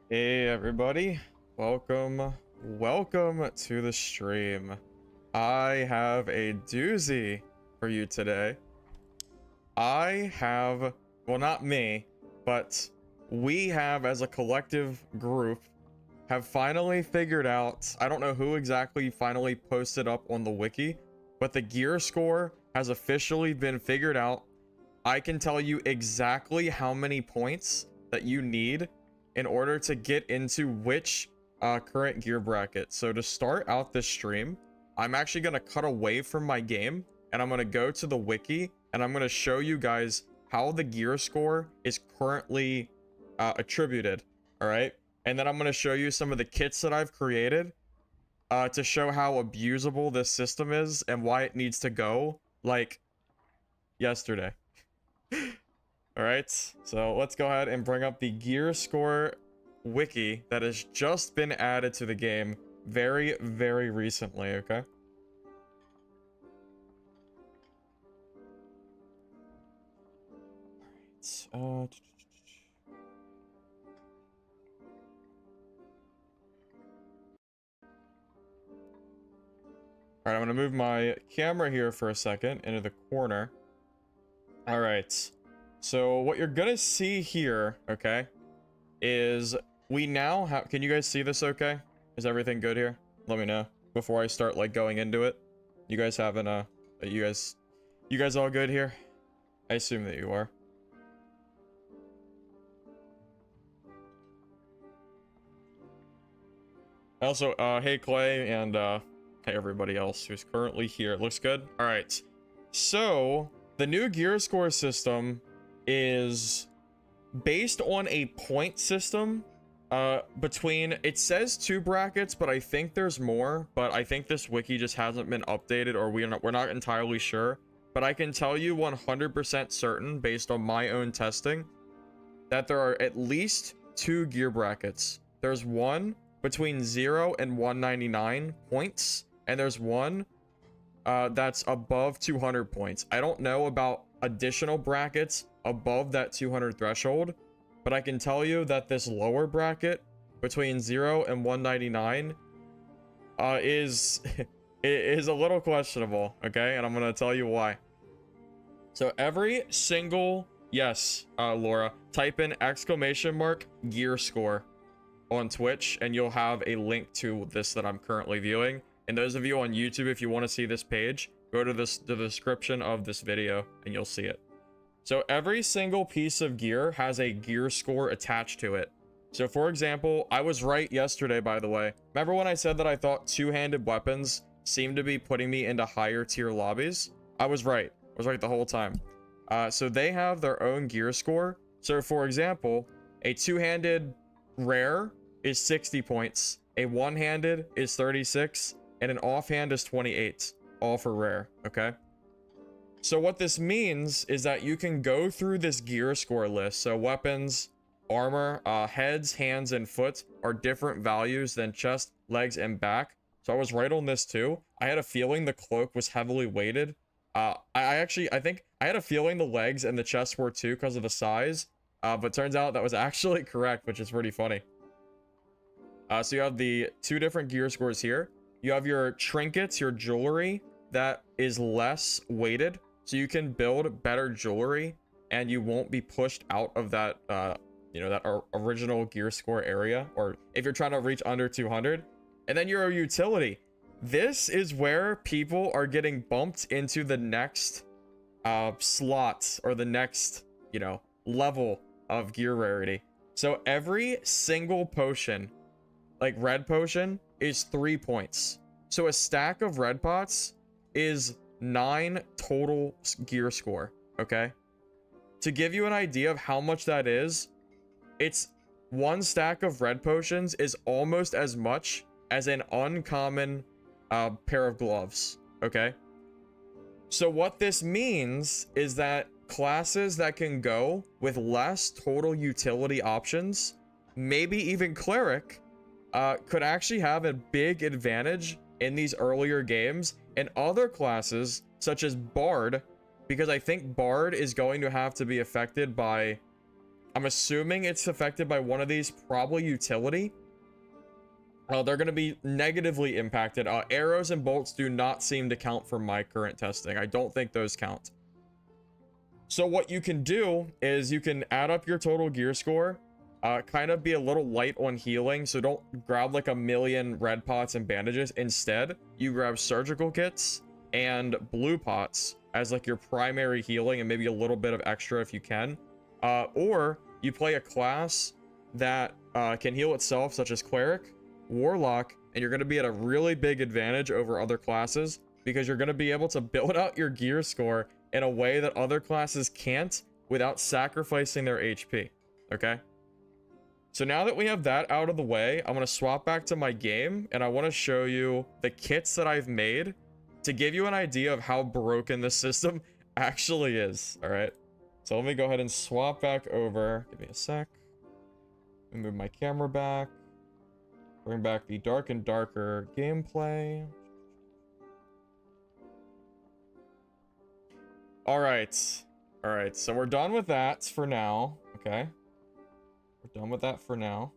Hey everybody, welcome to the stream. I have a doozy for you today. I have, well, not me, but we have, as a collective group, have finally figured out, I don't know who exactly finally posted up on the wiki, but the gear score has officially been figured out. I can tell you exactly how many points that you need in order to get into which current gear bracket. So to start out this stream, I'm actually going to cut away from my game and I'm going to go to the wiki and I'm going to show you guys how the gear score is currently attributed. All right. And then I'm going to show you some of the kits that I've created to show how abusable this system is and why it needs to go like yesterday. All right, so let's go ahead and bring up the gear score wiki that has just been added to the game very, very recently, okay? All right, all right, I'm gonna move my camera here for a second into the corner. All right, so what you're gonna see here, okay, is we now have, can you guys see this okay? Is everything good here? Let me know before I start like going into it. You guys having you guys all good here? I assume that you are. Also, hey Clay and hey everybody else who's currently here. It looks good. All right. So the new gear score system is based on a point system between, it says 2 brackets, but I think there's more, but I think this wiki just hasn't been updated, or we're not entirely sure. But I can tell you 100% certain based on my own testing that there are at least 2 gear brackets. There's one between 0 and 199 points, and there's one that's above 200 points. I don't know about additional brackets above that 200 threshold, but I can tell you that this lower bracket between 0 and 199 is is a little questionable, okay? And I'm gonna tell you why. So every single, yes, Laura, type in !gear score on Twitch and you'll have a link to this that I'm currently viewing. And those of you on YouTube, if you want to see this page, go to the description of this video and you'll see it. So every single piece of gear has a gear score attached to it. So for example, I was right yesterday, by the way. Remember when I said that I thought two-handed weapons seemed to be putting me into higher tier lobbies? I was right. I was right the whole time. So they have their own gear score. So for example, a two-handed rare is 60 points, a one-handed is 36, and an offhand is 28, all for rare, okay? So what this means is that you can go through this gear score list. So weapons, armor, heads, hands, and foot are different values than chest, legs, and back. So I was right on this too. I had a feeling the cloak was heavily weighted. I think I had a feeling the legs and the chest were too because of the size. But turns out that was actually correct, which is pretty funny. So you have the 2 different gear scores here. You have your trinkets, your jewelry that is less weighted. So you can build better jewelry and you won't be pushed out of that, you know, that original gear score area. Or if you're trying to reach under 200. And then your utility. This is where people are getting bumped into the next slot or the next, you know, level of gear rarity. So every single potion, like red potion, is 3 points. So a stack of red pots is 9 total gear score, okay? To give you an idea of how much that is, it's 1 stack of red potions is almost as much as an uncommon pair of gloves, okay? So what this means is that classes that can go with less total utility options, maybe even cleric, could actually have a big advantage in these earlier games, and other classes such as bard, because I think bard is going to have to be affected by I'm assuming it's affected by one of these, probably utility. They're going to be negatively impacted. Arrows and bolts do not seem to count for my current testing. I don't think those count. So what you can do is you can add up your total gear score, kind of be a little light on healing. So don't grab like a million red pots and bandages. Instead, you grab surgical kits and blue pots as like your primary healing and maybe a little bit of extra if you can. Or you play a class that can heal itself, such as cleric, warlock, and you're going to be at a really big advantage over other classes because you're going to be able to build out your gear score in a way that other classes can't without sacrificing their HP. Okay, so now that we have that out of the way, I'm going to swap back to my game and I want to show you the kits that I've made to give you an idea of how broken this system actually is. All right, so let me go ahead and swap back over. Give me a sec. Let me move my camera back. Bring back the dark and darker gameplay. All right, so we're done with that for now. Okay, we're done with that for now.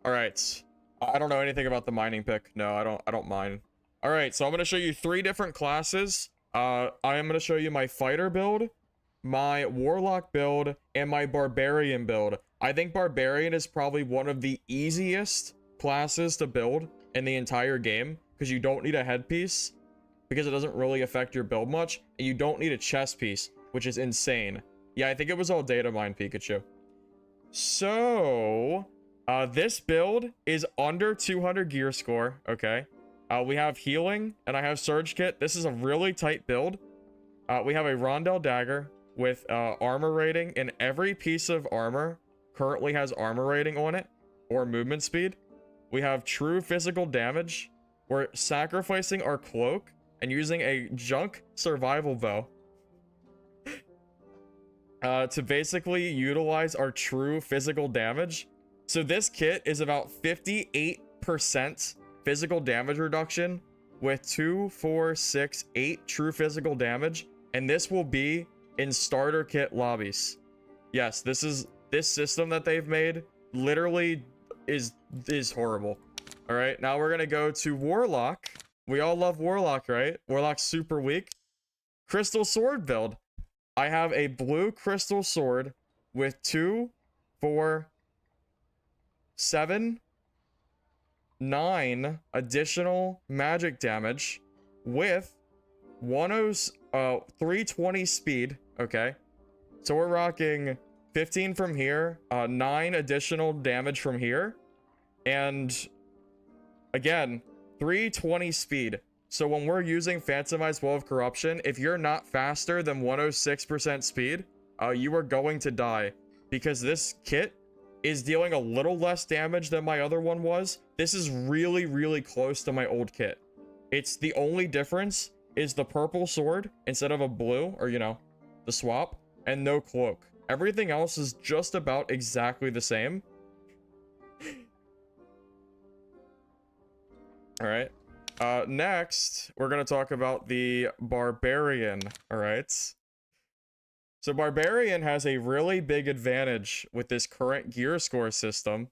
All right, I don't know anything about the mining pick. No, I don't mine. All right, so I'm going to show you 3 different classes. I am going to show you my fighter build, my warlock build, and my barbarian build. I think barbarian is probably one of the easiest classes to build in the entire game because you don't need a headpiece because it doesn't really affect your build much, and you don't need a chest piece, which is insane. Yeah, I think it was all data mine, Pikachu. So this build is under 200 gear score. Okay, we have healing and I have surge kit. This is a really tight build. We have a rondel dagger with armor rating, and every piece of armor currently has armor rating on it or movement speed. We have true physical damage. We're sacrificing our cloak and using a junk survival bow to basically utilize our true physical damage. So this kit is about 58% physical damage reduction with 2, 4, 6, 8 true physical damage, and this will be in starter kit lobbies. Yes, this system that they've made literally is horrible. All right, now we're gonna go to warlock. We all love warlock, right? Warlock's super weak. Crystal sword build. I have a blue crystal sword with 2, 4, 7, 9 additional magic damage with 320 speed. Okay, so we're rocking 15 from here, 9 additional damage from here, and again 320 speed. So when we're using Phantomized Wall of Corruption, if you're not faster than 106% speed, you are going to die because this kit is dealing a little less damage than my other one was. This is really, really close to my old kit. It's the only difference is the purple sword instead of a blue, or you know, the swap, and no cloak. Everything else is just about exactly the same. All right. Next, we're going to talk about the barbarian. All right. So barbarian has a really big advantage with this current gear score system.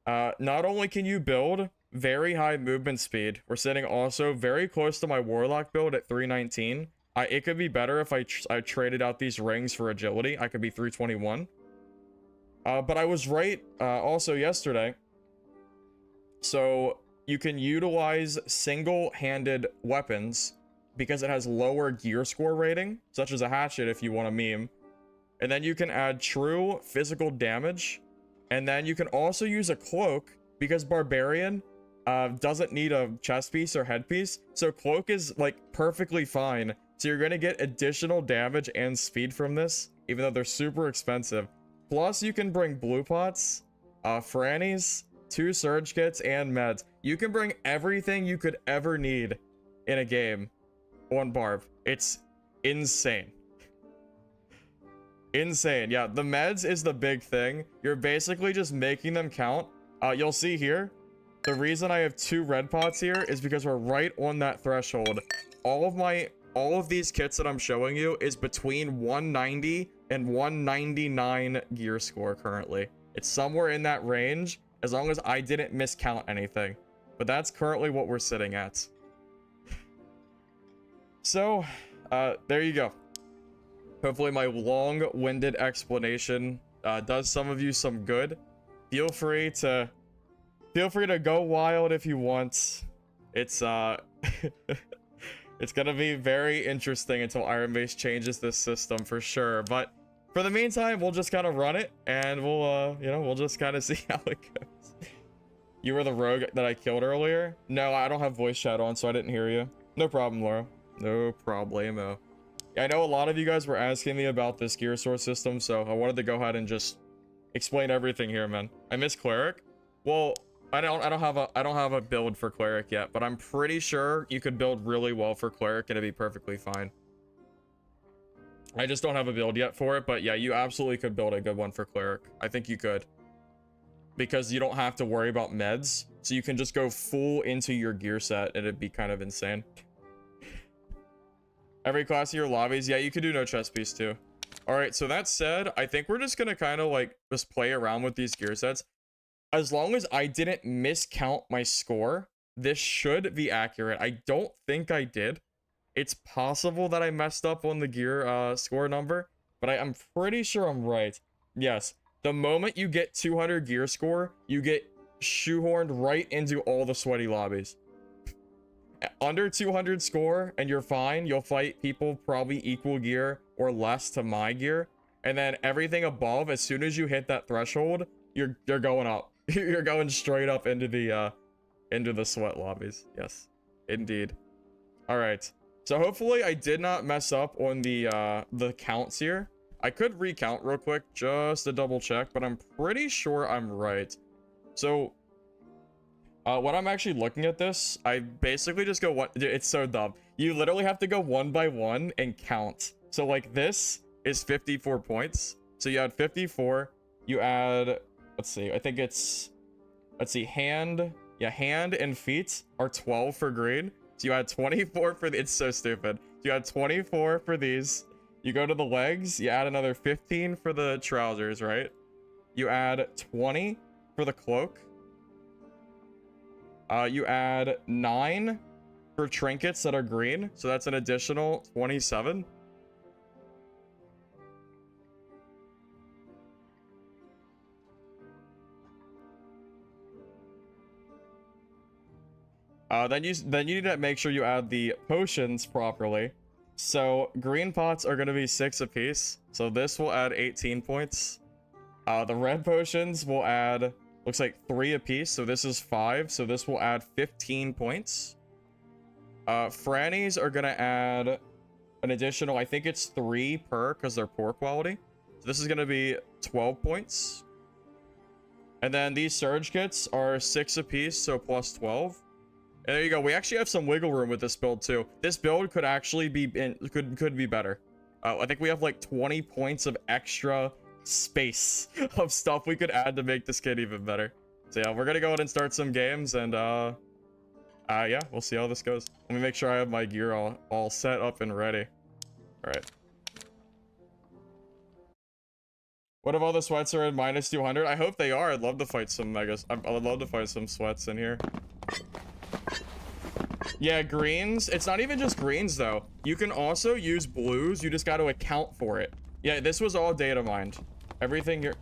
Not only can you build very high movement speed, we're sitting also very close to my warlock build at 319. It could be better if I traded out these rings for agility. I could be 321. But I was right also yesterday. So you can utilize single-handed weapons because it has lower gear score rating, such as a hatchet if you want a meme. And then you can add true physical damage. And then you can also use a cloak because barbarian doesn't need a chest piece or headpiece. So cloak is like perfectly fine. So you're going to get additional damage and speed from this, even though they're super expensive. Plus you can bring blue pots, frannies, 2 surge kits, and meds. You can bring everything you could ever need in a game on Barb. It's insane. Insane. Yeah, the meds is the big thing. You're basically just making them count. You'll see here, the reason I have 2 red pots here is because we're right on that threshold. All of these kits that I'm showing you is between 190 and 199 gear score currently. It's somewhere in that range, as long as I didn't miscount anything. But that's currently what we're sitting at. So, there you go. Hopefully my long-winded explanation does some of you some good. Feel free to go wild if you want. It's it's gonna be very interesting until Iron Base changes this system for sure. But for the meantime, we'll just kind of run it, and we'll you know, we'll just kind of see how it goes. You were the rogue that I killed earlier? No, I don't have voice chat on, so I didn't hear you. No problem, Laura. No problemo. Yeah, I know a lot of you guys were asking me about this gear source system, so I wanted to go ahead and just explain everything here, man. I miss Cleric. Well, I don't have a build for Cleric yet, but I'm pretty sure you could build really well for Cleric and it'd be perfectly fine. I just don't have a build yet for it, but yeah, you absolutely could build a good one for Cleric. I think you could. Because you don't have to worry about meds, so you can just go full into your gear set and it'd be kind of insane. Every class of your lobbies, yeah, you could do no chest piece too. All right, so that said, I think we're just gonna kind of like just play around with these gear sets. As long as I didn't miscount my score, this should be accurate. I don't think I did. It's possible that I messed up on the gear score number, but I'm pretty sure I'm right. Yes, the moment you get 200 gear score, you get shoehorned right into all the sweaty lobbies. Under 200 score and you're fine. You'll fight people probably equal gear or less to my gear, and then everything above, as soon as you hit that threshold, you're going up. You're going straight up into the sweat lobbies. Yes, indeed. All right, so hopefully I did not mess up on the counts here. I could recount real quick just to double check, but I'm pretty sure I'm right. So when I'm actually looking at this, I basically just go one. It's so dumb. You literally have to go one by one and count. So like this is 54 points. So you add 54. You add, let's see, I think it's, let's see, hand. Yeah, hand and feet are 12 for green. So you add 24 for the, it's so stupid. So you add 24 for these. You go to the legs, you add another 15 for the trousers, right? You add 20 for the cloak. You add 9 for trinkets that are green, so that's an additional 27. Then you need to make sure you add the potions properly. So green pots are going to be 6 apiece, so this will add 18 points. The red potions will add, looks like 3 apiece, so this is 5, so this will add 15 points. Frannies are gonna add an additional, I think it's 3 per, because they're poor quality. So this is gonna be 12 points. And then these surge kits are 6 apiece, so plus 12. And there you go. We actually have some wiggle room with this build too. This build could actually be could be better. I think we have like 20 points of extra space of stuff we could add to make this kit even better. So yeah, we're gonna go ahead and start some games, and yeah, we'll see how this goes. Let me make sure I have my gear all set up and ready. All right. What if all the sweats are at minus 200? I hope they are. I'd love to fight some megas. I'd love to fight some sweats in here. Yeah, greens. It's not even just greens though. You can also use blues. You just got to account for it. Yeah, this was all data mined. Everything here.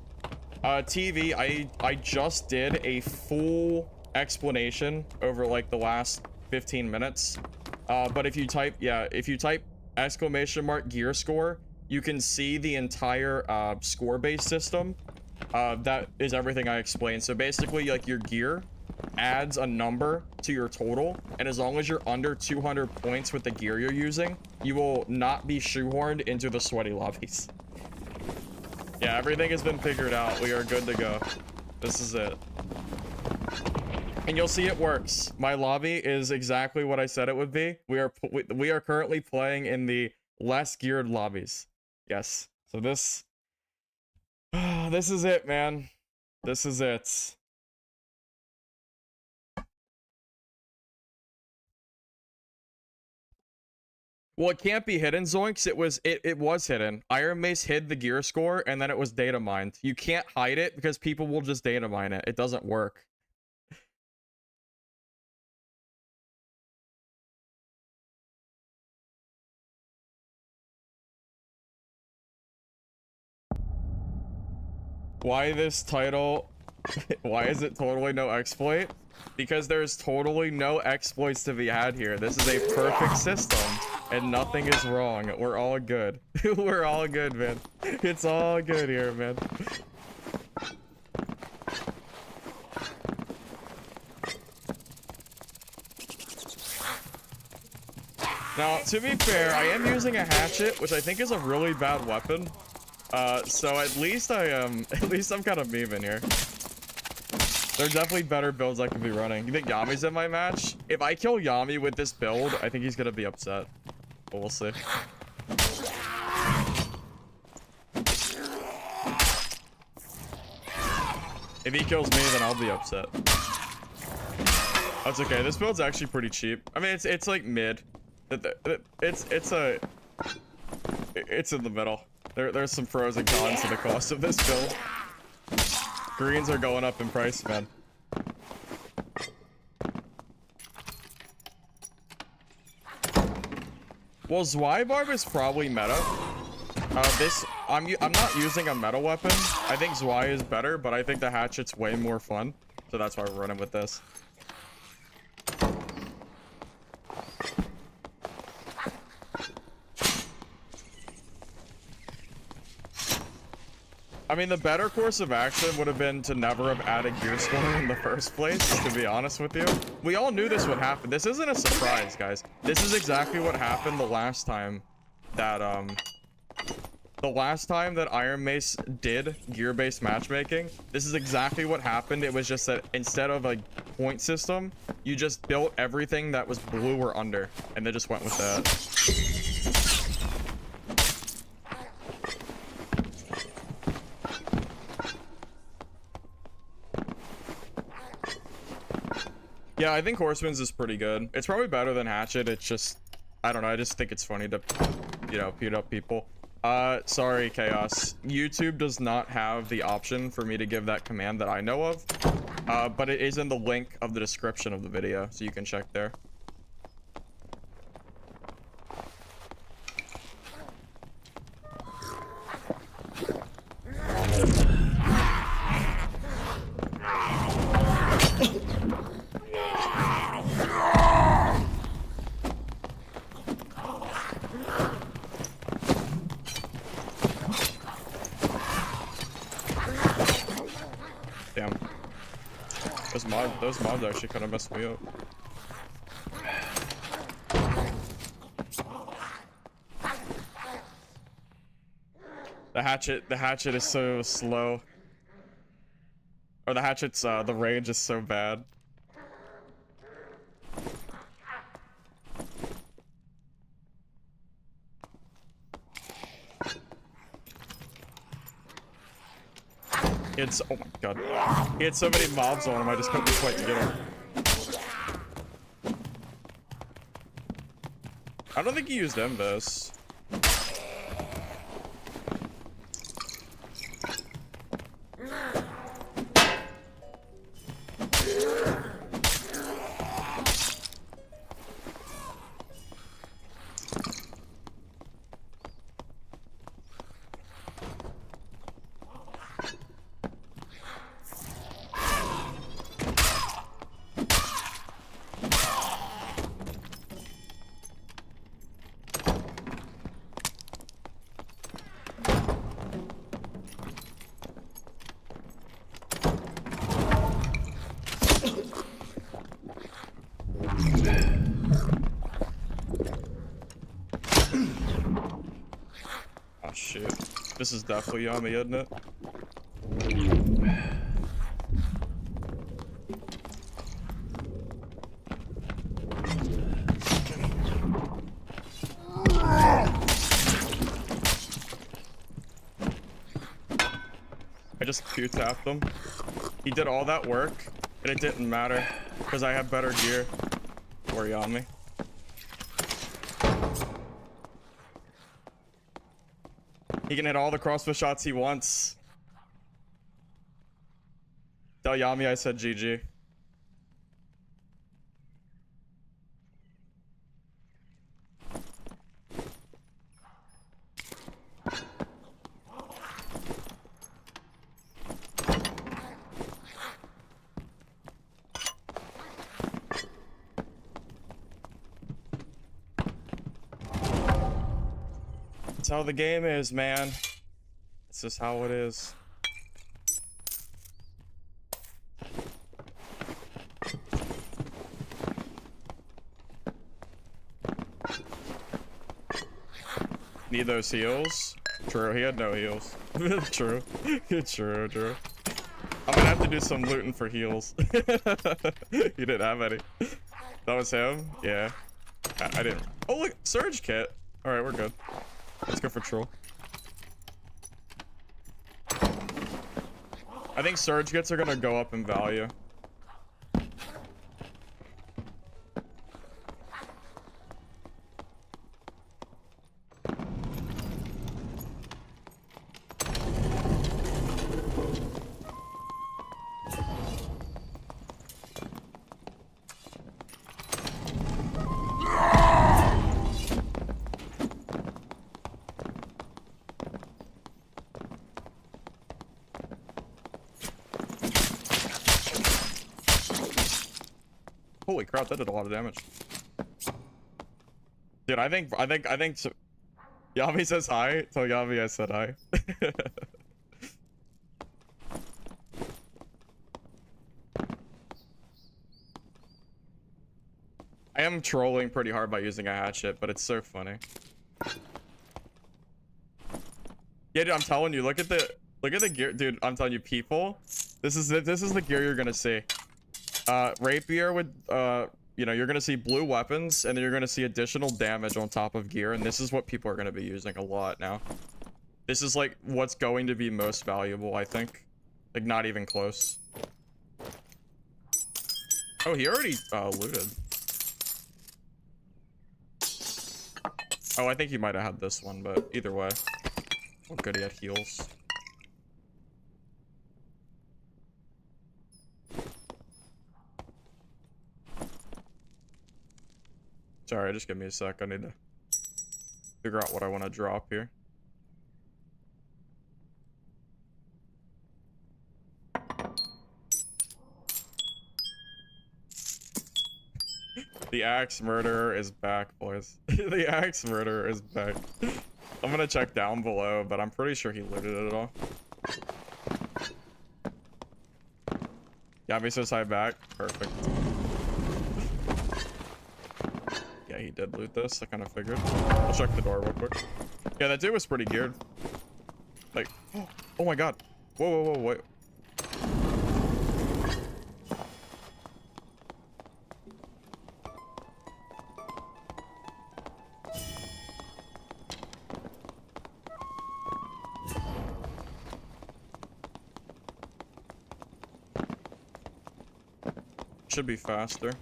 TV, I just did a full explanation over like the last 15 minutes. But if you type, yeah, if you type ! gear score, you can see the entire score-based system. That is everything I explained. So basically, like, your gear adds a number to your total, and as long as you're under 200 points with the gear you're using, you will not be shoehorned into the sweaty lobbies. Yeah, everything has been figured out. We are good to go. This is it. And you'll see it works. My lobby is exactly what I said it would be. We are currently playing in the less geared lobbies. Yes. So this this is it, man. This is it. Well, it can't be hidden, Zoinks. It was hidden. Iron Mace hid the gear score, and then it was data mined. You can't hide it because people will just data mine it. It doesn't work. Why this title? Why is it totally no exploit? Because there's totally no exploits to be had here. This is a perfect system, and nothing is wrong. We're all good. We're all good, man. It's all good here, man. Now, to be fair, I am using a hatchet, which I think is a really bad weapon. So at least I'm kind of memeing here. There are definitely better builds I could be running. You think Yami's in my match? If I kill Yami with this build, I think he's gonna be upset. But we'll see. If he kills me, then I'll be upset. That's okay. This build's actually pretty cheap. I mean, it's like mid. It's in the middle. There's some pros and cons to the cost of this build. Greens are going up in price, man. Well, Zweibarb is probably meta. I'm not using a meta weapon. I think Zwei is better, but I think the hatchet's way more fun. So that's why we're running with this. I mean, the better course of action would have been to never have added gear scoring in the first place, to be honest with you. We all knew this would happen. This isn't a surprise, guys. This is exactly what happened the last time that, Iron Mace did gear-based matchmaking. This is exactly what happened. It was just that instead of a point system, you just built everything that was blue or under, and they just went with that. Yeah, I think Horseman's is pretty good. It's probably better than Hatchet. It's just, I don't know. I just think it's funny to, you know, beat up people. Sorry, Chaos. YouTube does not have the option for me to give that command that I know of. But it is in the link of the description of the video, so you can check there. Damn. Those mobs actually kind of messed me up. The hatchet is so slow. Or the hatchet's, the range is so bad. Oh my god. He had so many mobs on him, I just couldn't quite get him. I don't think he used Embus. Oh shit. This is definitely Yami, isn't it? I just Q-tapped him. He did all that work, and it didn't matter, because I have better gear. Or Yami. He can hit all the crossbow shots he wants. Tell Yami I said GG. That's how the game is, man. It's just how it is. Need those heals? True, he had no heals. True. True. I'm gonna have to do some looting for heals. He didn't have any. That was him? Yeah. I didn't. Oh, look, surge kit. Alright, we're good. Let's go for troll. I think surge kits are gonna go up in value. Holy crap, that did a lot of damage. Dude, I think so. Yami says hi. Tell Yami I said hi. I am trolling pretty hard by using a hatchet, but it's so funny. Yeah, dude, I'm telling you, look at the gear, dude. I'm telling you, people, this is the gear you're gonna see. Rapier with you know, you're gonna see blue weapons, and then you're gonna see additional damage on top of gear, and this is what people are gonna be using a lot now. This is like what's going to be most valuable, I think. Like, not even close. Oh, he already looted. Oh, I think he might have had this one, but either way. Oh, good, he had heals. Sorry, just give me a sec. I need to figure out what I want to drop here. The axe murderer is back, boys. The axe murderer is back. I'm gonna check down below, but I'm pretty sure he looted it all. Yami says hi back. Perfect. Yeah, he did loot this. I kind of figured. I'll check the door real quick. Yeah, that dude was pretty geared. Like, oh my god. Whoa, wait. Should be faster.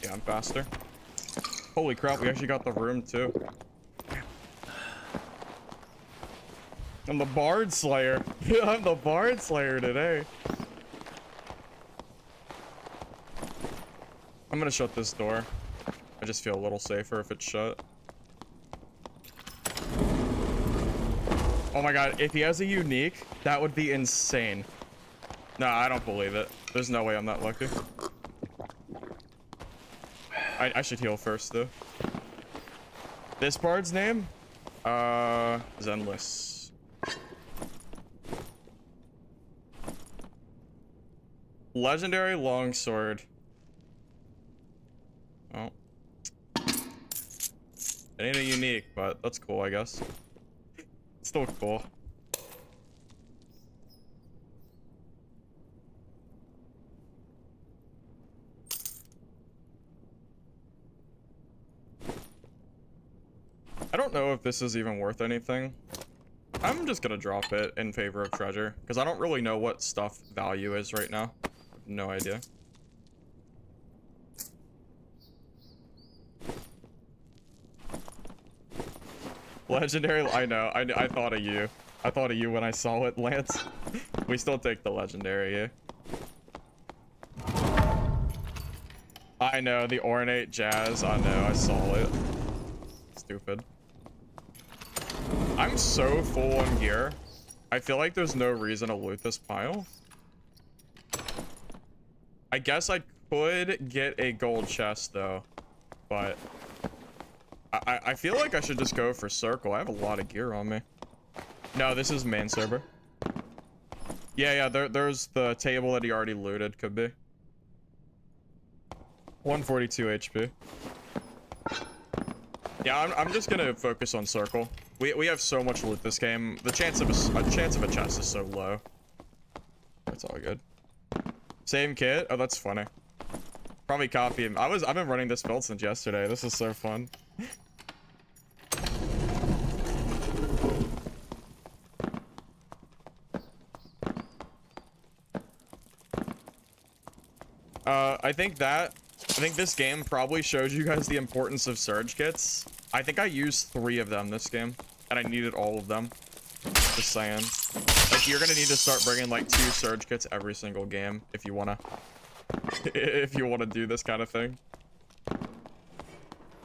Yeah, I'm faster. Holy crap, we actually got the room too. I'm the Bard Slayer. I'm the Bard Slayer today. I'm gonna shut this door. I just feel a little safer if it's shut. Oh my god, if he has a unique, that would be insane. No, I don't believe it. There's no way I'm that lucky. I should heal first, though. This bard's name? Zenless. Legendary longsword. Oh. It ain't a unique, but that's cool, I guess. Still cool. I don't know if this is even worth anything. I'm just gonna drop it in favor of treasure, because I don't really know what stuff value is right now. no idea. Legendary, I know. I thought of you. I thought of you when I saw it, Lance. We still take the legendary, yeah. I know, the ornate jazz. I know, I saw it. Stupid. I'm so full on gear. I feel like there's no reason to loot this pile. I guess I could get a gold chest though, but I feel like I should just go for circle. I have a lot of gear on me. No, this is main server. Yeah, there's the table that he already looted, could be. 142 HP. Yeah, I'm just gonna focus on circle. We have so much loot this game. The chance of a chest is so low. That's all good. Same kit? Oh, that's funny. Probably copy him. I've been running this build since yesterday. This is so fun. I think this game probably showed you guys the importance of surge kits. I think I used 3 of them this game, and I needed all of them. Just saying. Like, you're gonna need to start bringing like 2 surge kits every single game if you wanna do this kind of thing.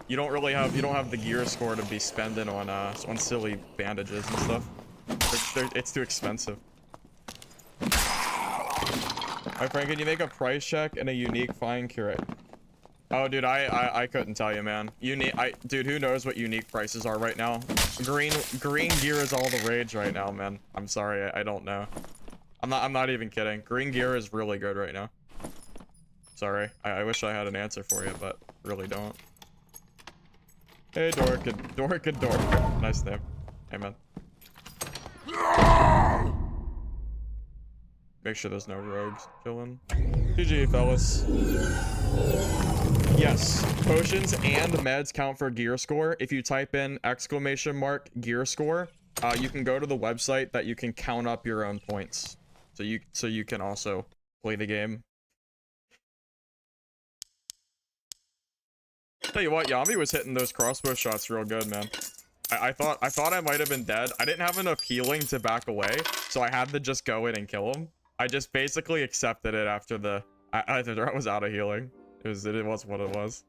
You don't have the gear score to be spending on silly bandages and stuff. It's too expensive. My friend, can you make a price check and a unique find curate? Oh, dude, I couldn't tell you, man. Dude, who knows what unique prices are right now? Green gear is all the rage right now, man. I'm sorry, I don't know. I'm not even kidding. Green gear is really good right now. Sorry, I wish I had an answer for you, but really don't. Hey, Dork. Nice name. Hey, man. Make sure there's no rogues chilling. GG, fellas. Yes, potions and meds count for gear score. If you type in ! gear score, you can go to the website that you can count up your own points. So you can also play the game. Tell you what, Yami was hitting those crossbow shots real good, man. I thought I might have been dead. I didn't have enough healing to back away, so I had to just go in and kill him. I just basically accepted it after I was out of healing. It was what it was.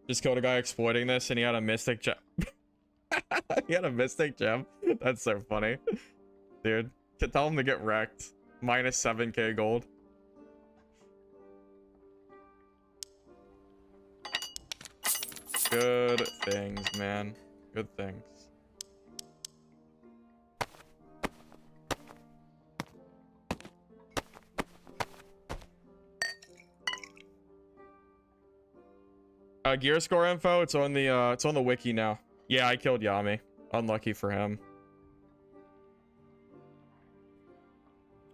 Just killed a guy exploiting this, and he had a mystic gem. He had a mystic gem. That's so funny, dude. Tell him to get wrecked. Minus 7k gold. Good things, man. Good things. Gear score info. It's on the wiki now. Yeah, I killed Yami. Unlucky for him.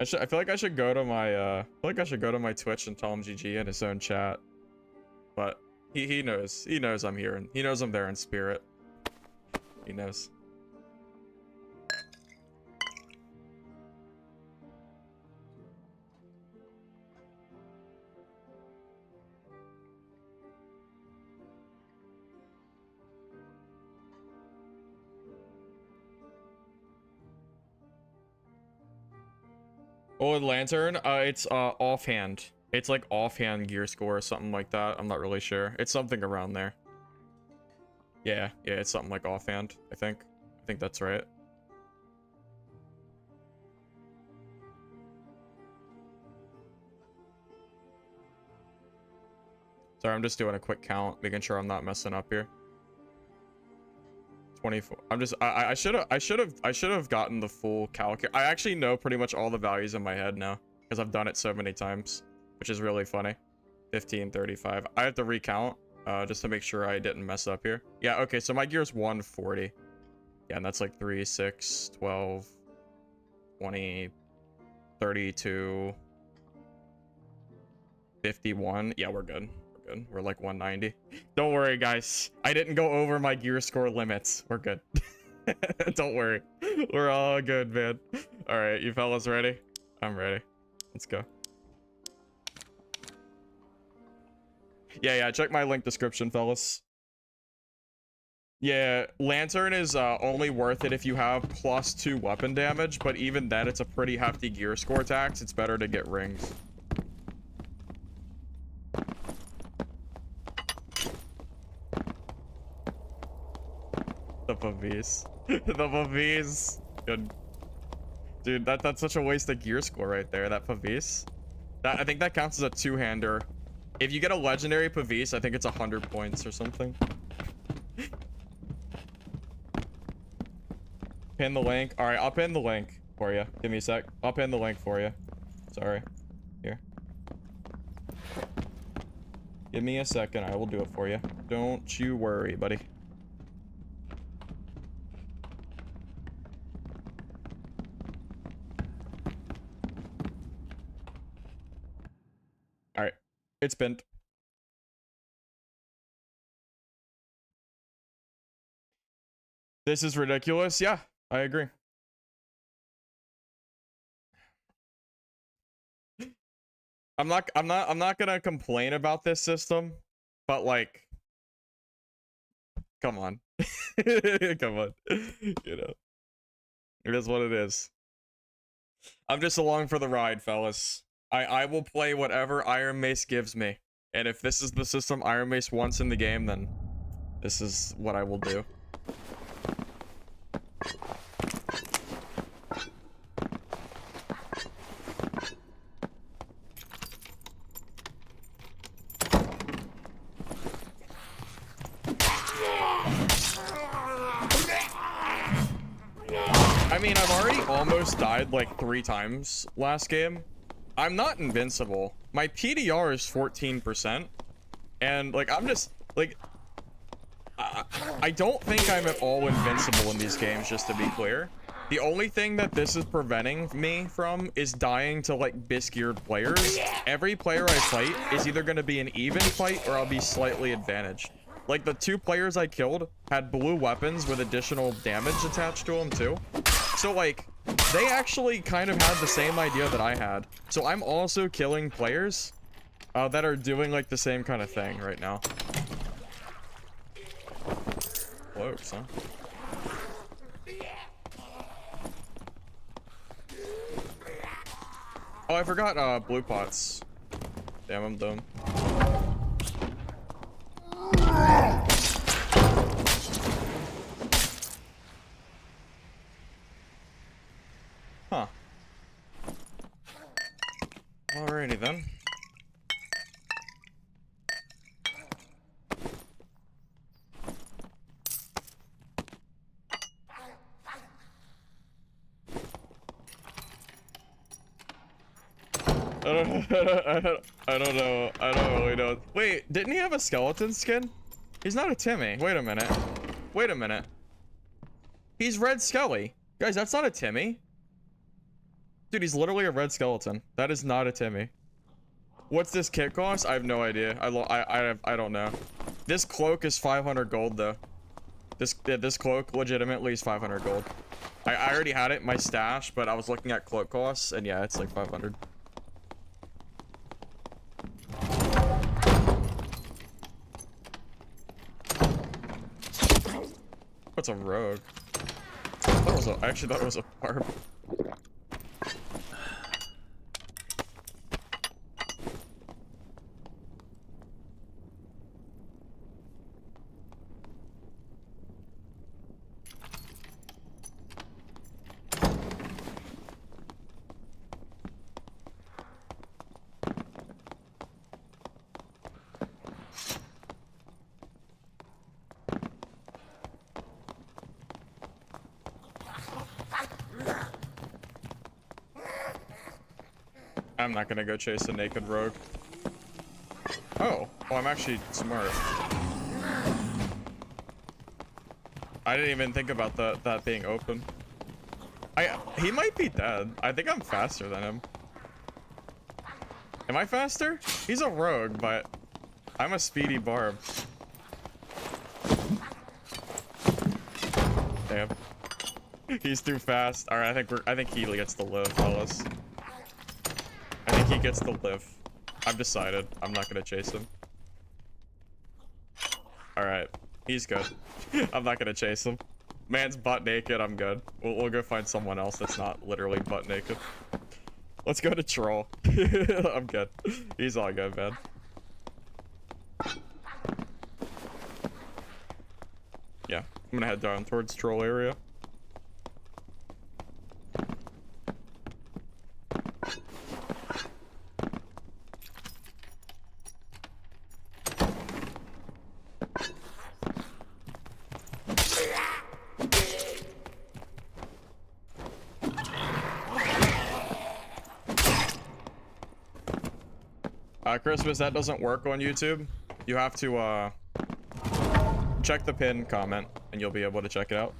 I feel like I should go to my Twitch and tell him GG in his own chat. But he knows I'm here, and he knows I'm there in spirit. He knows. Old Lantern, it's offhand. It's like offhand gear score or something like that. I'm not really sure. It's something around there. Yeah, it's something like offhand, I think. I think that's right. Sorry, I'm just doing a quick count, making sure I'm not messing up here. 24. I should have gotten the full calc. I actually know pretty much all the values in my head now because I've done it so many times, which is really funny. 15, 35. I have to recount just to make sure I didn't mess up here. Yeah, okay, so my gear is 140. Yeah, and that's like 3, 6, 12, 20, 32, 51. Yeah, we're good. We're good. We're like 190. Don't worry, guys. I didn't go over my gear score limits. We're good. Don't worry. We're all good, man. All right, you fellas ready? I'm ready. Let's go. Yeah, check my link description, fellas. Yeah, Lantern is only worth it if you have +2 weapon damage, but even then, it's a pretty hefty gear score tax. It's better to get rings. The puppies. The puppies. Good. Dude, that's such a waste of gear score right there, that puppies. I think that counts as a two-hander. If you get a legendary Pavise, I think it's 100 points or something. Pin the link. All right, I'll pin the link for you. Give me a sec. I'll pin the link for you. Sorry. Here. Give me a second. I will do it for you. Don't you worry, buddy. All right. It's pinned. This is ridiculous. Yeah, I agree. I'm not gonna complain about this system, but like, come on. Come on. You know. It is what it is. I'm just along for the ride, fellas. I will play whatever Iron Mace gives me. And if this is the system Iron Mace wants in the game, then this is what I will do. I mean, I've already almost died like 3 times last game. I'm not invincible. My PDR is 14%. And like, I'm just like, I don't think I'm at all invincible in these games, just to be clear. The only thing that this is preventing me from is dying to like bis-geared players. Every player I fight is either going to be an even fight or I'll be slightly advantaged. Like the 2 players I killed had blue weapons with additional damage attached to them too. So like, they actually kind of had the same idea that I had. So I'm also killing players that are doing like the same kind of thing right now. Close, huh? Oh, I forgot blue pots. Damn, I'm dumb. Huh. Alrighty then. I don't know. I don't really know. Wait, didn't he have a skeleton skin? He's not a Timmy. Wait a minute. Wait a minute. He's Red Skelly. Guys, that's not a Timmy. Dude, he's literally a red skeleton. That is not a Timmy. What's this kit cost? I have no idea. I don't know. This cloak is 500 gold though. This cloak legitimately is 500 gold. I already had it in my stash, but I was looking at cloak costs, and yeah, it's like 500. What's a rogue? I actually thought it was a barb. I'm not gonna go chase a naked rogue. Oh, I'm actually smart. I didn't even think about that being open. He might be dead. I think I'm faster than him. Am I faster? He's a rogue, but I'm a speedy barb. Damn. He's too fast. All right, I think he gets to live, fellas. I think he gets to live. I've decided. I'm not gonna chase him. All right, he's good. I'm not gonna chase him. Man's butt naked. I'm good. We'll go find someone else that's not literally butt naked. Let's go to troll. I'm good. He's all good, man. Yeah, I'm gonna head down towards troll area. Christmas, that doesn't work on YouTube. You have to check the pin comment and you'll be able to check it out.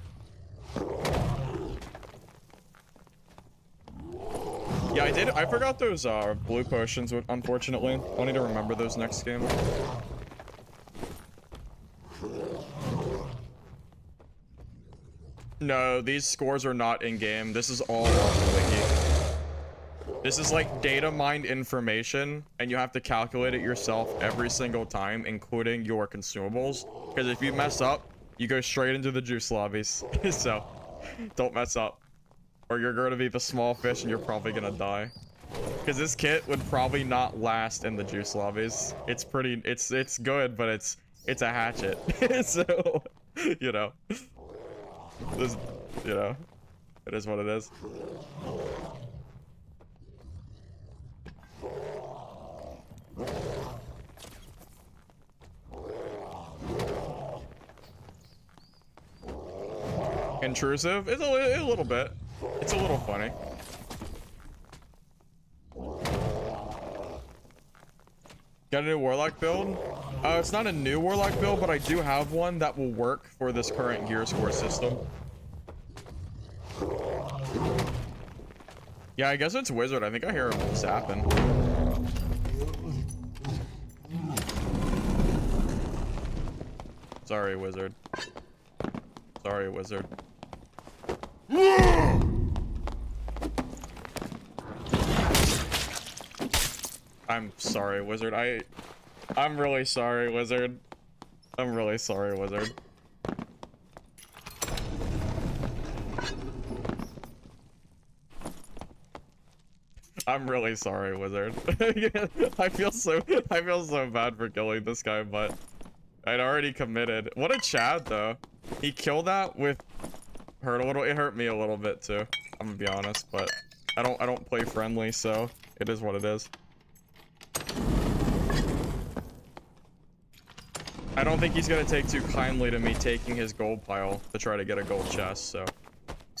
Yeah, I forgot those blue potions, unfortunately. I'll need to remember those next game. No, these scores are not in game. This is all on the wiki. This is like data mined information, and you have to calculate it yourself every single time, including your consumables. Because if you mess up, you go straight into the juice lobbies. So, don't mess up. Or you're going to be the small fish and you're probably going to die. Because this kit would probably not last in the juice lobbies. It's pretty, it's good, but it's a hatchet. So, you know. This, you know, it is what it is. Intrusive? It's a little bit. It's a little funny. Got a new warlock build? It's not a new warlock build, but I do have one that will work for this current gear score system. Yeah, I guess it's wizard. I think I hear him zapping. Sorry, wizard. Sorry, wizard. I'm sorry, wizard. I'm really sorry, wizard. I'm really sorry, wizard. I'm really sorry, wizard. I feel so bad for killing this guy, but I'd already committed. What a Chad though. He killed that with it hurt me a little bit too. I'm gonna be honest, but I don't play friendly, so it is what it is. I don't think he's gonna take too kindly to me taking his gold pile to try to get a gold chest, so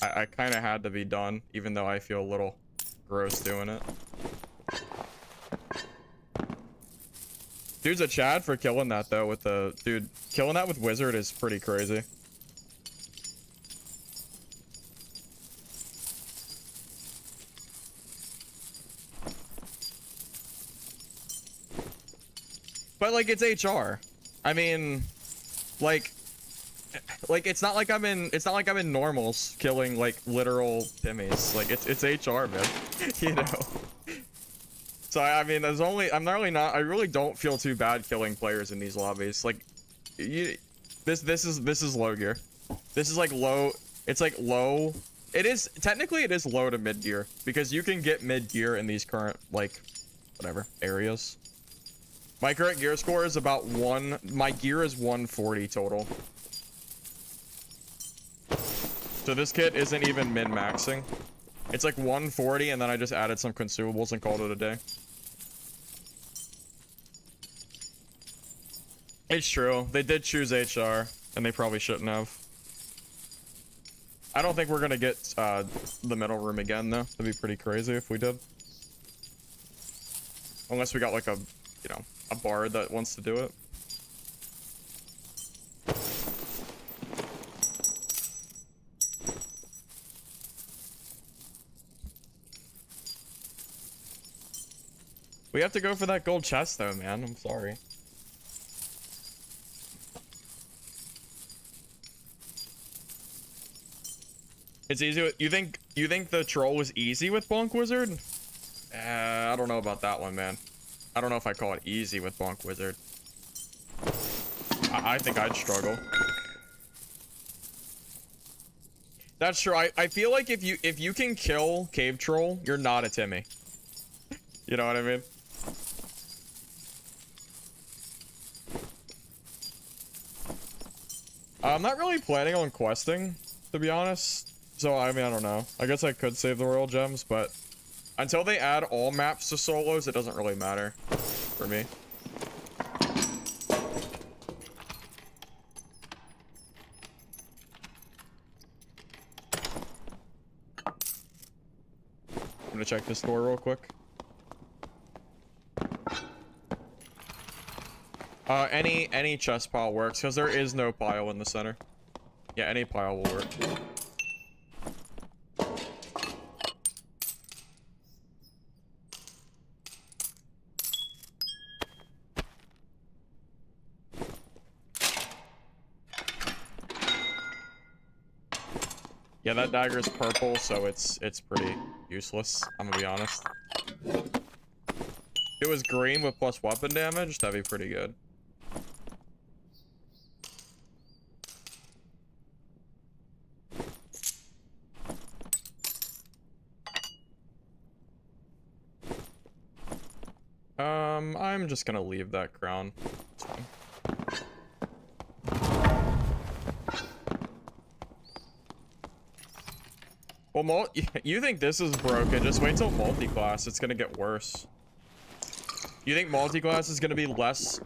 I kind of had to be done, even though I feel a little gross doing it. Dude's a Chad for killing that though with the dude. Killing that with wizard is pretty crazy. But like it's HR. I mean, like it's not like I'm in normals killing like literal Timmies. Like it's HR, man. You know. So I mean, I really don't feel too bad killing players in these lobbies. Like, this is low gear. This is like low. It's like low. It is technically it is low to mid gear because you can get mid gear in these current like whatever areas. My current gear score is about my gear is 140 total. So this kit isn't even min-maxing. It's like 140 and then I just added some consumables and called it a day. It's true. They did choose HR and they probably shouldn't have. I don't think we're gonna get the middle room again though. That'd be pretty crazy if we did. Unless we got like a, you know, a bard that wants to do it. We have to go for that gold chest though, man. I'm sorry. It's easy with, you think the troll was easy with Bonk Wizard? I don't know about that one, man. I don't know if I call it easy with Bonk Wizard. I think I'd struggle. That's true. I feel like if you can kill Cave Troll, you're not a Timmy. You know what I mean? I'm not really planning on questing, to be honest. So, I mean, I don't know. I guess I could save the royal gems, but until they add all maps to solos, it doesn't really matter for me. I'm gonna check this door real quick. Any chest pile works, because there is no pile in the center. Yeah, any pile will work. Yeah, that dagger is purple, so it's pretty useless, I'm gonna be honest. If it was green with plus weapon damage, that'd be pretty good. I'm just gonna leave that crown. It's fine. Well, you think this is broken? Just wait till multi-class. It's gonna get worse. You think multi-class is gonna be less?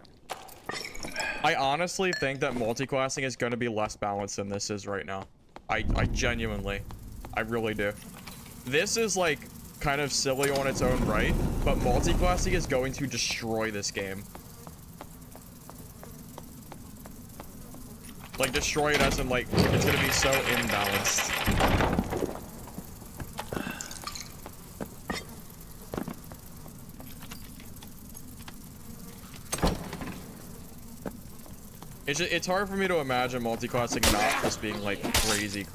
I honestly think that multi-classing is gonna be less balanced than this is right now. I genuinely, I really do. This is like kind of silly on its own right, but multi-classing is going to destroy this game. Like, destroy it as in, like, it's gonna be so imbalanced. It's hard for me to imagine multi-classing not just being, like, crazy.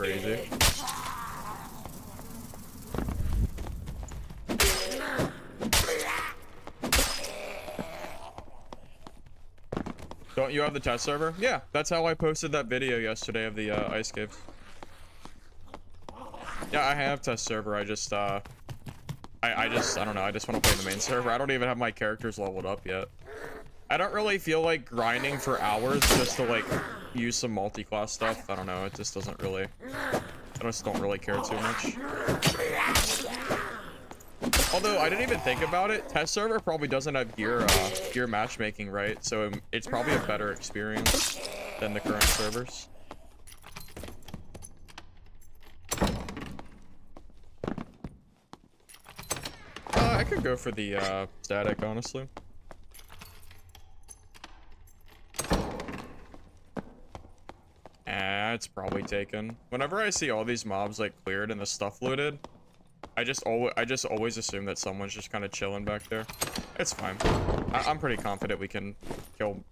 Don't you have the test server? Yeah, that's how I posted that video yesterday of the ice caves. Yeah, I have test server. I just I don't know. I just want to play the main server. I don't even have my characters leveled up yet. I don't really feel like grinding for hours just to like use some multi-class stuff. I don't know. It just doesn't really. I just don't really care too much. Although I didn't even think about it, test server probably doesn't have gear matchmaking, right? So it's probably a better experience than the current servers. I could go for the static, honestly. It's probably taken. Whenever I see all these mobs like cleared and the stuff looted, I just always assume that someone's just kind of chilling back there. It's fine. I'm pretty confident we can kill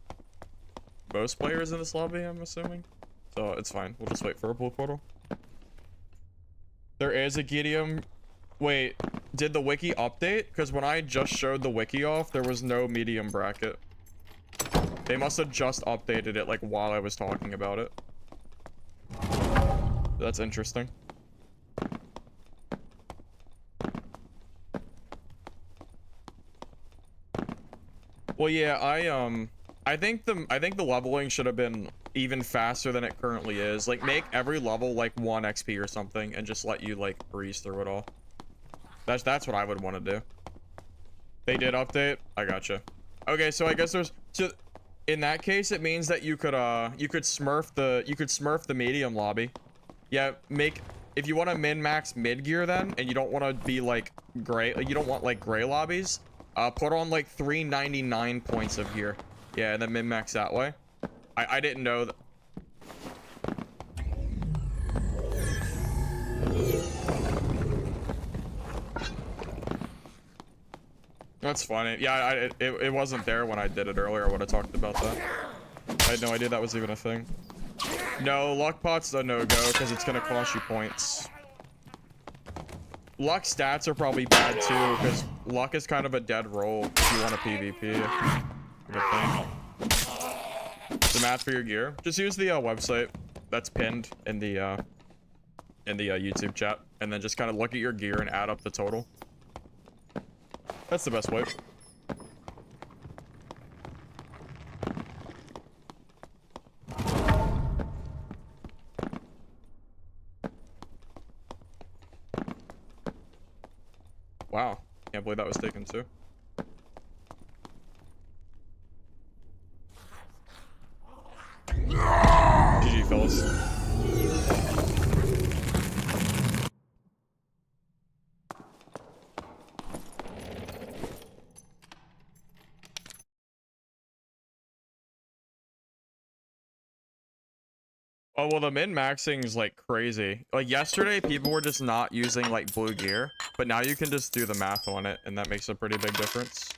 most players in this lobby, I'm assuming. So it's fine. We'll just wait for a blue portal. There is a medium. Wait, did the wiki update? Because when I just showed the wiki off, there was no medium bracket. They must have just updated it like while I was talking about it. That's interesting. Well, yeah, I think the leveling should have been even faster than it currently is. Like, make every level like 1 XP or something, and just let you like breeze through it all. That's what I would want to do. They did update. I gotcha. Okay, so I guess there's in that case it means that you could smurf the medium lobby. Yeah, if you want to min-max mid-gear then, and you don't want to be like gray, you don't want like gray lobbies, put on like 399 points of gear. Yeah, and then min-max that way. I didn't know that. That's funny. Yeah, it wasn't there when I did it earlier. I would have talked about that. I had no idea that was even a thing. No, luck pot's a no-go because it's gonna cost you points. Luck stats are probably bad too, because luck is kind of a dead role if you want a PvP. The math for your gear. Just use the website that's pinned in the YouTube chat, and then just kind of look at your gear and add up the total. That's the best way. Wow, can't believe that was taken too. GG, fellas. Oh, well, the min-maxing is like crazy. Like yesterday, people were just not using like blue gear, but now you can just do the math on it, and that makes a pretty big difference.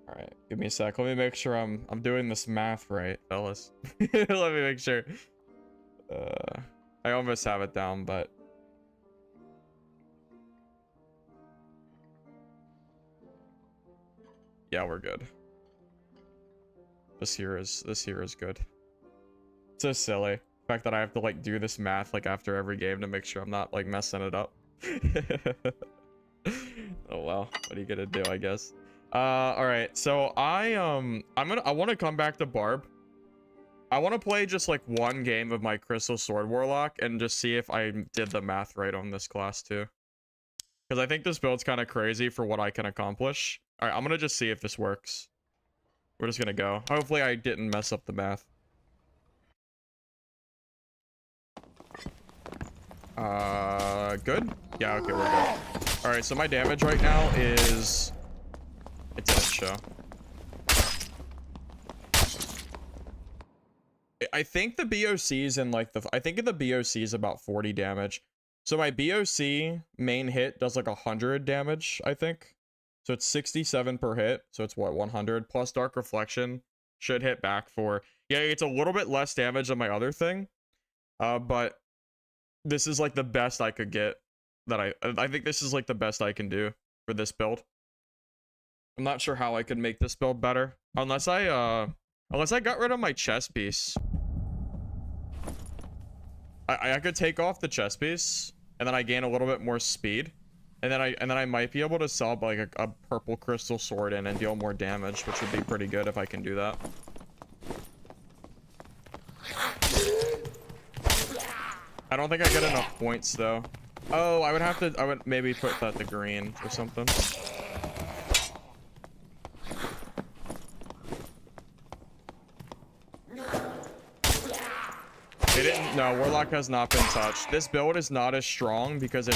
All right, give me a sec. Let me make sure I'm doing this math right, fellas. Let me make sure. I almost have it down, but yeah, we're good. This here is good. It's so silly. The fact that I have to like do this math like after every game to make sure I'm not like messing it up. Oh well, what are you gonna do, I guess. All right, so I want to come back to Barb. I want to play just like one game of my Crystal Sword Warlock and just see if I did the math right on this class too, because I think this build's kind of crazy for what I can accomplish. All right, I'm gonna just see if this works. We're just gonna go. Hopefully I didn't mess up the math. Good? Yeah, okay, we're good. All right, so my damage right now is... It didn't show. I think the BOC's in like the... I think the BOC is about 40 damage. So my BOC main hit does like 100 damage, I think. So it's 67 per hit. So it's what, 100 plus Dark Reflection should hit back for... Yeah, it's a little bit less damage than my other thing. But this is like the best I could get. That I think this is like the best I can do for this build. I'm not sure how I could make this build better. Unless I got rid of my chest piece. I could take off the chest piece, and then I gain a little bit more speed. And then I might be able to sub like a purple crystal sword in and deal more damage, which would be pretty good if I can do that. I don't think I get enough points though. Oh, I would maybe put that to green or something. No, Warlock has not been touched. This build is not as strong because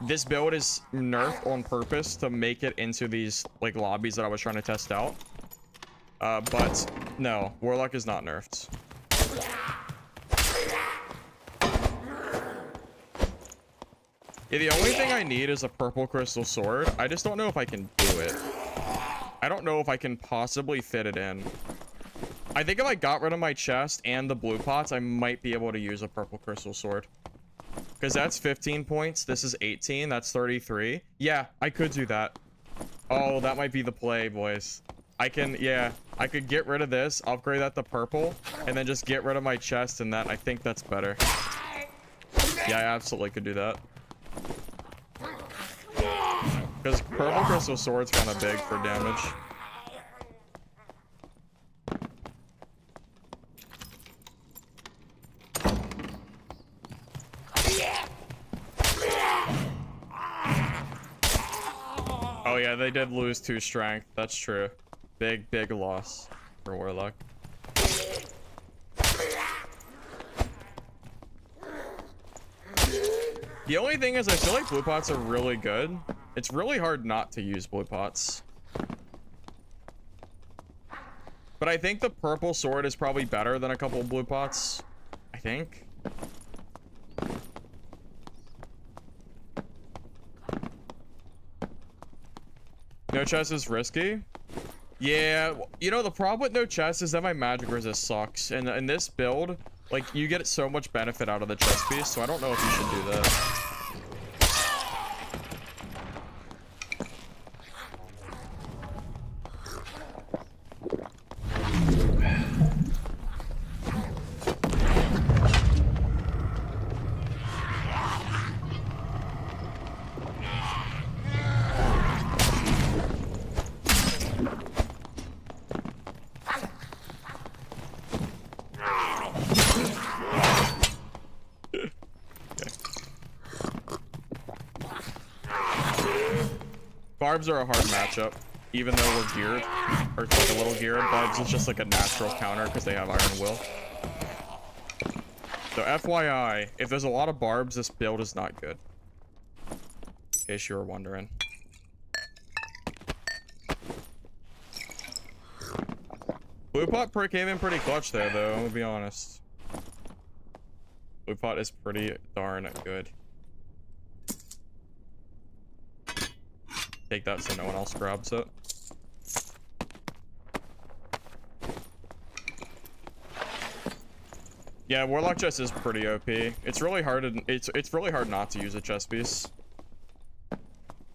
this build is nerfed on purpose to make it into these like lobbies that I was trying to test out. But no, Warlock is not nerfed. Yeah, the only thing I need is a purple crystal sword. I just don't know if I can do it. I don't know if I can possibly fit it in. I think if I got rid of my chest and the blue pots, I might be able to use a purple crystal sword. Because that's 15 points. This is 18. That's 33. Yeah, I could do that. Oh, that might be the play, boys. I could get rid of this, upgrade that to purple, and then just get rid of my chest and that. I think that's better. Yeah, I absolutely could do that. Because purple crystal sword's kind of big for damage. Oh yeah, they did lose 2 strength. That's true. Big loss for Warlock. The only thing is I feel like blue pots are really good. It's really hard not to use blue pots. But I think the purple sword is probably better than a couple blue pots. I think. No chest is risky. Yeah, you know, the problem with no chest is that my magic resist sucks. And in this build, like, you get so much benefit out of the chest piece, so I don't know if you should do that. Barbs are a hard matchup, even though we're geared, or like a little geared. Barbs is just like a natural counter because they have Iron Will. So FYI, if there's a lot of barbs, this build is not good. In case you were wondering. Blue pot came in pretty clutch there, though, I'm gonna be honest. Blue pot is pretty darn good. Take that so no one else grabs it. Yeah, Warlock chest is pretty OP. It's really hard to, it's really hard not to use a chest piece.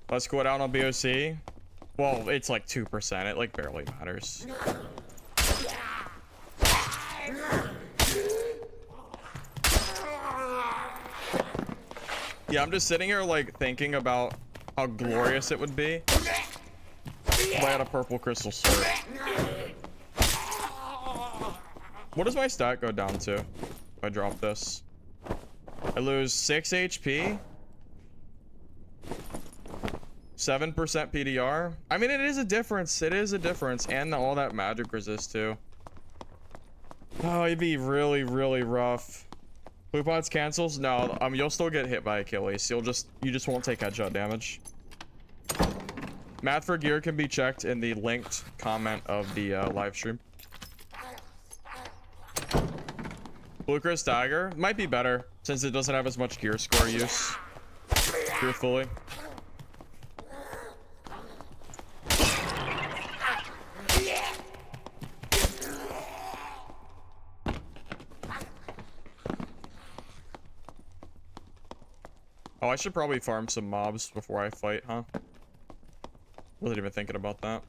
Let's go down on BOC. Well, it's like 2%. It like barely matters. Yeah, I'm just sitting here like thinking about how glorious it would be if I had a purple crystal sword. What does my stat go down to if I drop this? I lose 6 HP, 7% PDR. I mean, it is a difference. It is a difference, and all that magic resist too. Oh, it'd be really, really rough. Blue pots cancels? No, you'll still get hit by Achilles. You just won't take headshot damage. Math for gear can be checked in the linked comment of the live stream. Blue Chris Dagger might be better since it doesn't have as much gear score use. Truthfully. Oh, I should probably farm some mobs before I fight, huh? Wasn't even thinking about that.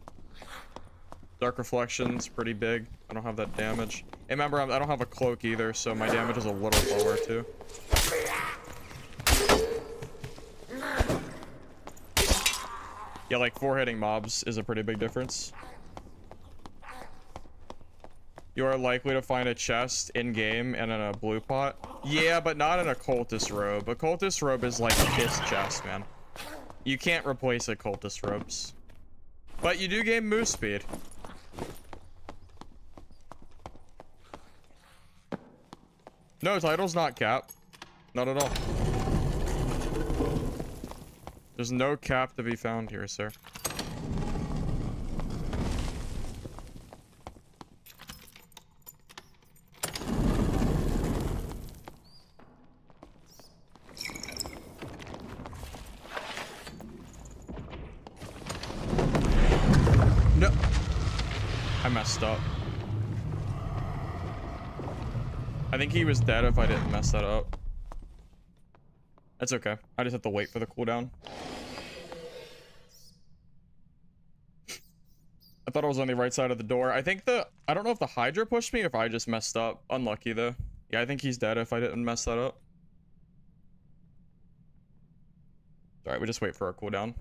Dark Reflection's pretty big. I don't have that damage. And remember, I don't have a cloak either, so my damage is a little lower too. Yeah, like 4 hitting mobs is a pretty big difference. You are likely to find a chest in-game and in a blue pot. Yeah, but not in a cultist robe. A cultist robe is like this chest, man. You can't replace a cultist robes. But you do gain move speed. No, title's not cap. Not at all. There's no cap to be found here, sir. No. I messed up. I think he was dead if I didn't mess that up. That's okay. I just have to wait for the cooldown. I thought I was on the right side of the door. I don't know if the Hydra pushed me or if I just messed up. Unlucky though. Yeah, I think he's dead if I didn't mess that up. Alright, we just wait for our cooldown.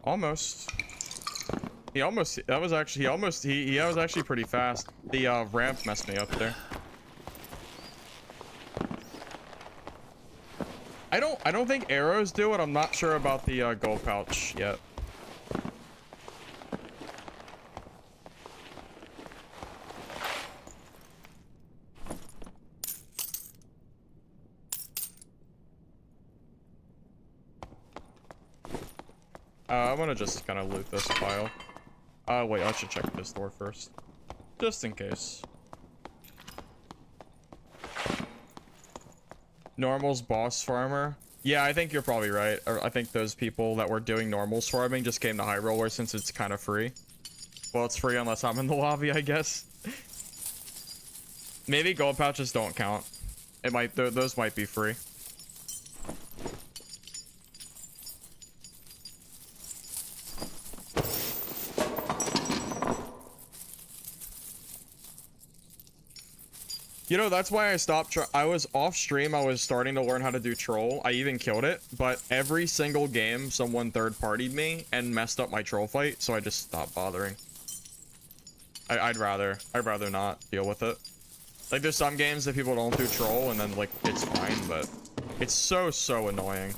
Almost. He was actually pretty fast. The ramp messed me up there. I don't think arrows do it. I'm not sure about the gold pouch yet. I'm gonna just kind of loot this pile. Wait, I should check this door first. Just in case. Normal's boss farmer. Yeah, I think you're probably right. I think those people that were doing normals farming just came to high roller since it's kind of free. Well, it's free unless I'm in the lobby, I guess. Maybe gold pouches don't count. It might, those might be free. You know, that's why I stopped. I was off stream. I was starting to learn how to do troll. I even killed it, but every single game, someone third-partied me and messed up my troll fight, so I just stopped bothering. I'd rather not deal with it. Like, there's some games that people don't do troll, and then, like, it's fine, but it's so annoying.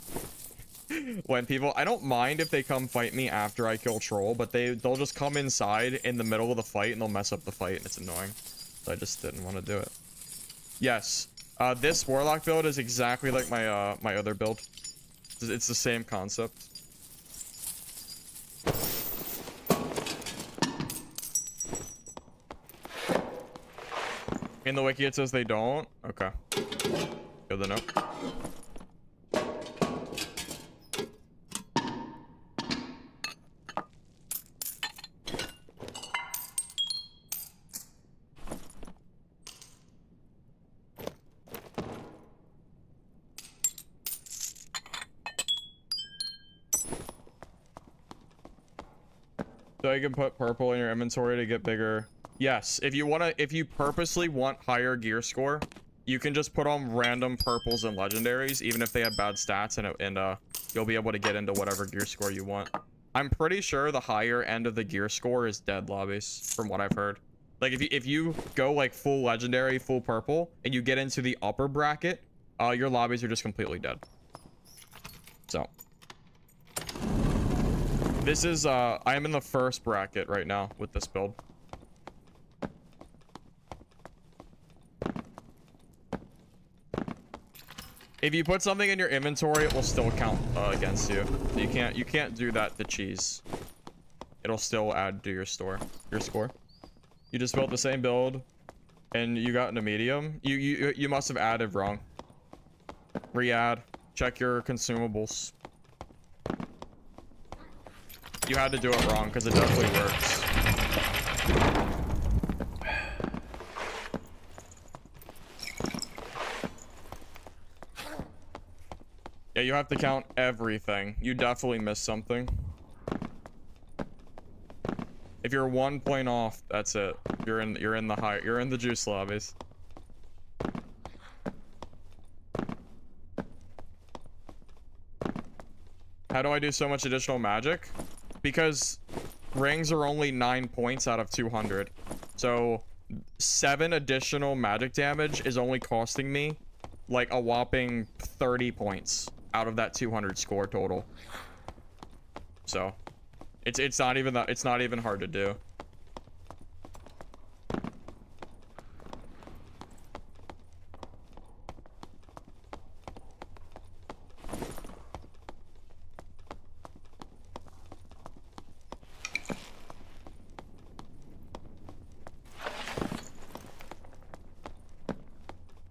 When people, I don't mind if they come fight me after I kill troll, but they'll just come inside in the middle of the fight, and they'll mess up the fight, and it's annoying. So I just didn't want to do it. Yes, this warlock build is exactly like my my other build. It's the same concept. In the wiki it says they don't. Okay, good to know. So you can put purple in your inventory to get bigger. Yes, if you purposely want higher gear score, you can just put on random purples and legendaries, even if they have bad stats, and you'll be able to get into whatever gear score you want. I'm pretty sure the higher end of the gear score is dead lobbies, from what I've heard. Like if you go like full legendary, full purple, and you get into the upper bracket, your lobbies are just completely dead. So. This is, I am in the first bracket right now with this build. If you put something in your inventory, it will still count against you. So you can't do that to cheese. It'll still add to your score. You just built the same build, and you got into medium. You must have added wrong. Re-add. Check your consumables. You had to do it wrong because it definitely works. Yeah, you have to count everything. You definitely missed something. If you're 1 point off, that's it. You're in the juice lobbies. How do I do so much additional magic? Because rings are only 9 points out of 200. So 7 additional magic damage is only costing me like a whopping 30 points out of that 200 score total. So it's not even that, it's not even hard to do.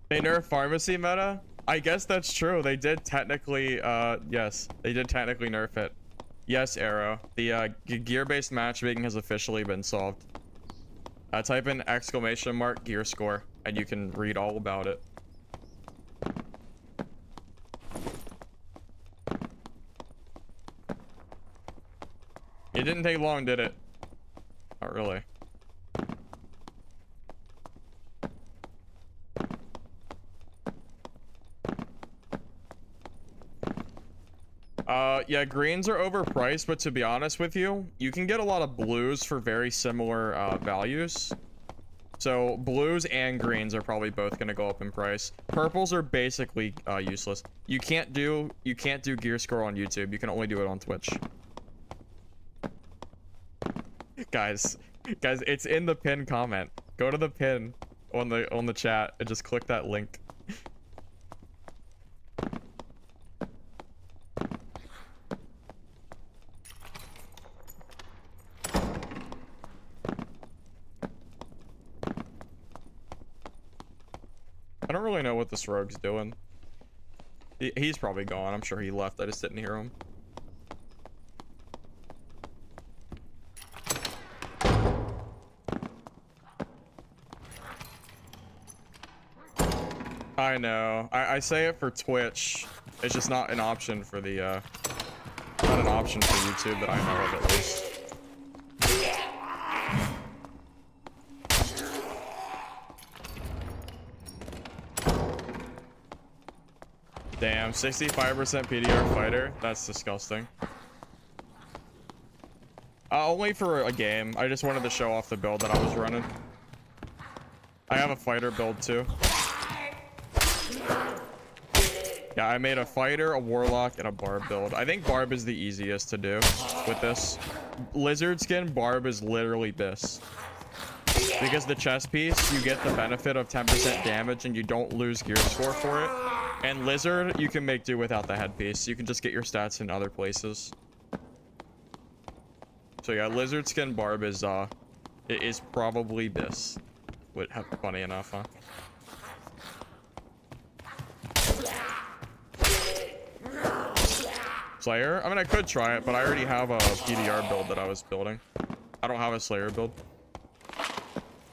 They nerfed pharmacy meta? I guess that's true. They did technically, yes. They did technically nerf it. Yes, Arrow. The gear-based matchmaking has officially been solved. Type in !! gear score, and you can read all about it. It didn't take long, did it? Not really. Yeah, greens are overpriced, but to be honest with you, you can get a lot of blues for very similar values. So blues and greens are probably both gonna go up in price. Purples are basically useless. You can't do gear score on YouTube. You can only do it on Twitch. Guys, it's in the pin comment. Go to the pin on the chat and just click that link. I don't really know what this rogue's doing. He's probably gone. I'm sure he left. I just didn't hear him. I know. I say it for Twitch. It's just not an option for the not an option for YouTube that I know of, at least. Damn, 65% PDR fighter. That's disgusting. Only for a game. I just wanted to show off the build that I was running. I have a fighter build too. Yeah, I made a fighter, a warlock, and a barb build. I think barb is the easiest to do with this. Lizard skin, barb is literally this. Because the chest piece, you get the benefit of 10% damage and you don't lose gear score for it. And lizard, you can make do without the headpiece. You can just get your stats in other places. So yeah, lizard skin barb is it is probably this. Would have funny enough, huh? Slayer? I mean, I could try it, but I already have a PDR build that I was building. I don't have a Slayer build.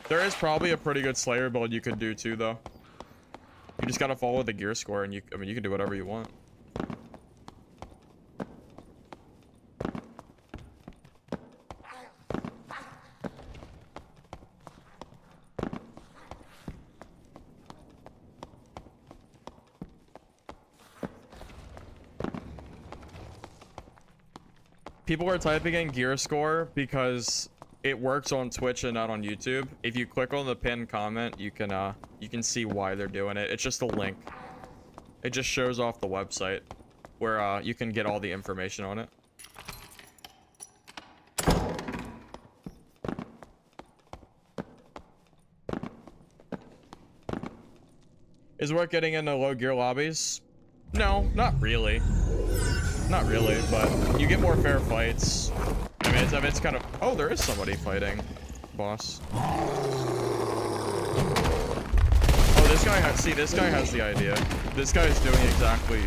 There is probably a pretty good Slayer build you could do too, though. You just gotta follow the gear score, and I mean, you can do whatever you want. People are typing in gear score because it works on Twitch and not on YouTube. If you click on the pinned comment, you can see why they're doing it. It's just a link. It just shows off the website where you can get all the information on it. Is worth getting into low gear lobbies? No, not really. Not really, but you get more fair fights. I mean, it's kind of... Oh, there is somebody fighting. Boss. Oh, this guy has... See, this guy has the idea. This guy is doing exactly...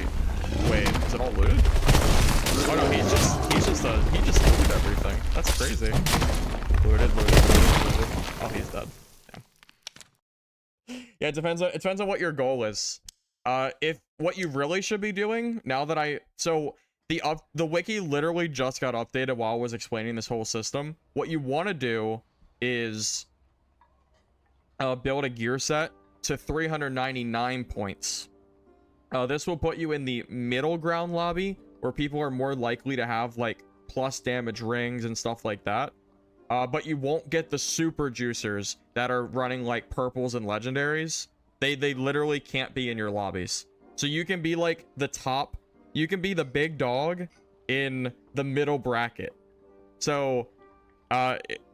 Wait, is it all looted? Oh no, he just looted everything. That's crazy. Looted. Oh, he's dead. Yeah, it depends on what your goal is. If what you really should be doing, now that the wiki literally just got updated while I was explaining this whole system. What you want to do is build a gear set to 399 points. This will put you in the middle ground lobby where people are more likely to have like plus damage rings and stuff like that. But you won't get the super juicers that are running like purples and legendaries. They literally can't be in your lobbies. So you can be like the top. You can be the big dog in the middle bracket. So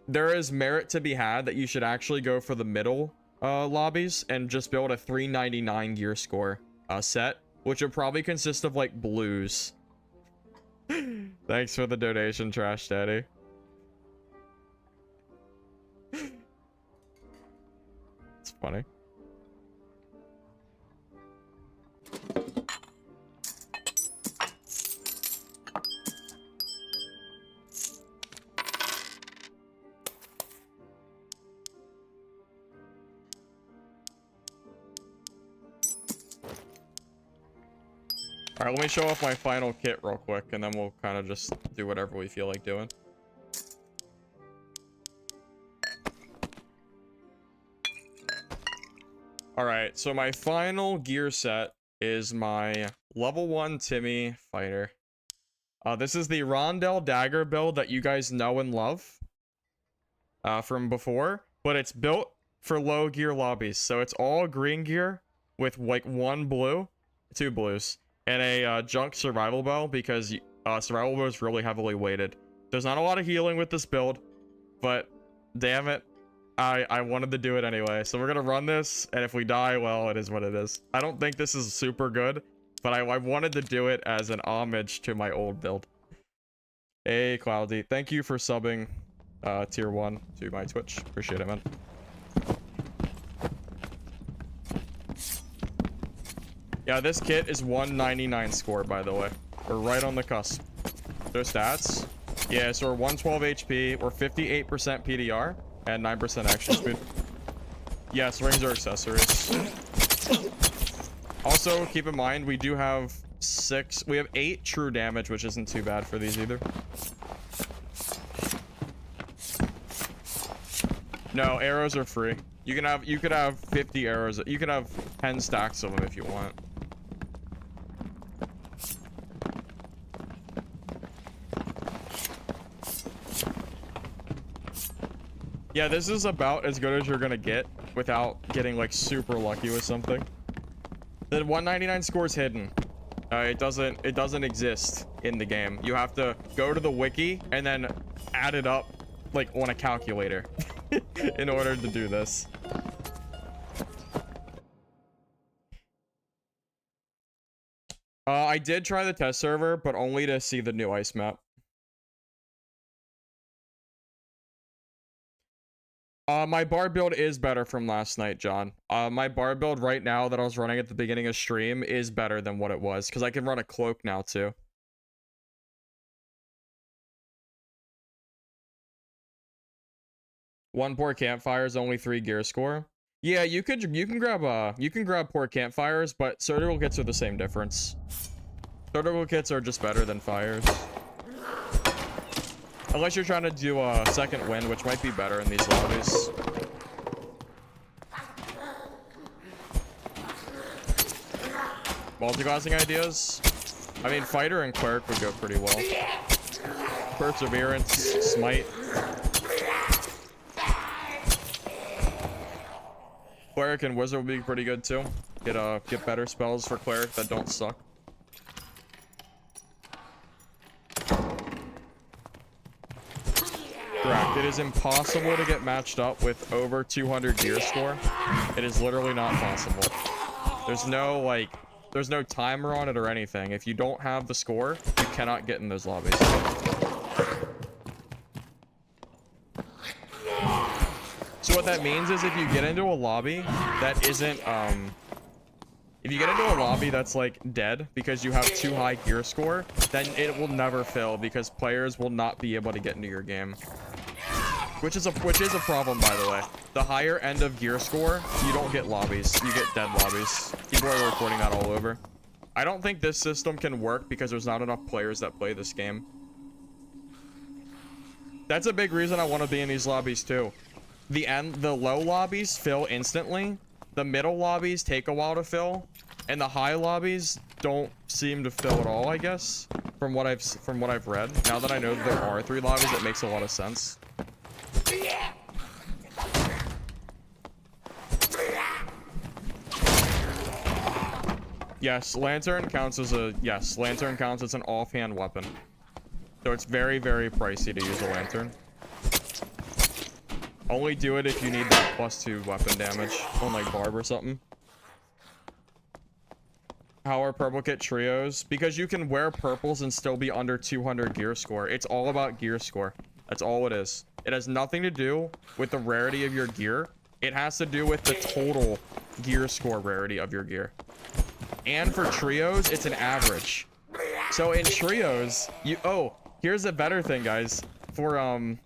there is merit to be had that you should actually go for the middle lobbies and just build a 399 gear score set, which would probably consist of like blues. Thanks for the donation, Trash Daddy. It's funny. All right, let me show off my final kit real quick, and then we'll kind of just do whatever we feel like doing. All right, so my final gear set is my level 1 Timmy fighter. This is the Rondell dagger build that you guys know and love from before, but it's built for low gear lobbies. So it's all green gear with like 1 blue, 2 blues, and a junk survival bow, because survival bow is really heavily weighted. There's not a lot of healing with this build, but damn it, I wanted to do it anyway. So we're gonna run this, and if we die, well, it is what it is. I don't think this is super good, but I wanted to do it as an homage to my old build. Hey, Cloudy, thank you for subbing tier 1 to my Twitch. Appreciate it, man. Yeah, this kit is 199 score, by the way. We're right on the cusp. Those stats. Yeah, so we're 112 HP, we're 58% PDR, and 9% action speed. Yes, rings are accessories. Also, keep in mind, we do have 8 true damage, which isn't too bad for these either. No, arrows are free. You could have 50 arrows. You could have 10 stacks of them if you want. Yeah, this is about as good as you're gonna get without getting like super lucky with something. The 199 score is hidden. It doesn't exist in the game. You have to go to the wiki and then add it up like on a calculator in order to do this. I did try the test server, but only to see the new ice map. My bar build is better from last night, John. My bar build right now that I was running at the beginning of stream is better than what it was, because I can run a cloak now too. One poor campfire is only 3 gear score. Yeah, you can grab poor campfires, but surgical kits are the same difference. Surgical kits are just better than fires. Unless you're trying to do a second wind, which might be better in these lobbies. Multi-classing ideas? I mean, fighter and cleric would go pretty well. Perseverance, smite. Cleric and wizard would be pretty good too. Get better spells for cleric that don't suck. Correct. It is impossible to get matched up with over 200 gear score. It is literally not possible. There's no timer on it or anything. If you don't have the score, you cannot get in those lobbies. So what that means is if you get into a lobby that isn't, if you get into a lobby that's like dead because you have too high gear score, then it will never fill because players will not be able to get into your game. Which is a problem, by the way. The higher end of gear score, you don't get lobbies. You get dead lobbies. People are reporting that all over. I don't think this system can work because there's not enough players that play this game. That's a big reason I want to be in these lobbies too. The low lobbies fill instantly. The middle lobbies take a while to fill, and the high lobbies don't seem to fill at all, I guess, from what I've read. Now that I know that there are 3 lobbies, it makes a lot of sense. Yes, lantern counts as an offhand weapon. So it's very, very pricey to use a lantern. Only do it if you need that +2 weapon damage on like barb or something. How are purple kit trios? Because you can wear purples and still be under 200 gear score. It's all about gear score. That's all it is. It has nothing to do with the rarity of your gear. It has to do with the total gear score rarity of your gear. And for trios, it's an average. So in trios, here's a better thing, guys. For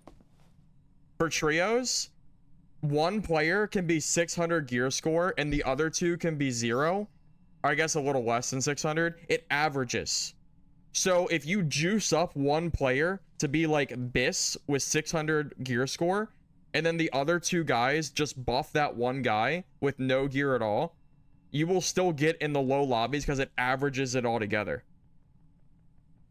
trios, one player can be 600 gear score and the other 2 can be 0. Or I guess a little less than 600. It averages. So if you juice up one player to be like Biss with 600 gear score, and then the other 2 guys just buff that one guy with no gear at all, you will still get in the low lobbies because it averages it all together.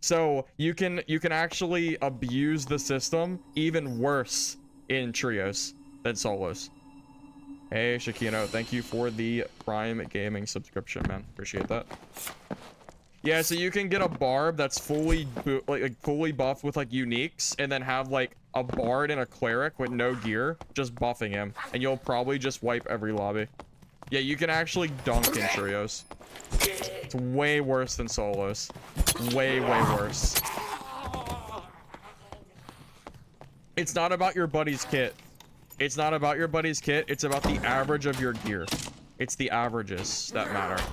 So you can actually abuse the system even worse in trios than solos. Hey, Shakino, thank you for the Prime Gaming subscription, man. Appreciate that. Yeah, so you can get a barb that's fully fully buffed with like uniques, and then have like a bard and a cleric with no gear, just buffing him, and you'll probably just wipe every lobby. Yeah, you can actually dunk in trios. It's way worse than solos. Way worse. It's not about your buddy's kit. It's not about your buddy's kit. It's about the average of your gear. It's the averages that matter.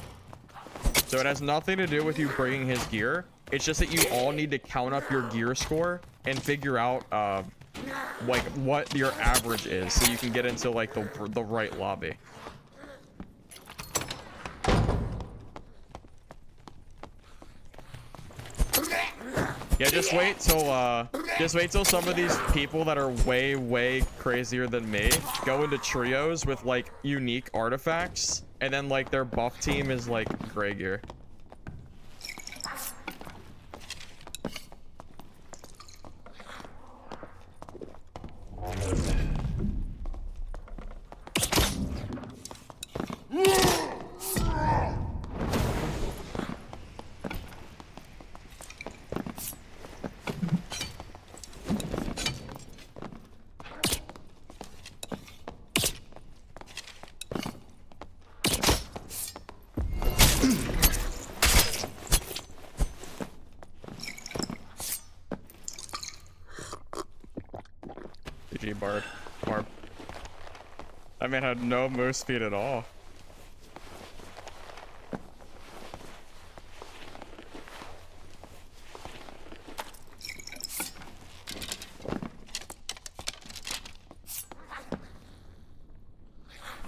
So it has nothing to do with you bringing his gear. It's just that you all need to count up your gear score and figure out like what your average is, so you can get into like the right lobby. Yeah, just wait till some of these people that are way crazier than me go into trios with like unique artifacts, and then like their buff team is like gray gear. GG Barb. That man had no move speed at all.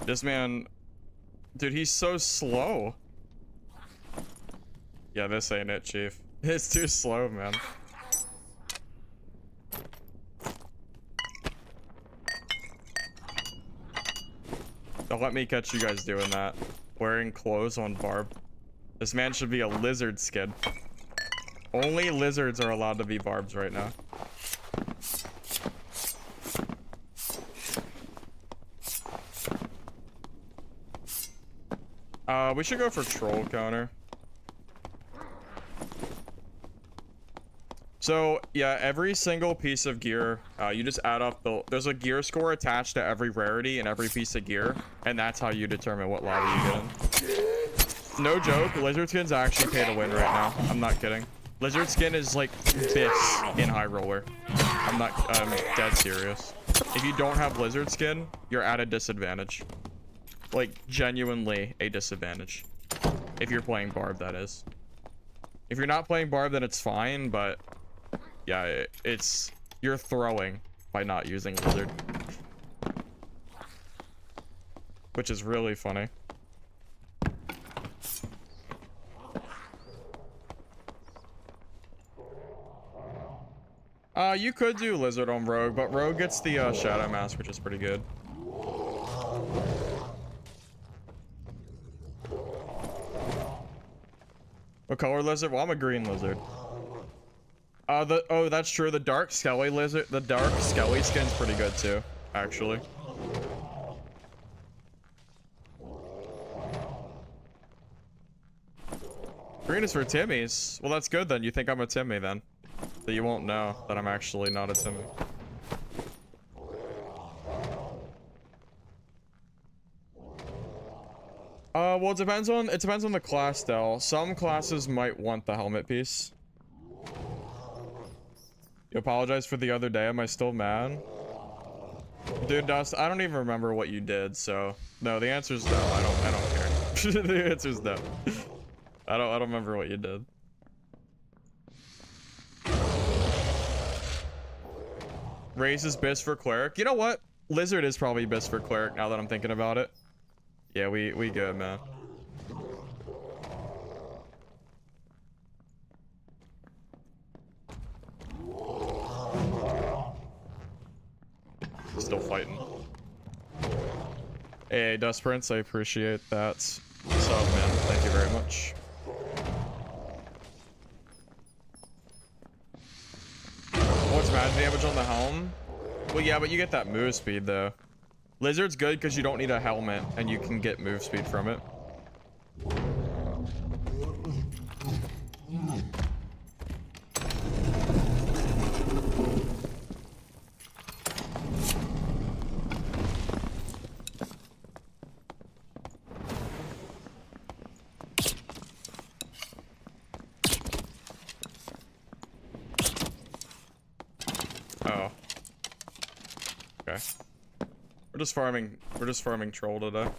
This man, dude, he's so slow. Yeah, this ain't it, Chief. It's too slow, man. Don't let me catch you guys doing that. Wearing clothes on Barb. This man should be a lizard skin. Only lizards are allowed to be Barbs right now. We should go for troll counter. So yeah, every single piece of gear, you just add up there's a gear score attached to every rarity and every piece of gear, and that's how you determine what lobby you get in. No joke, lizard skin's actually pay to win right now. I'm not kidding. Lizard skin is like this in high roller. I'm dead serious. If you don't have lizard skin, you're at a disadvantage. Like genuinely a disadvantage. If you're playing Barb, that is. If you're not playing Barb, then it's fine, but yeah, you're throwing by not using lizard, which is really funny. You could do lizard on rogue, but rogue gets the shadow mask, which is pretty good. What color lizard? Well, I'm a green lizard. Oh, that's true. The dark skelly lizard, the dark skelly skin's pretty good too, actually. Green is for Timmys. Well, that's good then. You think I'm a Timmy then? But you won't know that I'm actually not a Timmy. Well, it depends on the class though. Some classes might want the helmet piece. You apologize for the other day. Am I still mad? Dude, Dust, I don't even remember what you did, so no, the answer's no. I don't care. The answer's no. I don't remember what you did. Raze is best for cleric. You know what? Lizard is probably best for cleric now that I'm thinking about it. Yeah, we good, man. Still fighting. Hey, Dust Prince, I appreciate that sub, man. Thank you very much. What's magic damage on the helm? Well, yeah, but you get that move speed, though. Lizard's good because you don't need a helmet and you can get move speed from it. Oh. Okay. We're just farming troll today.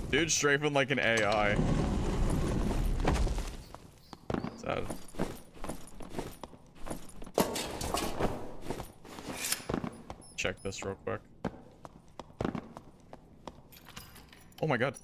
Dude strafing like an AI. Sad. Check this real quick. Oh my god.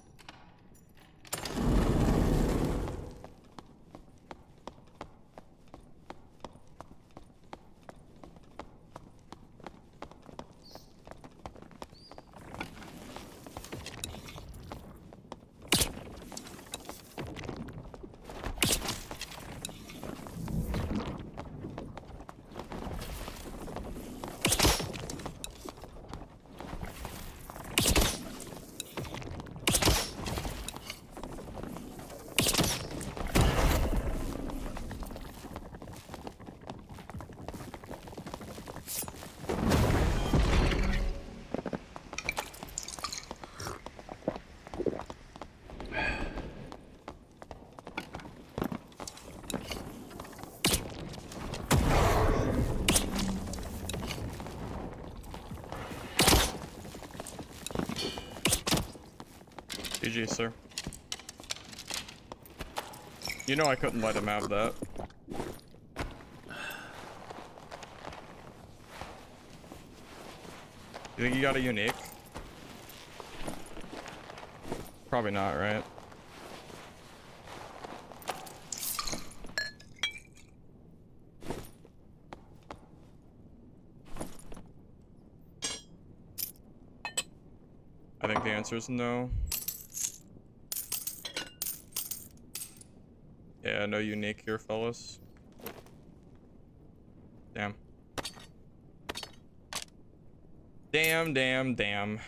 GG, sir. You know I couldn't let him have that. You think you got a unique? Probably not, right? I think the answer is no. Yeah, no unique here, fellas. Damn. Damn, damn, damn.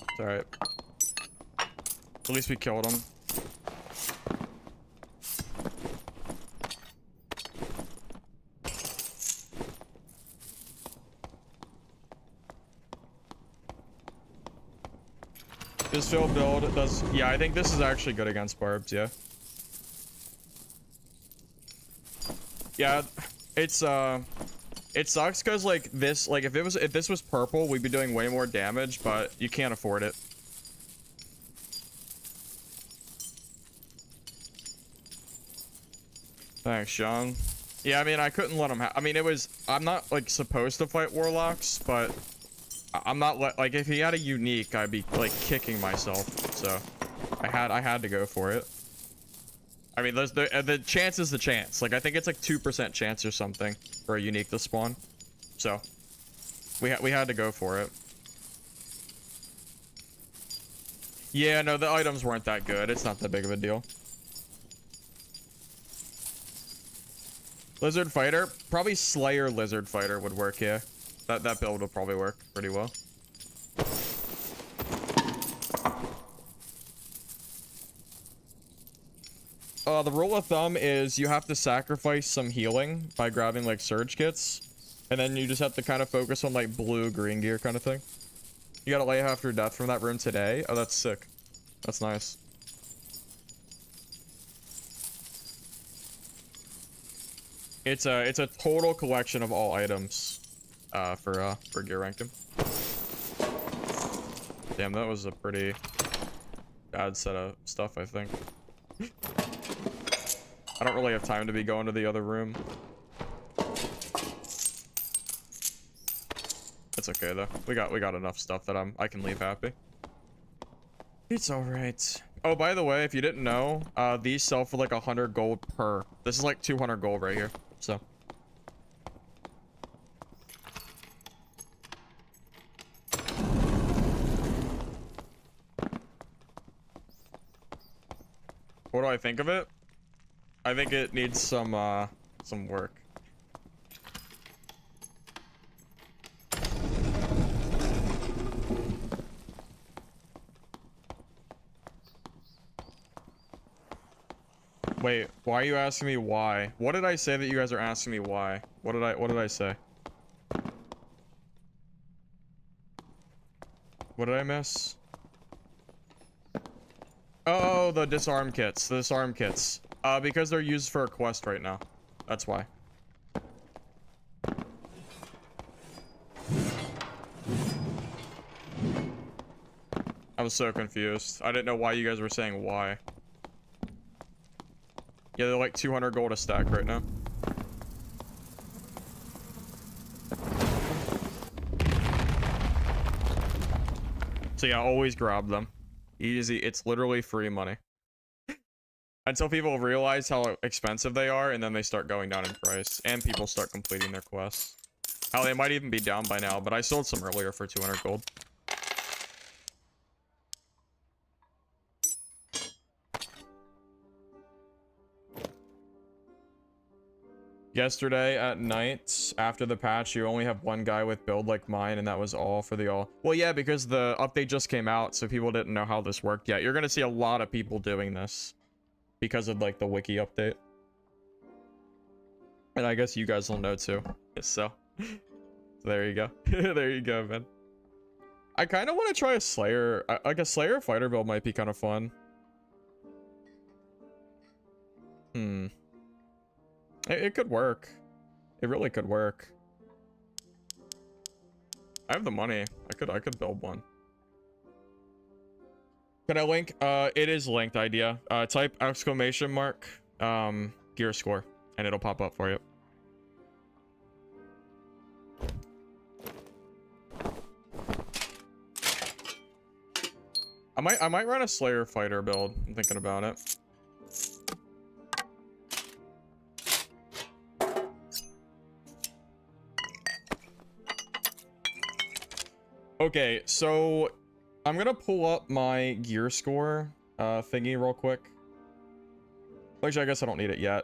It's alright. At least we killed him. This fill build does, yeah, I think this is actually good against barbs, yeah. Yeah, it's it sucks because like this, like if this was purple, we'd be doing way more damage, but you can't afford it. Thanks, Sean. Yeah, I mean, I couldn't let him I mean, I'm not like supposed to fight warlocks, but I'm not like if he had a unique, I'd be like kicking myself. So I had to go for it. I mean, the chance is the chance. Like I think it's like 2% chance or something for a unique to spawn. So we had to go for it. Yeah, no, the items weren't that good. It's not that big of a deal. Lizard fighter, probably Slayer lizard fighter would work. Yeah, that build would probably work pretty well. The rule of thumb is you have to sacrifice some healing by grabbing like surge kits, and then you just have to kind of focus on like blue green gear kind of thing. You gotta lay half your death from that room today. Oh, that's sick. That's nice. It's a total collection of all items for gear ranking. Damn, that was a pretty bad set of stuff, I think. I don't really have time to be going to the other room. It's okay though. We got enough stuff that I can leave happy. It's all right. Oh, by the way, if you didn't know, these sell for like 100 gold per. This is like 200 gold right here. So. What do I think of it? I think it needs some work. Wait, why are you asking me why? What did I say that you guys are asking me why? What did I say? What did I miss? Oh, the disarm kits. The disarm kits. Because they're used for a quest right now. That's why. I was so confused. I didn't know why you guys were saying why. Yeah, they're like 200 gold a stack right now. So yeah, always grab them. Easy. It's literally free money. Until people realize how expensive they are, and then they start going down in price. And people start completing their quests. Hell, they might even be down by now, but I sold some earlier for 200 gold. Yesterday at night, after the patch, you only have one guy with build like mine, and that was all for the all. Well, yeah, because the update just came out, so people didn't know how this worked yet. You're gonna see a lot of people doing this because of like the wiki update. And I guess you guys will know too. So there you go. There you go, man. I kind of want to try a Slayer. Like a Slayer fighter build might be kind of fun. It could work. It really could work. I have the money. I could build one. Can I link? It is linked, idea. Type exclamation mark gear score and it'll pop up for you. I might run a Slayer fighter build. I'm thinking about it. Okay, so I'm gonna pull up my gear score thingy real quick. Actually, I guess I don't need it yet.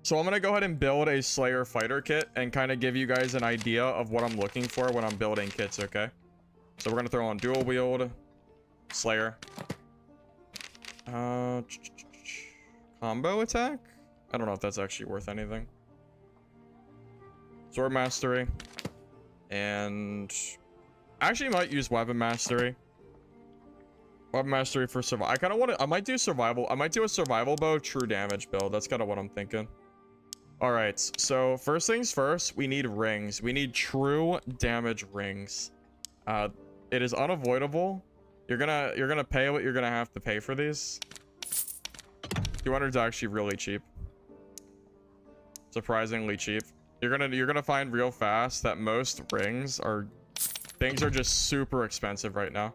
So I'm gonna go ahead and build a Slayer fighter kit and kind of give you guys an idea of what I'm looking for when I'm building kits, okay? So we're gonna throw on dual wield Slayer. Combo attack? I don't know if that's actually worth anything. Sword mastery. And actually might use weapon mastery. Weapon mastery for survival. I kind of want to, I might do survival. I might do a survival bow true damage build. That's kind of what I'm thinking. All right, so first things first, we need rings. We need true damage rings. It is unavoidable. You're gonna pay what you're gonna have to pay for these. 200 is actually really cheap. Surprisingly cheap. You're gonna find real fast that most rings are things are just super expensive right now.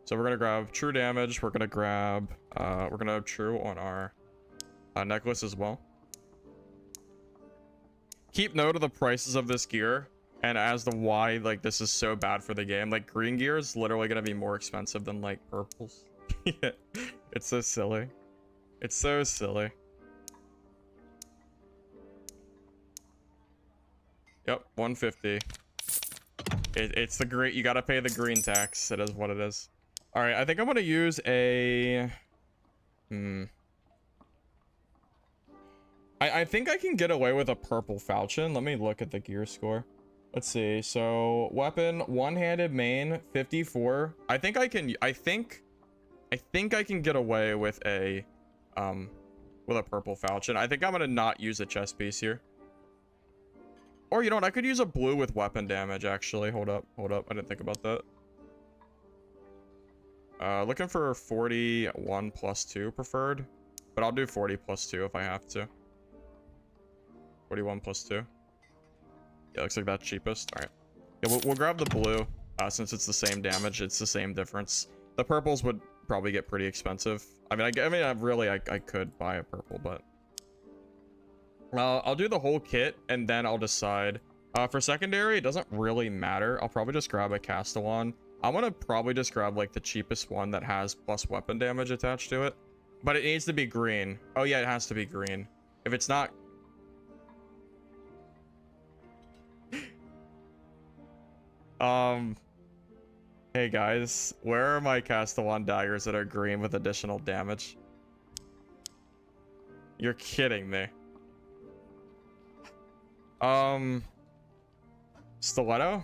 So we're gonna grab true damage. We're gonna grab we're gonna have true on our necklace as well. Keep note of the prices of this gear and as to why like this is so bad for the game. Like green gear is literally gonna be more expensive than like purples. Yeah, it's so silly. It's so silly. Yep, 150. It's the green. You gotta pay the green tax. It is what it is. All right, I think I'm gonna use a. I think I can get away with a purple falchion. Let me look at the gear score. Let's see. So weapon, one-handed main, 54. I think I can. I think I can get away with a purple falchion. I think I'm gonna not use a chest piece here. Or you know what? I could use a blue with weapon damage, actually. Hold up. I didn't think about that. Looking for 41 plus 2 preferred. But I'll do 40 plus 2 if I have to. 41 plus 2. Yeah, looks like that's cheapest. Alright. Yeah, we'll grab the blue. Since it's the same damage, it's the same difference. The purples would probably get pretty expensive. I mean, I could buy a purple, but I'll do the whole kit and then I'll decide. For secondary, it doesn't really matter. I'll probably just grab a Castellan. I'm gonna probably just grab like the cheapest one that has plus weapon damage attached to it, but it needs to be green. Oh yeah, it has to be green. If it's not, hey guys, where are my Castellan daggers that are green with additional damage? You're kidding me. Stiletto?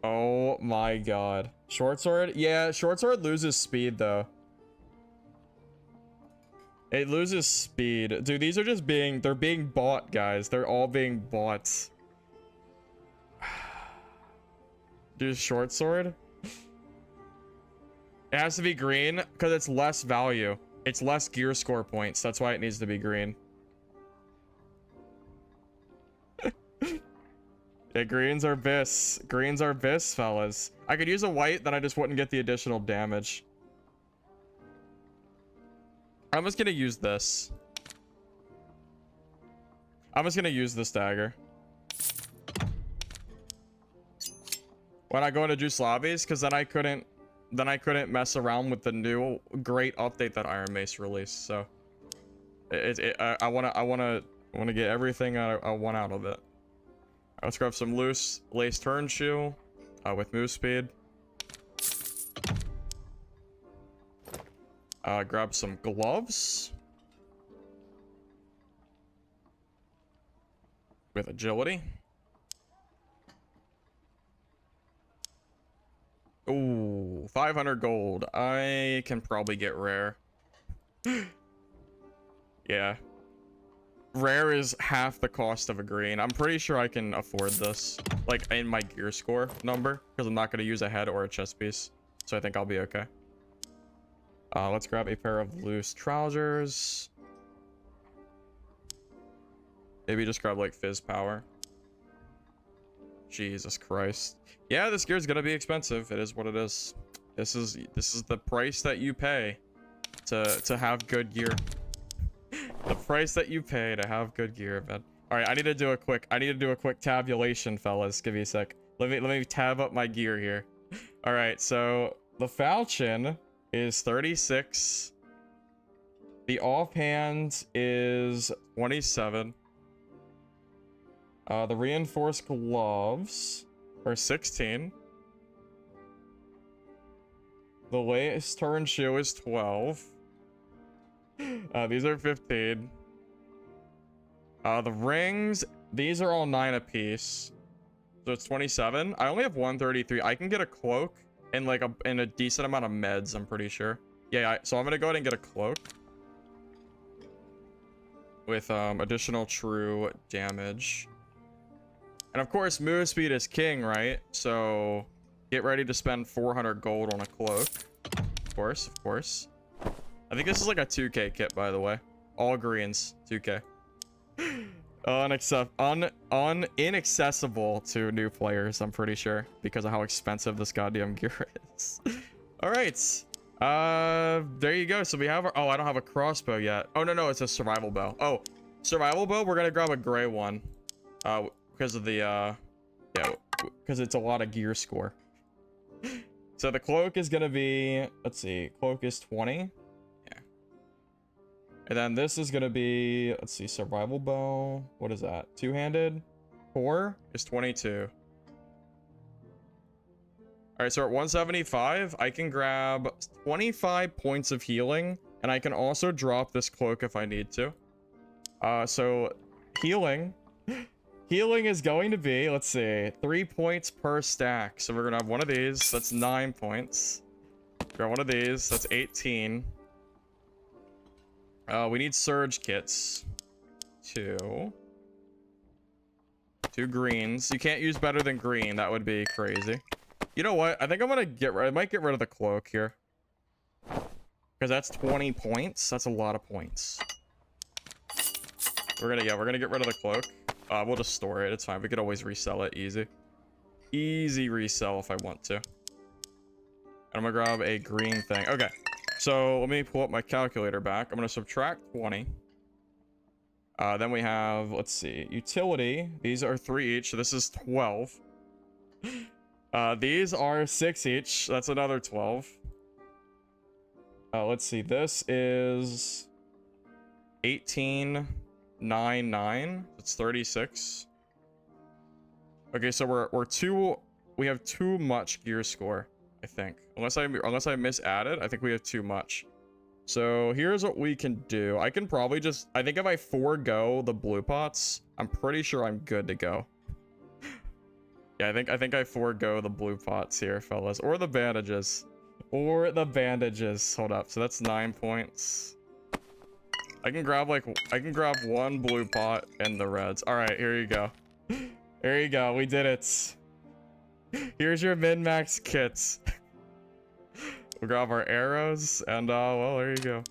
Oh my god. Short sword? Yeah, short sword loses speed though. It loses speed. Dude, these are just they're being bought, guys. They're all being bought. Dude, short sword? It has to be green because it's less value. It's less gear score points. That's why it needs to be green. Yeah, greens are bis. Greens are bis, fellas. I could use a white, then I just wouldn't get the additional damage. I'm just gonna use this. I'm just gonna use this dagger. When I go into juice lobbies, because then I couldn't mess around with the new great update that Iron Mace released. So I wanna get everything I want out of it. Let's grab some loose lace turn shoe with move speed. Grab some gloves with agility. Ooh, 500 gold. I can probably get rare. Yeah. Rare is half the cost of a green. I'm pretty sure I can afford this, like in my gear score number, because I'm not going to use a head or a chest piece. So I think I'll be okay. Let's grab a pair of loose trousers. Maybe just grab like fizz power. Jesus Christ. Yeah, this gear is gonna be expensive. It is what it is. This is the price that you pay to have good gear. The price that you pay to have good gear, man. All right, I need to do a quick tabulation, fellas. Give me a sec. Let me tab up my gear here. All right, so the falchion is 36. The offhand is 27. The reinforced gloves are 16. The lace turn shoe is 12. These are 15. The rings, these are all 9 apiece. So it's 27. I only have 133. I can get a cloak and like a decent amount of meds, I'm pretty sure. Yeah, so I'm gonna go ahead and get a cloak with additional true damage. And of course, move speed is king, right? So get ready to spend 400 gold on a cloak. Of course. I think this is like a 2k kit, by the way. All greens, 2k. Inaccessible to new players, I'm pretty sure, because of how expensive this goddamn gear is. All right. There you go. So we have our... Oh, I don't have a crossbow yet. Oh, no, it's a survival bow. Oh, survival bow. We're going to grab a gray one. Because of the, yeah, because it's a lot of gear score. So the cloak is going to be... Let's see. Cloak is 20. Yeah. And then this is going to be... Let's see. Survival bow. What is that? Two-handed? 4 is 22. Alright, so at 175, I can grab 25 points of healing, and I can also drop this cloak if I need to. So healing is going to be, let's see, 3 points per stack. So we're gonna have one of these, that's 9 points. Grab one of these, that's 18. We need surge kits. 2 greens. You can't use better than green, that would be crazy. You know what? I think I'm gonna I might get rid of the cloak here. Because that's 20 points. That's a lot of points. We're gonna get rid of the cloak. We'll just store it. It's fine. We could always resell it easy. Easy resell if I want to. And I'm gonna grab a green thing. Okay, so let me pull up my calculator back. I'm gonna subtract 20. Then we have, let's see, utility. These are 3 each, so this is 12. These are 6 each. That's another 12. Let's see, this is 18.99. It's 36. Okay, so we have too much gear score, I think. Unless I misadded, I think we have too much. So here's what we can do. I can probably just, I think if I forego the blue pots, I'm pretty sure I'm good to go. Yeah, I think I forego the blue pots here, fellas, or the bandages. Or the bandages. Hold up. So that's 9 points. I can grab 1 blue pot and the reds. All right, here you go. There you go. We did it. Here's your min-max kits. We'll grab our arrows and well, there you go.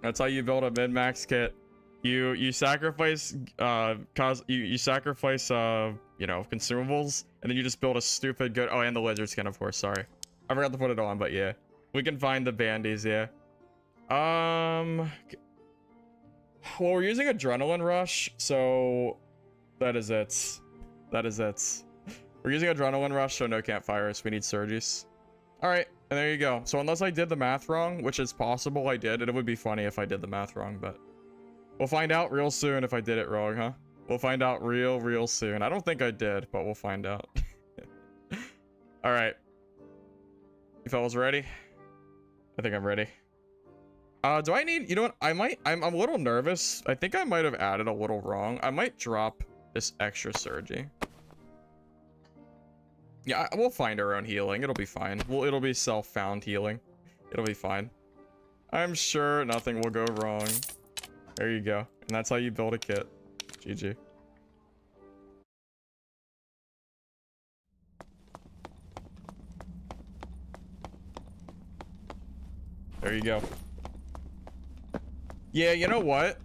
That's how you build a min-max kit. You sacrifice you sacrifice you know, consumables, and then you just build a stupid good. Oh, and the lizard skin, of course. Sorry, I forgot to put it on, but yeah, we can find the bandies. Yeah. Well, we're using adrenaline rush, so that is it. That is it. We're using adrenaline rush, so no campfires. We need surges. All right, and there you go. So unless I did the math wrong, which is possible I did, it would be funny if I did the math wrong, but we'll find out real soon if I did it wrong, huh? We'll find out real soon. I don't think I did, but we'll find out. All right. You fellas ready? I think I'm ready. Do I need, you know what? I'm a little nervous. I think I might have added a little wrong. I might drop this extra surgy. Yeah, we'll find our own healing. It'll be fine. It'll be self-found healing. It'll be fine. I'm sure nothing will go wrong. There you go. And that's how you build a kit. GG. There you go. Yeah, you know what?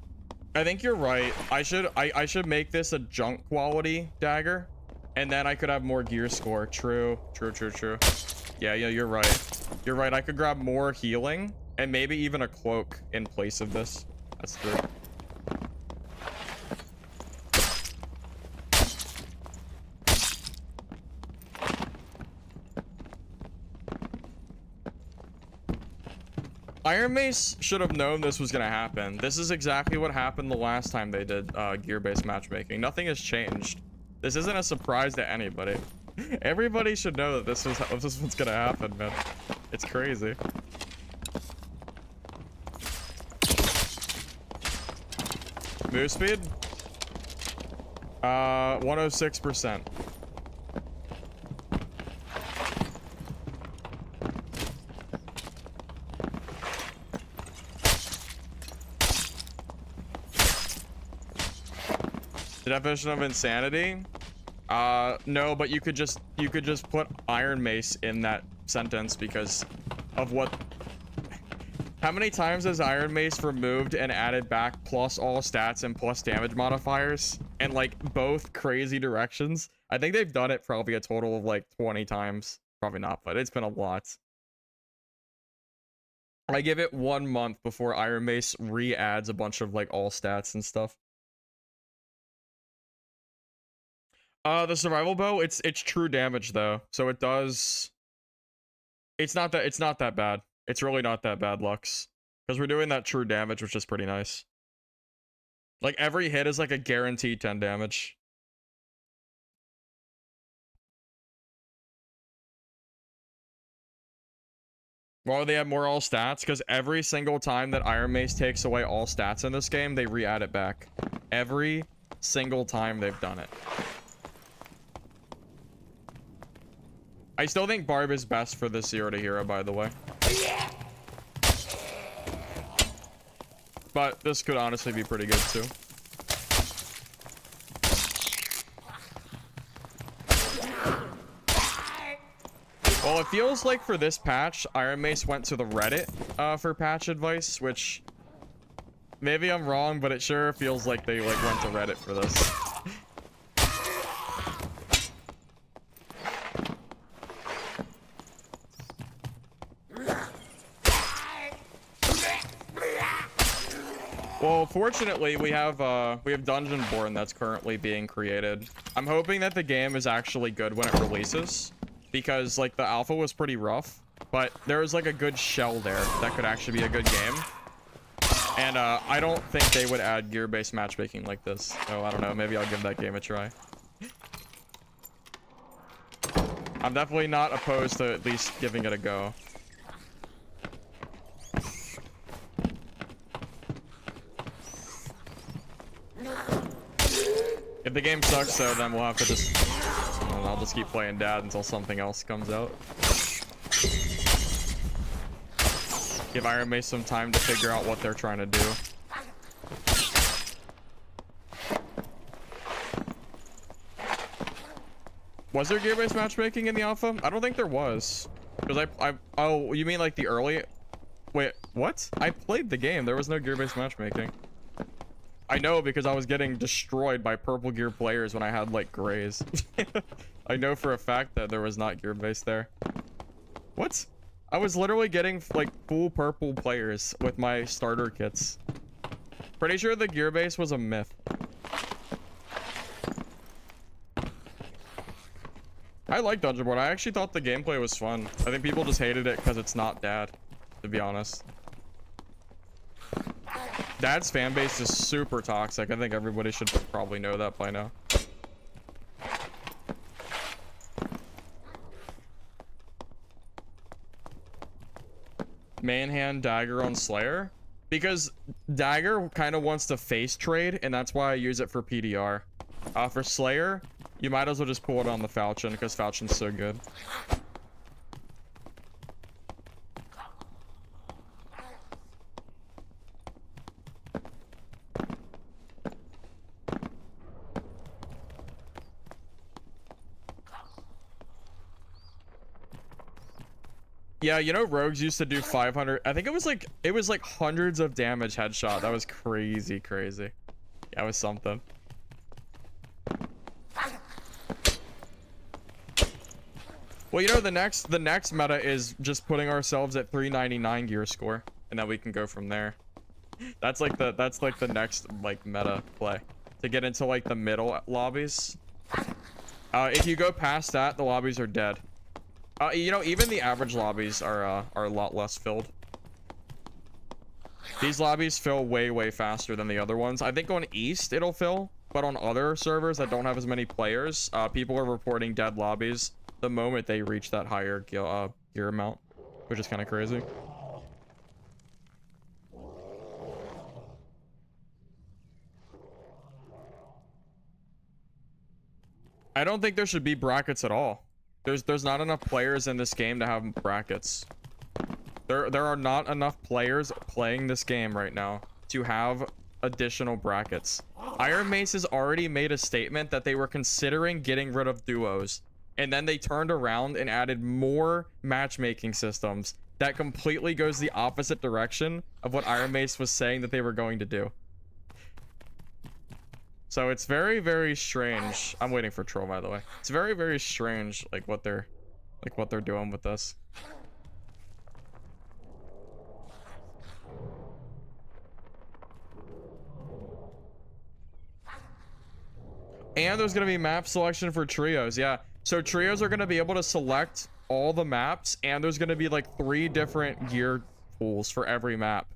I think you're right. I should make this a junk quality dagger, and then I could have more gear score. True. Yeah, you're right. You're right. I could grab more healing and maybe even a cloak in place of this. That's true. Iron Mace should have known this was gonna happen. This is exactly what happened the last time they did gear-based matchmaking. Nothing has changed. This isn't a surprise to anybody. Everybody should know that this is what's gonna happen, man. It's crazy. Move speed? 106%. The definition of insanity? No, but you could just put Iron Mace in that sentence because of what. How many times has Iron Mace removed and added back plus all stats and plus damage modifiers in like both crazy directions? I think they've done it probably a total of like 20 times. Probably not, but it's been a lot. I give it 1 month before Iron Mace re-adds a bunch of like all stats and stuff. The survival bow, it's true damage though, so it does. It's not that bad. It's really not that bad, Lux, because we're doing that true damage, which is pretty nice. Like every hit is like a guaranteed 10 damage. Why do they have more all stats? Because every single time that Iron Mace takes away all stats in this game, they re-add it back. Every single time they've done it. I still think Barb is best for this 0 to hero, by the way. But this could honestly be pretty good too. Well, it feels like for this patch, Iron Mace went to the Reddit for patch advice, which maybe I'm wrong, but it sure feels like they like went to Reddit for this. Well, fortunately, we have Dungeonborn that's currently being created. I'm hoping that the game is actually good when it releases, because like the alpha was pretty rough, but there is like a good shell there that could actually be a good game. And I don't think they would add gear-based matchmaking like this. So I don't know, maybe I'll give that game a try. I'm definitely not opposed to at least giving it a go. If the game sucks though, then we'll have to just... I'll just keep playing Dad until something else comes out. Give Iron Mace some time to figure out what they're trying to do. Was there gear-based matchmaking in the alpha? I don't think there was. Because oh, you mean like the early... Wait, what? I played the game. There was no gear-based matchmaking. I know because I was getting destroyed by purple gear players when I had like grays. I know for a fact that there was not gear-based there. What? I was literally getting like full purple players with my starter kits. Pretty sure the gear base was a myth. I like Dungeonborn. I actually thought the gameplay was fun. I think people just hated it because it's not Dad, to be honest. Dad's fan base is super toxic. I think everybody should probably know that by now. Manhand Dagger on Slayer because Dagger kind of wants to face trade, and that's why I use it for PDR. For Slayer, you might as well just pull it on the Falchion because Falchion's so good. Yeah, you know, rogues used to do 500. I think it was like hundreds of damage headshot. That was crazy, crazy. Yeah, it was something. Well, you know, the next meta is just putting ourselves at 399 gear score, and then we can go from there. That's like the next like meta play to get into like the middle lobbies. If you go past that, the lobbies are dead. You know, even the average lobbies are a lot less filled. These lobbies fill way faster than the other ones. I think on East it'll fill, but on other servers that don't have as many players, people are reporting dead lobbies the moment they reach that higher gear amount, which is kind of crazy. I don't think there should be brackets at all. There's not enough players in this game to have brackets. There are not enough players playing this game right now to have additional brackets. Iron Mace has already made a statement that they were considering getting rid of duos, and then they turned around and added more matchmaking systems that completely goes the opposite direction of what Iron Mace was saying that they were going to do. So it's very strange. I'm waiting for Troll, by the way. It's very strange, like what they're doing with this. And there's gonna be map selection for trios. Yeah, so trios are gonna be able to select all the maps, and there's gonna be like 3 different gear pools for every map.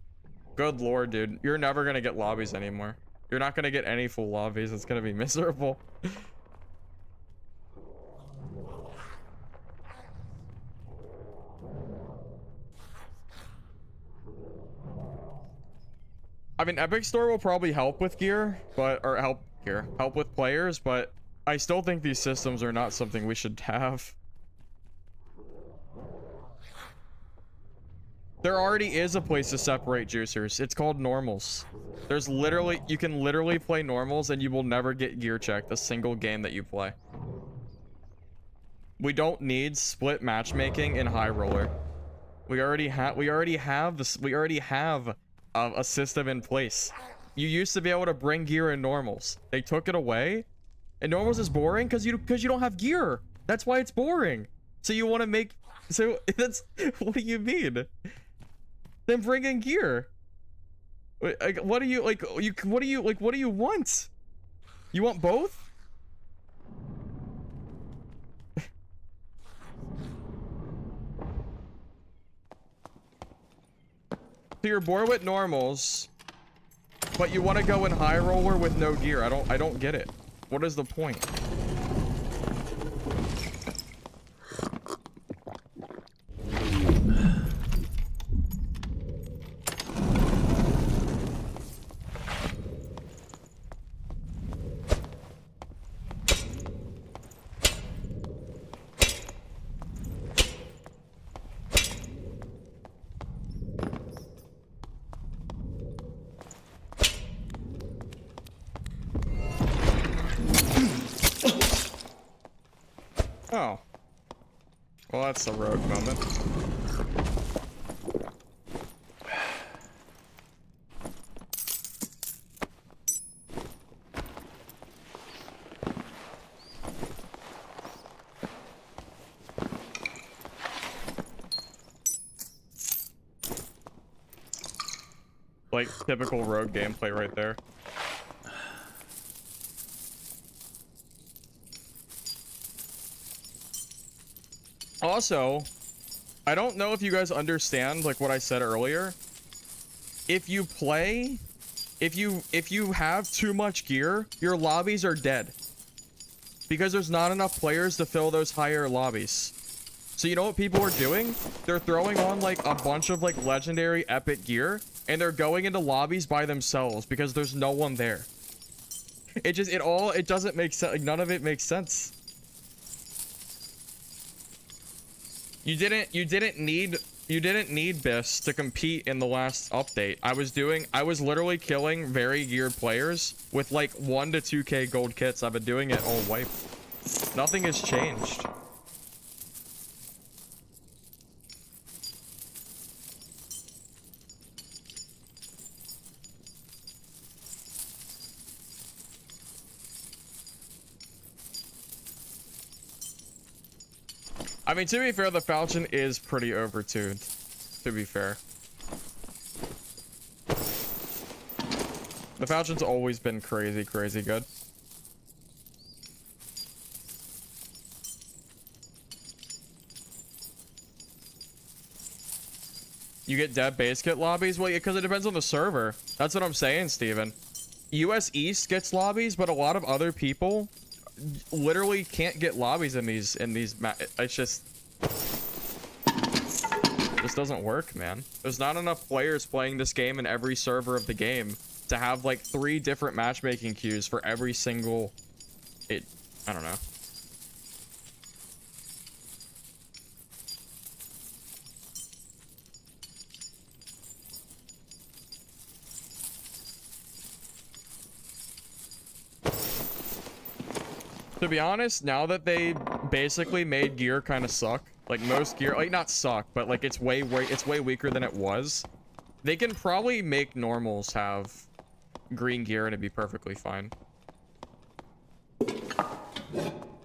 Good lord, dude, you're never gonna get lobbies anymore. You're not gonna get any full lobbies. It's gonna be miserable. I mean, Epic Store will probably help with gear, or help with players, but I still think these systems are not something we should have. There already is a place to separate juicers. It's called normals. There's literally, you can literally play normals and you will never get gear checked a single game that you play. We don't need split matchmaking in High Roller. We already have a system in place. You used to be able to bring gear in normals. They took it away, and normals is boring because you don't have gear. That's why it's boring. So you want to make, so that's, what do you mean? Then bring in gear. Like, what do you like? What do you like? What do you want? You want both? So you're bored with normals, but you want to go in high roller with no gear. I don't get it. What is the point? Oh. Well, that's a rogue moment. Like, typical rogue gameplay right there. Also, I don't know if you guys understand like what I said earlier. If you play, if you have too much gear, your lobbies are dead. Because there's not enough players to fill those higher lobbies. So you know what people are doing? They're throwing on like a bunch of like legendary epic gear and they're going into lobbies by themselves because there's no one there. It doesn't make sense. Like, none of it makes sense. You didn't need Biss to compete in the last update. I was literally killing very geared players with like 1 to 2k gold kits. I've been doing it all wipe. Nothing has changed. I mean, to be fair, the Falchion is pretty overtuned, to be fair. The Falchion's always been crazy, crazy good. You get dead base kit lobbies? Well, yeah, because it depends on the server. That's what I'm saying, Steven. US East gets lobbies, but a lot of other people literally can't get lobbies in these it's just this doesn't work, man. There's not enough players playing this game in every server of the game to have like 3 different matchmaking queues for every single I don't know. To be honest, now that they basically made gear kind of suck, like most gear, like not suck, but like it's way weaker than it was. They can probably make normals have green gear and it'd be perfectly fine.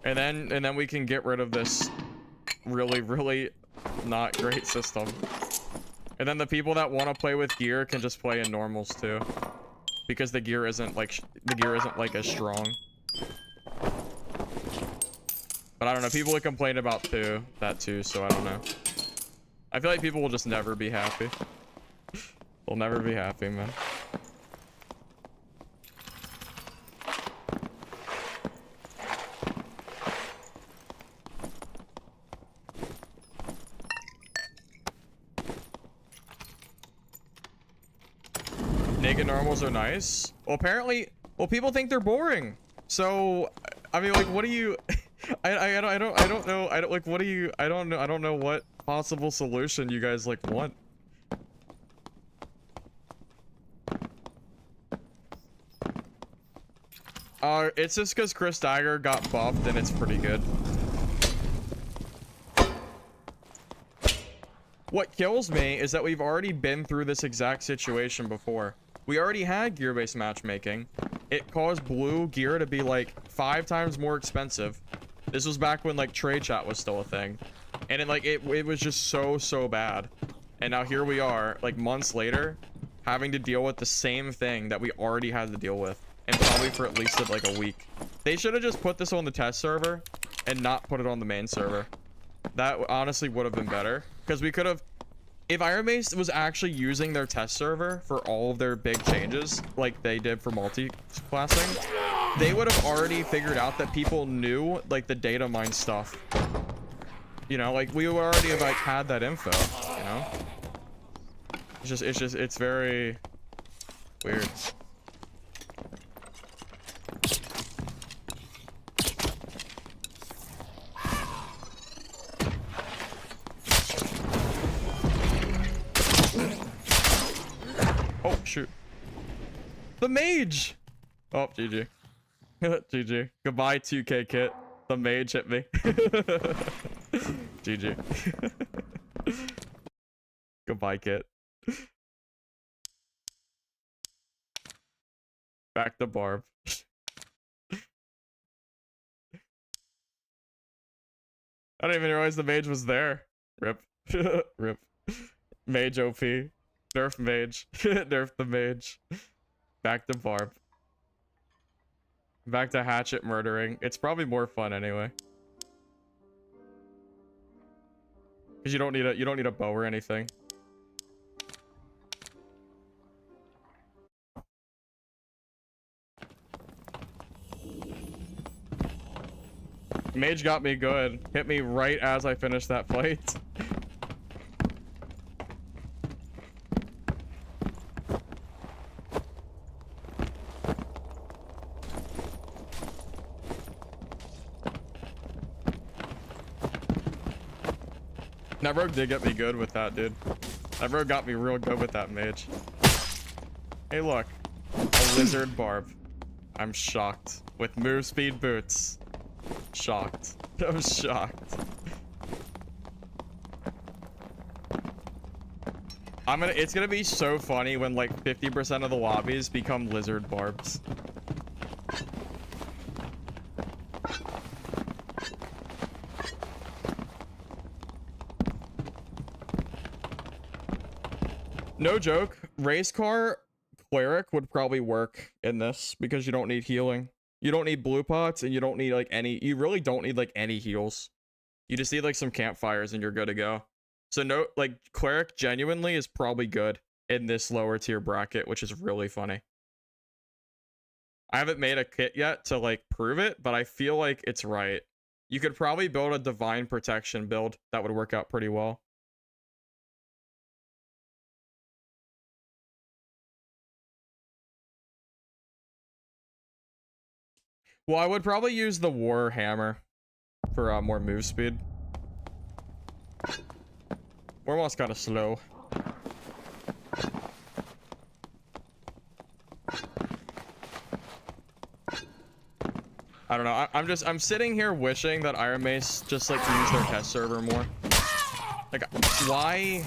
And then we can get rid of this really not great system. And then the people that want to play with gear can just play in normals too, because the gear isn't like as strong. But I don't know, people would complain about that too, so I don't know. I feel like people will just never be happy. They'll never be happy, man. Naked normals are nice. Well, apparently, people think they're boring. So, I mean, like, what do you... I don't know. Like, what do you... I don't know what possible solution you guys, like, want. It's just because Chris Dagger got buffed and it's pretty good. What kills me is that we've already been through this exact situation before. We already had gear-based matchmaking. It caused blue gear to be like 5 times more expensive. This was back when like trade chat was still a thing. And it was just so bad. And now here we are, like months later, having to deal with the same thing that we already had to deal with, and probably for at least like a week. They should have just put this on the test server and not put it on the main server. That honestly would have been better, because we could have, if Iron Mace was actually using their test server for all of their big changes like they did for multi-classing, they would have already figured out that people knew like the data mine stuff. You know, like we already have like had that info, you know? It's very weird. Oh, shoot. The mage! Oh, GG. GG. Goodbye, 2K kit. The mage hit me. GG. Goodbye, kit. Back to Barb. I didn't even realize the mage was there. Rip. Rip. Mage OP. Nerf mage. Nerf the mage. Back to Barb. Back to hatchet murdering. It's probably more fun anyway. Because you don't need a bow or anything. Mage got me good. Hit me right as I finished that fight. That rogue did get me good with that, dude. That rogue got me real good with that mage. Hey, look. A lizard barb. I'm shocked. With move speed boots. Shocked. I'm shocked. It's gonna be so funny when like 50% of the lobbies become lizard barbs. No joke, race car cleric would probably work in this because you don't need healing. You don't need blue pots, and you don't need like you really don't need like any heals. You just need like some campfires and you're good to go. So no, like cleric genuinely is probably good in this lower tier bracket, which is really funny. I haven't made a kit yet to like prove it, but I feel like it's right. You could probably build a divine protection build that would work out pretty well. Well, I would probably use the war hammer for more move speed. Warmoth's kind of slow. I don't know. I'm sitting here wishing that Iron Mace just like use their test server more. Like why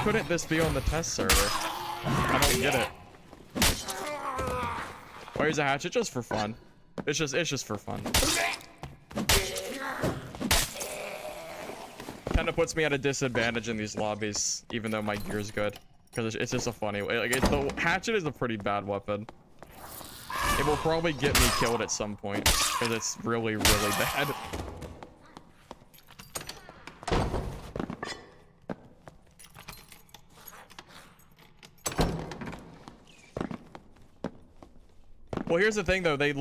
couldn't this be on the test server? I don't get it. Why is a hatchet just for fun? It's just for fun. Kind of puts me at a disadvantage in these lobbies, even though my gear is good, because it's just a funny way. Like the hatchet is a pretty bad weapon. It will probably get me killed at some point because it's really bad. Well, here's the thing though, they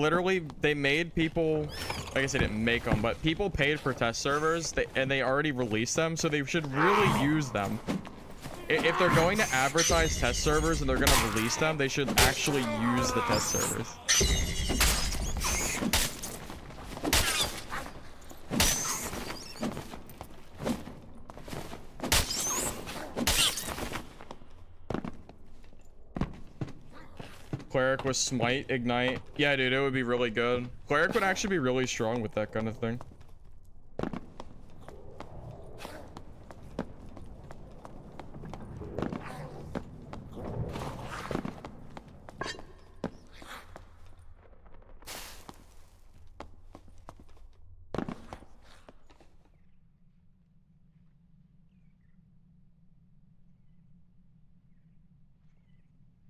made people, I guess they didn't make them, but people paid for test servers and they already released them, so they should really use them. If they're going to advertise test servers and they're going to release them, they should actually use the test servers. Cleric with smite, ignite. Yeah, dude, it would be really good. Cleric would actually be really strong with that kind of thing.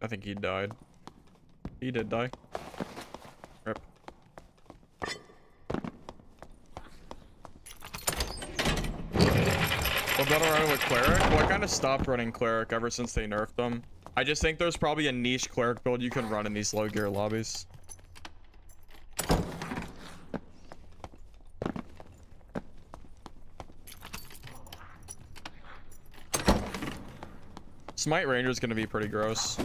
I think he died. He did die. Rip. Well, done running with Cleric? Well, I kind of stopped running Cleric ever since they nerfed them. I just think there's probably a niche Cleric build you can run in these low gear lobbies. Smite Ranger is going to be pretty gross.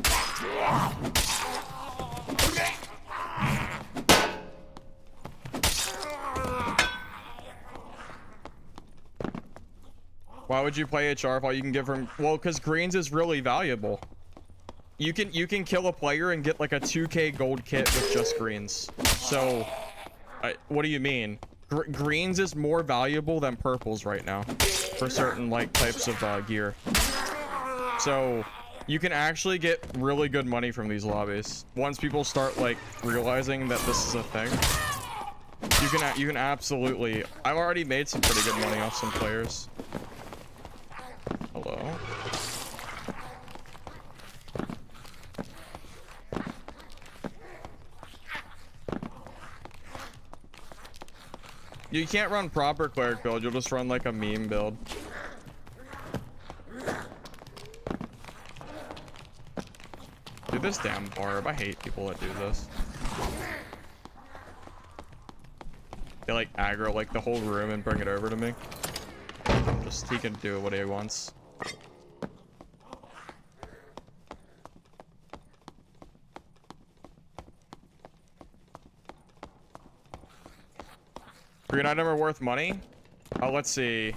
Why would you play HR if all you can give him? Well, because greens is really valuable. You can kill a player and get like a 2k gold kit with just greens. So, what do you mean? Greens is more valuable than purples right now for certain like types of gear. So you can actually get really good money from these lobbies once people start like realizing that this is a thing. You can absolutely. I've already made some pretty good money off some players. Hello. You can't run proper cleric build. You'll just run like a meme build. Do this damn barb. I hate people that do this. They like aggro like the whole room and bring it over to me. Just he can do what he wants. Green item are worth money. Let's see.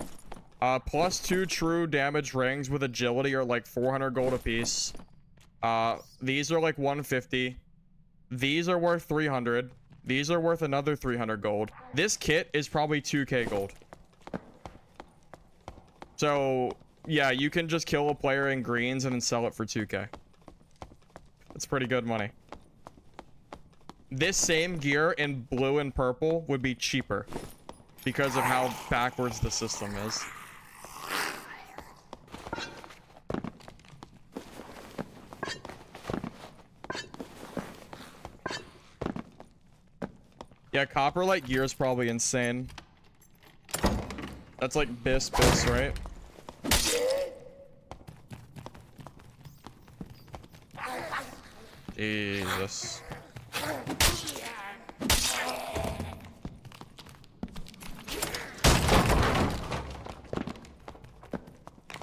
+2 true damage rings with agility are like 400 gold apiece. These are like 150. These are worth 300. These are worth another 300 gold. This kit is probably 2k gold. So yeah, you can just kill a player in greens and then sell it for 2k. That's pretty good money. This same gear in blue and purple would be cheaper because of how backwards the system is. Yeah, copper light gear is probably insane. That's like bis, right? Jesus.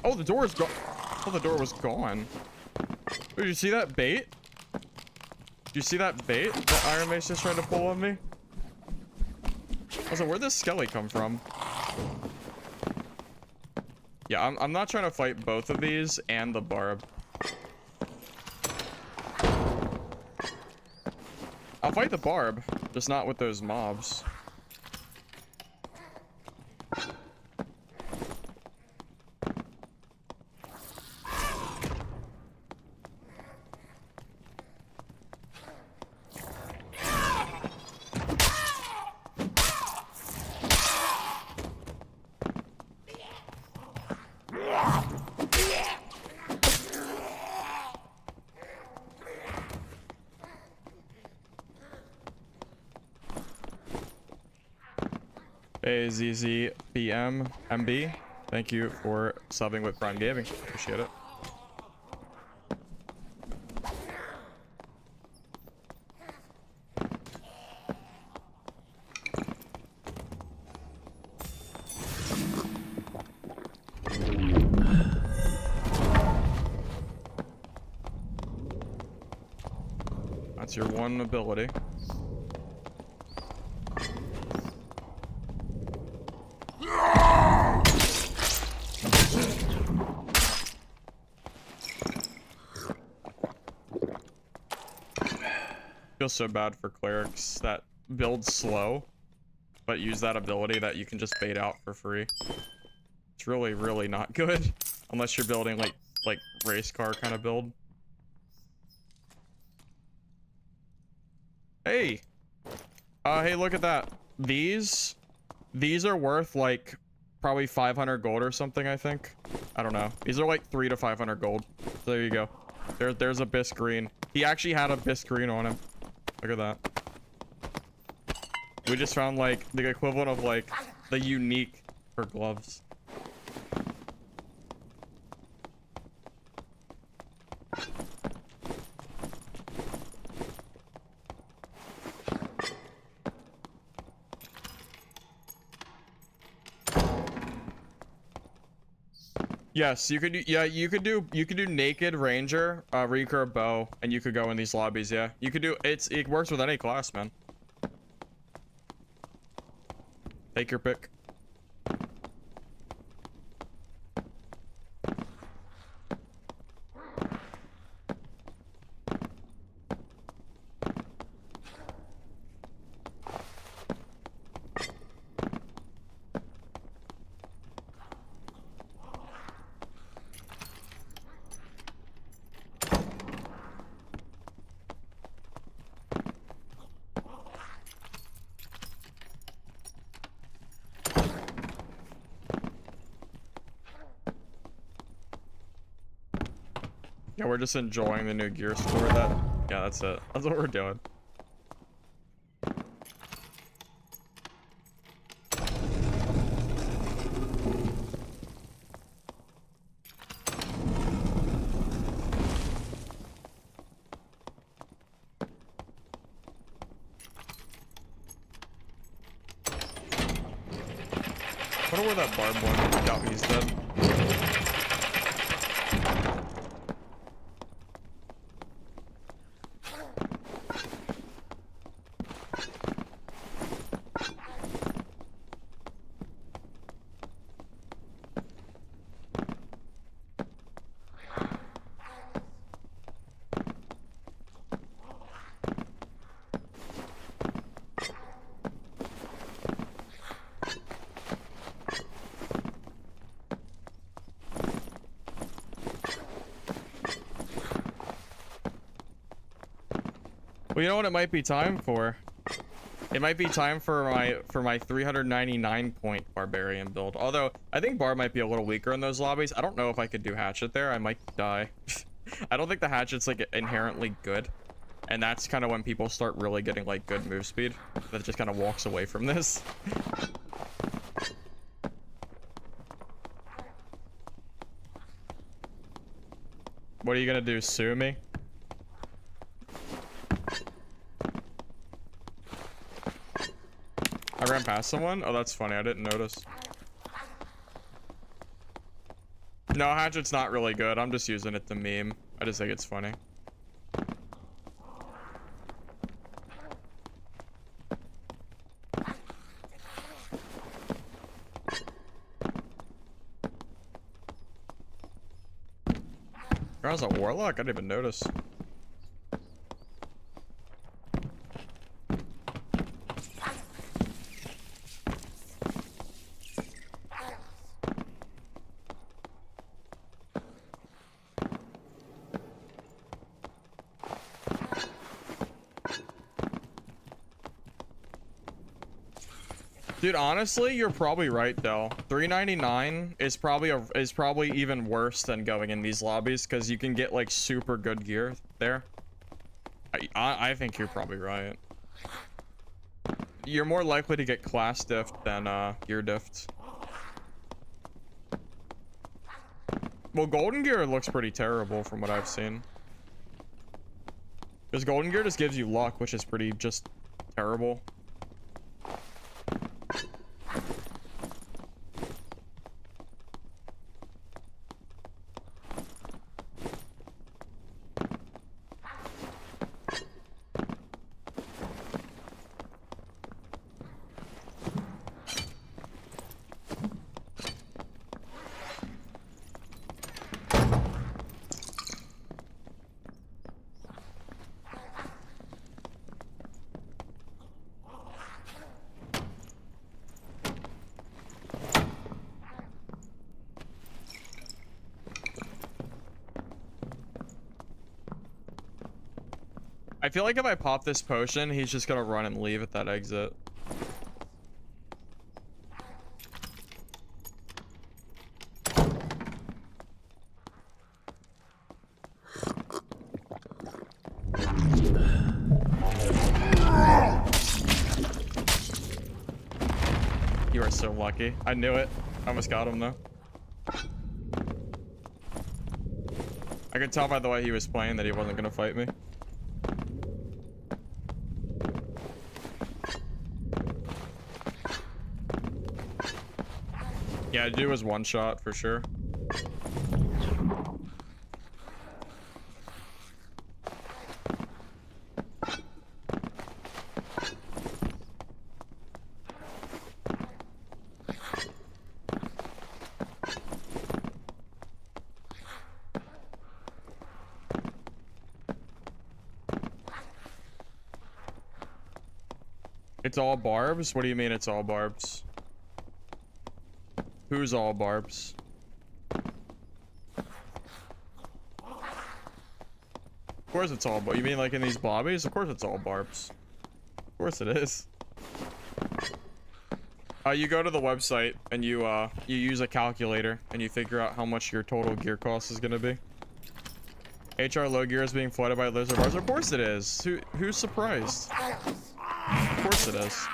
Oh, the door is gone. Oh, the door was gone. Did you see that bait? Did you see that bait that Iron Mace just tried to pull on me? Also, where'd this skelly come from? Yeah, I'm not trying to fight both of these and the barb. I'll fight the barb, just not with those mobs. AZZBM MB, thank you for subbing with Prime Gaming. Appreciate it. That's your one ability. Feels so bad for clerics that build slow, but use that ability that you can just bait out for free. It's really, really not good unless you're building like race car kind of build. Hey, hey, look at that. These are worth like probably 500 gold or something. I think. I don't know. These are like 300 to 500 gold. So there you go. There's a bisque green. He actually had a bisque green on him. Look at that. We just found like the equivalent of like the unique for gloves. Yes, you could do, yeah, you could do naked ranger, recurve bow, and you could go in these lobbies, yeah. You could do it works with any class, man. Take your pick. Yeah, we're just enjoying the new gear score. Yeah, that's it. That's what we're doing. I wonder where that barb went. Yeah, he's dead. Well, you know what it might be time for? It might be time for my 399 point barbarian build. Although I think bar might be a little weaker in those lobbies. I don't know if I could do hatchet there. I might die. I don't think the hatchet's like inherently good. And that's kind of when people start really getting like good move speed. That just kind of walks away from this. What are you gonna do? Sue me? I ran past someone? Oh, that's funny. I didn't notice. No, hatchet's not really good. I'm just using it to meme. I just think it's funny. There's a warlock? I didn't even notice. Dude, honestly, you're probably right though. 399 is probably even worse than going in these lobbies because you can get like super good gear there. I think you're probably right. You're more likely to get class diff than gear diff. Well, golden gear looks pretty terrible from what I've seen. Because golden gear just gives you luck, which is pretty just terrible. I feel like if I pop this potion, he's just gonna run and leave at that exit. so lucky. I knew it. I almost got him though. I could tell by the way he was playing that he wasn't gonna fight me. Yeah, dude was one shot for sure. It's all barbs? What do you mean it's all barbs? Who's all barbs? Of course it's all barbs. You mean like in these lobbies? Of course it's all barbs. Of course it is. You go to the website and you use a calculator and you figure out how much your total gear cost is gonna be. HR low gear is being flooded by lizard bars. Of course it is. Who's surprised? Of course it is.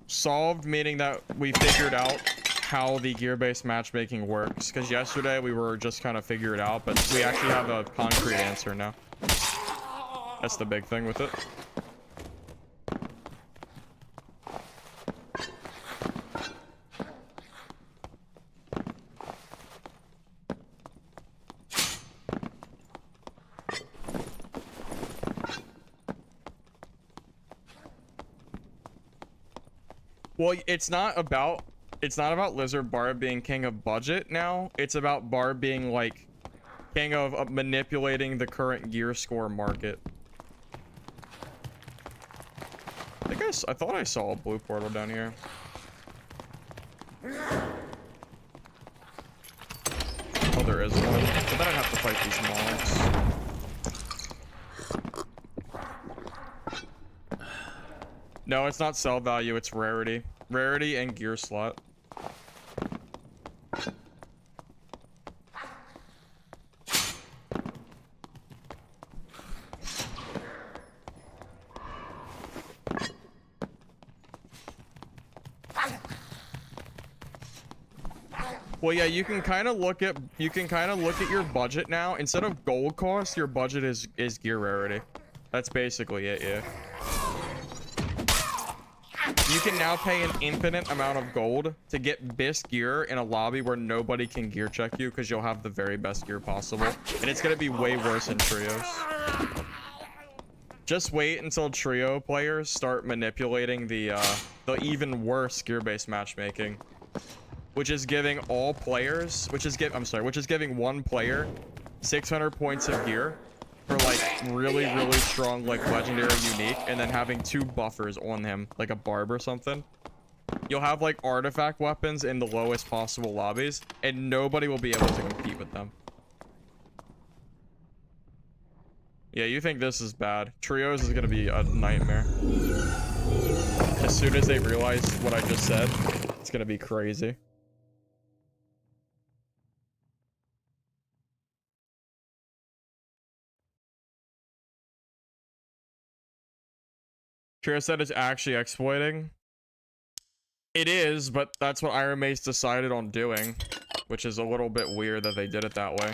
Solved, meaning that we figured out how the gear-based matchmaking works. Because yesterday we were just kind of figuring it out, but we actually have a concrete answer now. That's the big thing with it. Well, it's not about Lizard Barb being king of budget now. It's about Barb being like king of manipulating the current gear score market. I thought I saw a blue portal down here. Oh, there is one. But then I'd have to fight these mobs. No, it's not sell value, it's rarity. Rarity and gear slot. Well, yeah, you can kind of look at your budget now. Instead of gold cost, your budget is gear rarity. That's basically it, yeah. You can now pay an infinite amount of gold to get best gear in a lobby where nobody can gear check you because you'll have the very best gear possible. And it's going to be way worse in trios. Just wait until trio players start manipulating the even worse gear-based matchmaking. Which is giving all players, which is giving one player 600 points of gear for like really strong like legendary unique, and then having 2 buffers on him like a barb or something. You'll have like artifact weapons in the lowest possible lobbies and nobody will be able to compete with them. Yeah, you think this is bad. Trios is gonna be a nightmare. As soon as they realize what I just said, it's gonna be crazy. Trio said it's actually exploiting. It is, but that's what Iron Mace decided on doing, which is a little bit weird that they did it that way.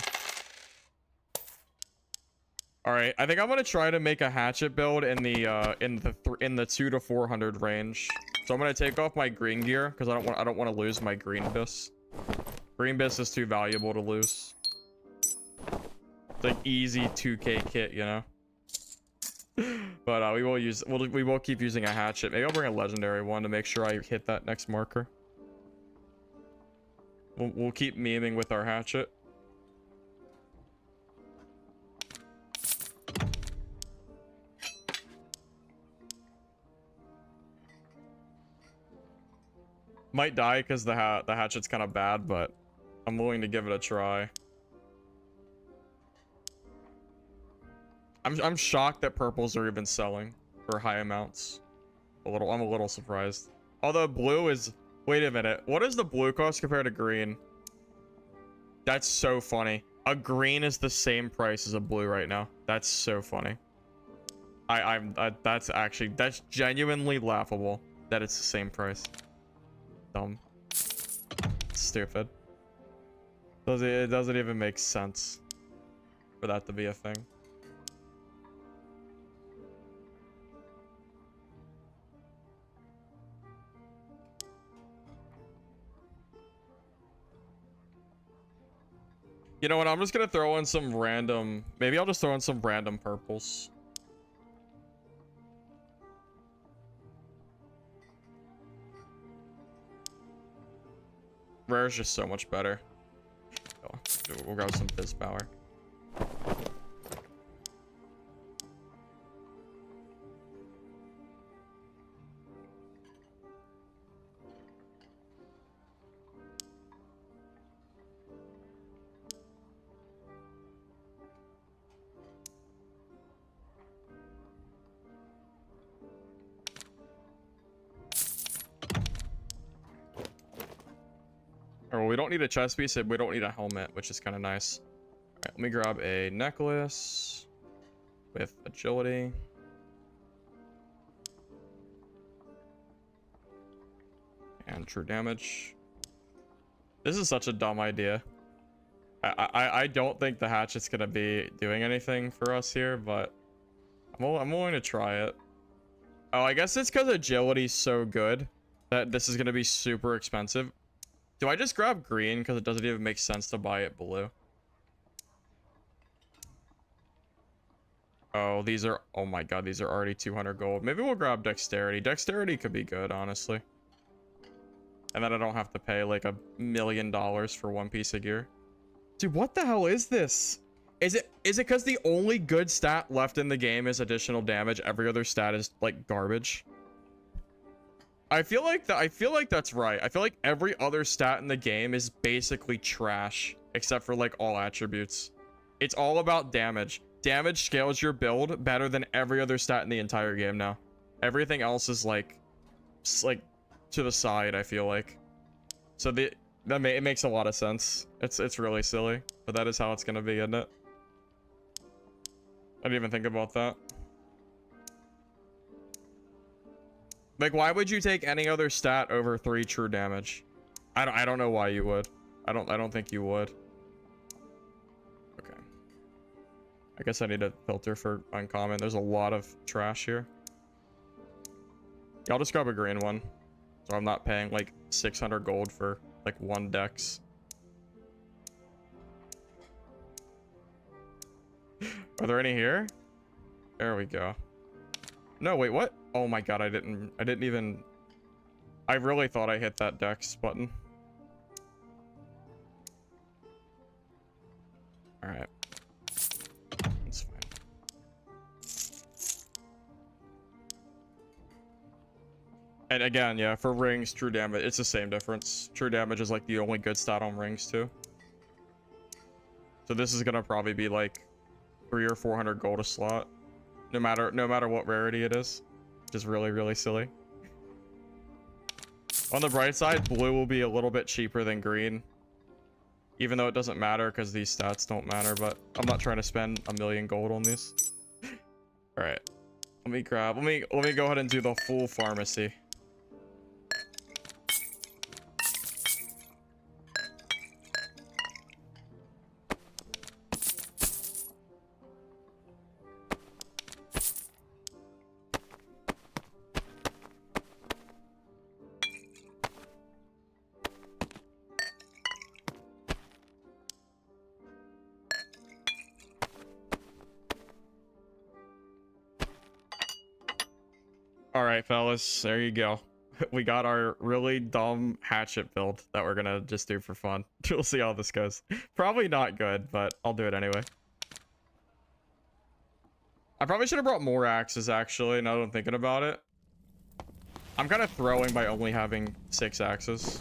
All right, I think I'm gonna try to make a hatchet build in the 200 to 400 range. So I'm gonna take off my green gear because I don't want to lose my green bis. Green bis is too valuable to lose. It's like easy 2K kit, you know. But we will keep using a hatchet. Maybe I'll bring a legendary one to make sure I hit that next marker. We'll keep memeing with our hatchet. Might die because the hatchet's kind of bad, but I'm willing to give it a try. I'm shocked that purples are even selling for high amounts. I'm a little surprised. Although blue is... Wait a minute. What is the blue cost compared to green? That's so funny. A green is the same price as a blue right now. That's so funny. That's actually, that's genuinely laughable that it's the same price. Dumb. Stupid. It doesn't even make sense for that to be a thing. You know what? I'm just gonna throw in some random. Maybe I'll just throw in some random purples. Rare is just so much better. Oh, we'll grab some Fizz Power. Oh, we don't need a chest piece. We don't need a helmet, which is kind of nice. All right, let me grab a necklace with agility. And true damage. This is such a dumb idea. I don't think the hatchet's gonna be doing anything for us here, but I'm willing to try it. Oh, I guess it's because agility's so good that this is gonna be super expensive. Do I just grab green because it doesn't even make sense to buy it blue? Oh, these are, oh my god, these are already 200 gold. Maybe we'll grab dexterity. Dexterity could be good, honestly. And then I don't have to pay like $1 million for one piece of gear. Dude, what the hell is this? Is it because the only good stat left in the game is additional damage? Every other stat is like garbage. I feel like that's right. I feel like every other stat in the game is basically trash except for like all attributes. It's all about damage. Damage scales your build better than every other stat in the entire game now. Everything else is like to the side, I feel like. So it makes a lot of sense. It's really silly, but that is how it's gonna be, isn't it? I didn't even think about that. Like, why would you take any other stat over 3 true damage? I don't know why you would. I don't think you would. Okay. I guess I need a filter for uncommon. There's a lot of trash here. Yeah, I'll just grab a green one. So I'm not paying like 600 gold for like 1 dex. Are there any here? There we go. No, wait, what? Oh my god, I didn't even... I really thought I hit that dex button. Alright. That's fine. And again, yeah, for rings, true damage, it's the same difference. True damage is like the only good stat on rings too. So this is gonna probably be like 300 or 400 gold a slot. No matter what rarity it is. Which is really, really silly. On the bright side, blue will be a little bit cheaper than green. Even though it doesn't matter because these stats don't matter, but I'm not trying to spend 1 million gold on these. Alright. Let me go ahead and do the full pharmacy. All right, fellas, there you go. We got our really dumb hatchet build that we're gonna just do for fun. We'll see how this goes. Probably not good, but I'll do it anyway. I probably should have brought more axes, actually, now that I'm thinking about it. I'm kind of throwing by only having 6 axes.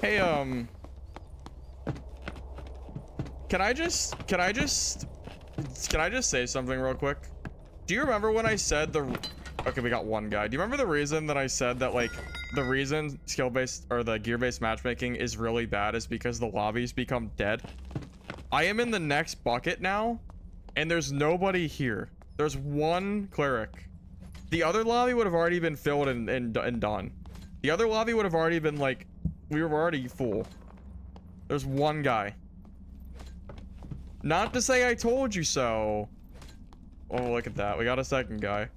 Hey, Can I just say something real quick? Do you remember when I said okay, we got one guy. Do you remember the reason that I said that like the reason skill-based or the gear-based matchmaking is really bad is because the lobbies become dead. I am in the next bucket now, and there's nobody here. There's one cleric. The other lobby would have already been filled and done. The other lobby would have already been like, we were already full. There's one guy. Not to say I told you so. Oh, look at that. We got a second guy.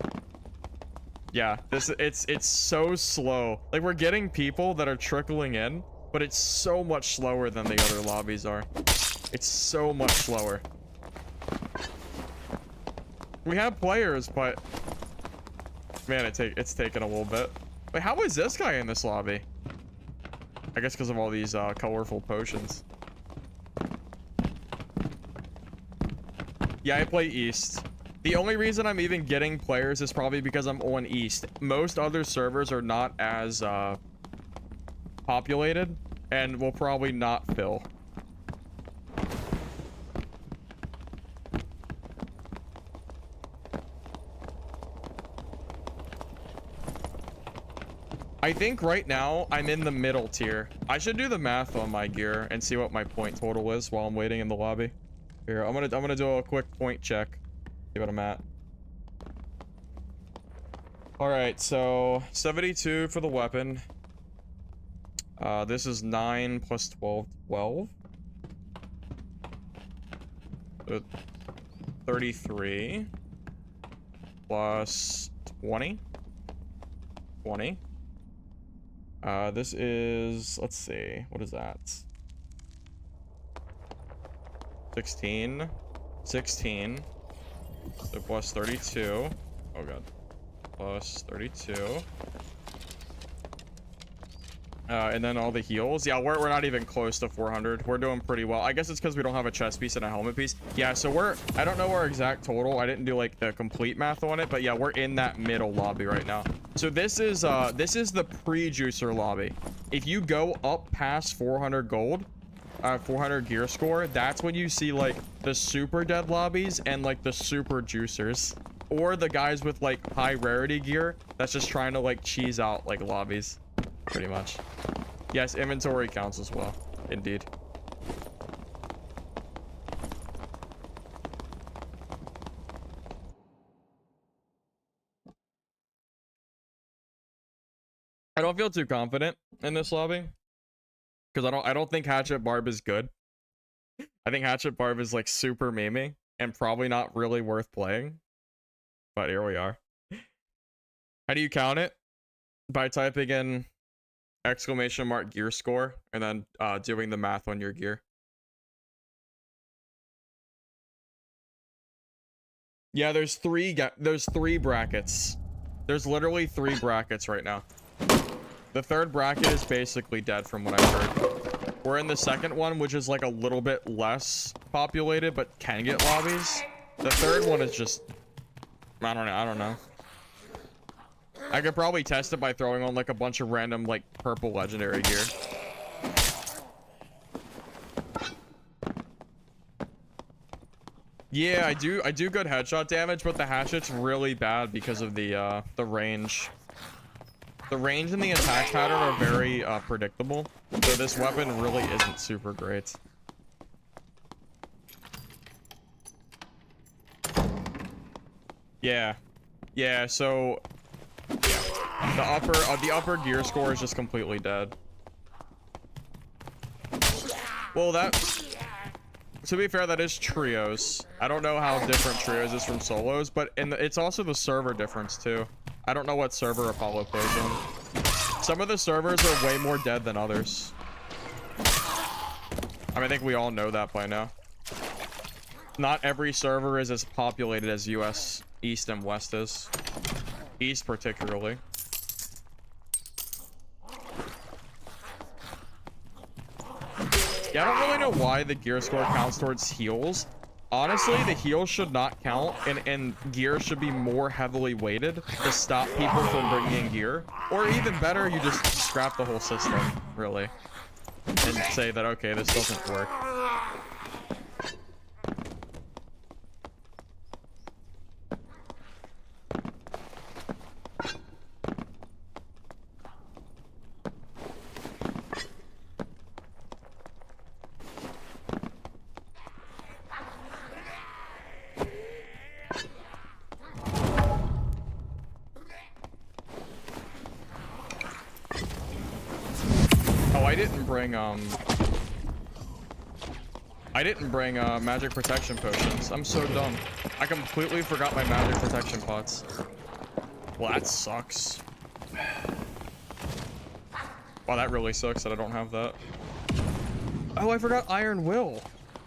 Yeah, it's so slow. Like, we're getting people that are trickling in, but it's so much slower than the other lobbies are. It's so much slower. We have players, but man, it's taken a little bit. Wait, how is this guy in this lobby? I guess because of all these colorful potions. Yeah, I play East. The only reason I'm even getting players is probably because I'm on East. Most other servers are not as populated and will probably not fill. I think right now I'm in the middle tier. I should do the math on my gear and see what my point total is while I'm waiting in the lobby. Here, I'm gonna do a quick point check. See what I'm at. All right, so 72 for the weapon. This is 9 plus 12, 12. 33 plus 20. 20. This is, let's see, what is that? 16. 16. So plus 32. Oh god. Plus 32. And then all the heals. Yeah, we're not even close to 400. We're doing pretty well. I guess it's because we don't have a chest piece and a helmet piece. Yeah, so I don't know our exact total. I didn't do like the complete math on it, but yeah, we're in that middle lobby right now. So this is the pre-juicer lobby. If you go up past 400 gold, 400 gear score, that's when you see like the super dead lobbies and like the super juicers, or the guys with like high rarity gear that's just trying to like cheese out like lobbies, pretty much. Yes, inventory counts as well, indeed. I don't feel too confident in this lobby because I don't think Hatchet Barb is good. I think Hatchet Barb is like super memey and probably not really worth playing. But here we are. How do you count it? By typing in ! gear score and then doing the math on your gear. Yeah, there's three brackets. There's literally 3 brackets right now. The third bracket is basically dead from what I've heard. We're in the second one, which is like a little bit less populated, but can get lobbies. The third one is just, I don't know. I could probably test it by throwing on like a bunch of random like purple legendary gear. Yeah, I do good headshot damage, but the hatchet's really bad because of the range. The range and the attack pattern are very predictable, so this weapon really isn't super great. Yeah, so yeah, the upper gear score is just completely dead. Well, to be fair, that is trios. I don't know how different trios is from solos, but it's also the server difference too. I don't know what server Apollo plays on. Some of the servers are way more dead than others. I mean, I think we all know that by now. Not every server is as populated as US East and West is. East particularly. Yeah, I don't really know why the gear score counts towards heals. Honestly, the heals should not count, and gear should be more heavily weighted to stop people from bringing in gear. Or even better, you just scrap the whole system, really. And say that, okay, this doesn't work. bring magic protection potions. I'm so dumb. I completely forgot my magic protection pots. Well, that sucks. Wow, that really sucks that I don't have that. Oh, I forgot Iron Will.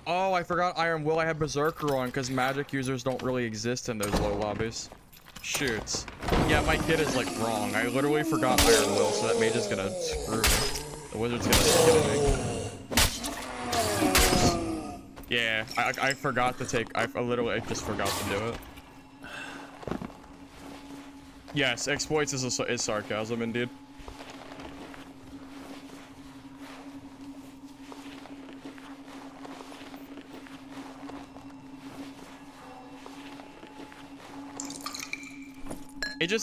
Oh, I forgot Iron Will. I had Berserker on because magic users don't really exist in those low lobbies. Shoots. Yeah, my kid is like wrong. I literally forgot Iron Will, so that mage is gonna screw me. The wizard's gonna kill me. Yeah, I forgot to take. I just forgot to do it. Yes, exploits is sarcasm indeed.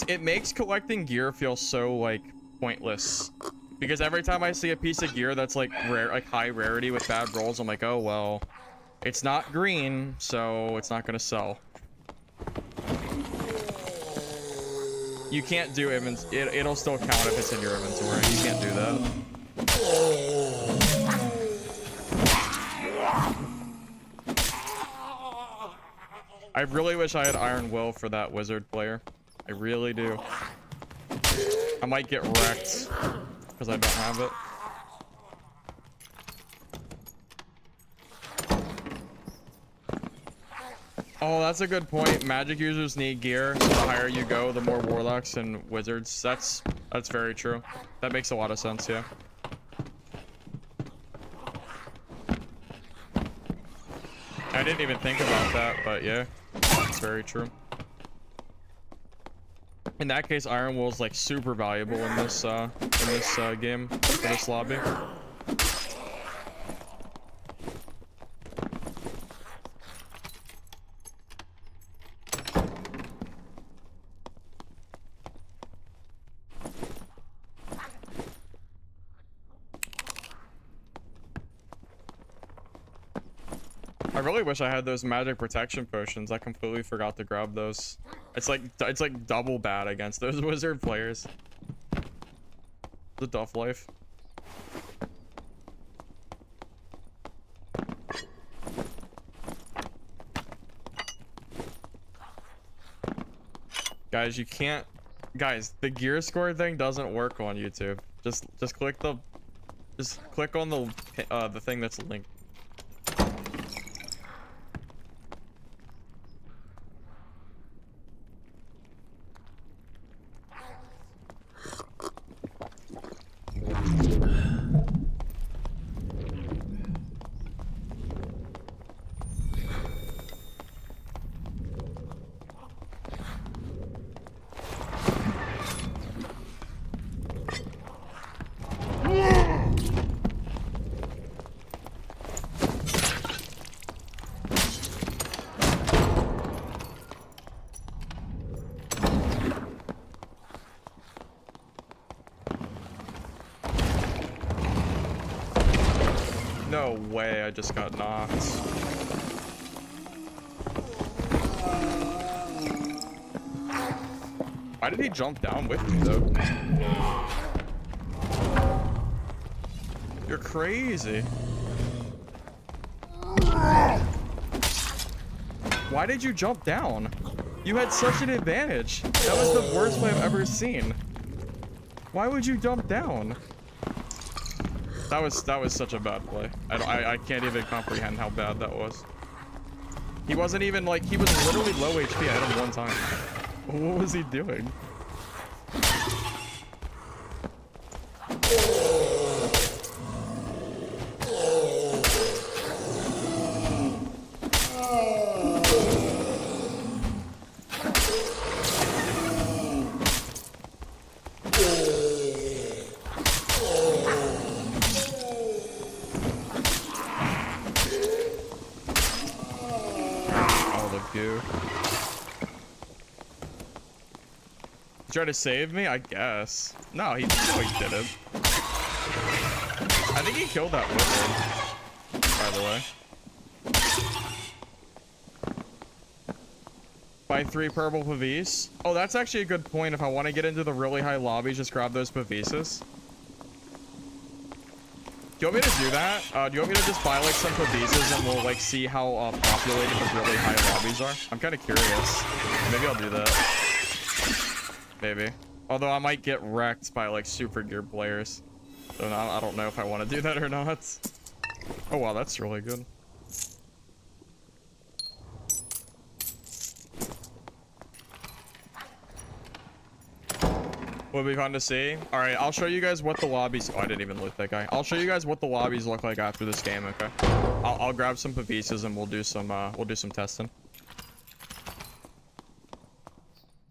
It makes collecting gear feel so like pointless, because every time I see a piece of gear that's like rare, like high rarity with bad rolls, I'm like, oh well, it's not green, so it's not gonna sell. You can't do it'll still count if it's in your inventory. You can't do that. I really wish I had Iron Will for that wizard player. I really do. I might get wrecked because I don't have it. Oh, that's a good point. Magic users need gear, so the higher you go, the more warlocks and wizards. That's very true. That makes a lot of sense, yeah. I didn't even think about that, but yeah, it's very true. In that case, Iron Will is like super valuable in this game, for this lobby. I really wish I had those magic protection potions. I completely forgot to grab those. It's like double bad against those wizard players. The Duff life. Guys, you can't. Guys, the gear score thing doesn't work on YouTube. Just click on the thing that's linked. No way, I just got knocked. Why did he jump down with me though? You're crazy. Why did you jump down? You had such an advantage. That was the worst play I've ever seen. Why would you jump down? That was such a bad play. I can't even comprehend how bad that was. He wasn't even like, he was literally low HP. I hit him one time. What was he doing? Try to save me, I guess. No, he didn't. I think he killed that wizard, by the way. Buy 3 purple pavis. Oh, that's actually a good point. If I want to get into the really high lobbies, just grab those pavises. Do you want me to do that? Do you want me to just buy like some Pavises and we'll like see how populated the really high lobbies are? I'm kind of curious. Maybe I'll do that. Maybe. Although I might get wrecked by like super gear players. So I don't know if I want to do that or not. Oh wow, that's really good. Would be fun to see. All right, I'll show you guys what the lobbies. Oh, I didn't even loot that guy. I'll show you guys what the lobbies look like after this game. Okay. I'll grab some Pavises and we'll do some testing.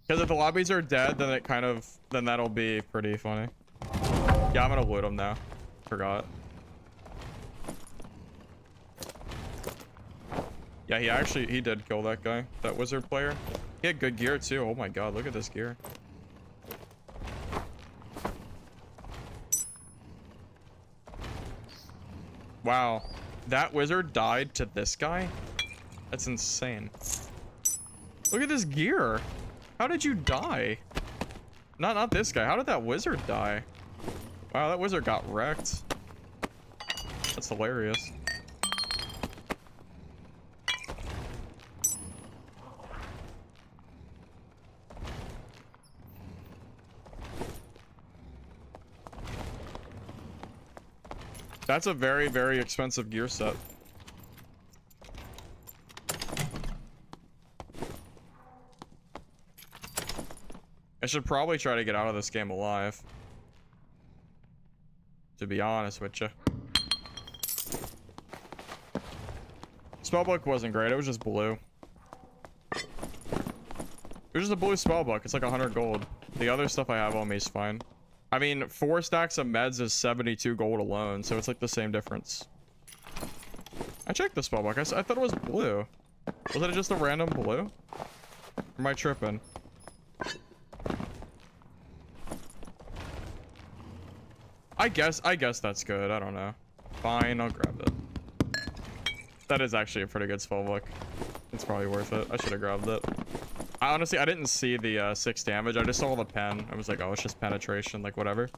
Because if the lobbies are dead, then that'll be pretty funny. Yeah, I'm gonna loot them now. Forgot. Yeah, he did kill that guy, that wizard player. He had good gear too. Oh my god, look at this gear. Wow, that wizard died to this guy? That's insane. Look at this gear. How did you die? Not this guy. How did that wizard die? Wow, that wizard got wrecked. That's hilarious. That's a very, very expensive gear set. I should probably try to get out of this game alive. To be honest with you. Spellbook wasn't great. It was just blue. It was just a blue spellbook. It's like 100 gold. The other stuff I have on me is fine. I mean, 4 stacks of meds is 72 gold alone, so it's like the same difference. I checked the spellbook. I thought it was blue. Was it just a random blue? Or am I tripping? I guess that's good. I don't know. Fine, I'll grab it. That is actually a pretty good spellbook. It's probably worth it. I should have grabbed it. I didn't see the 6 damage. I just saw the pen. I was like, oh, it's just penetration, like whatever.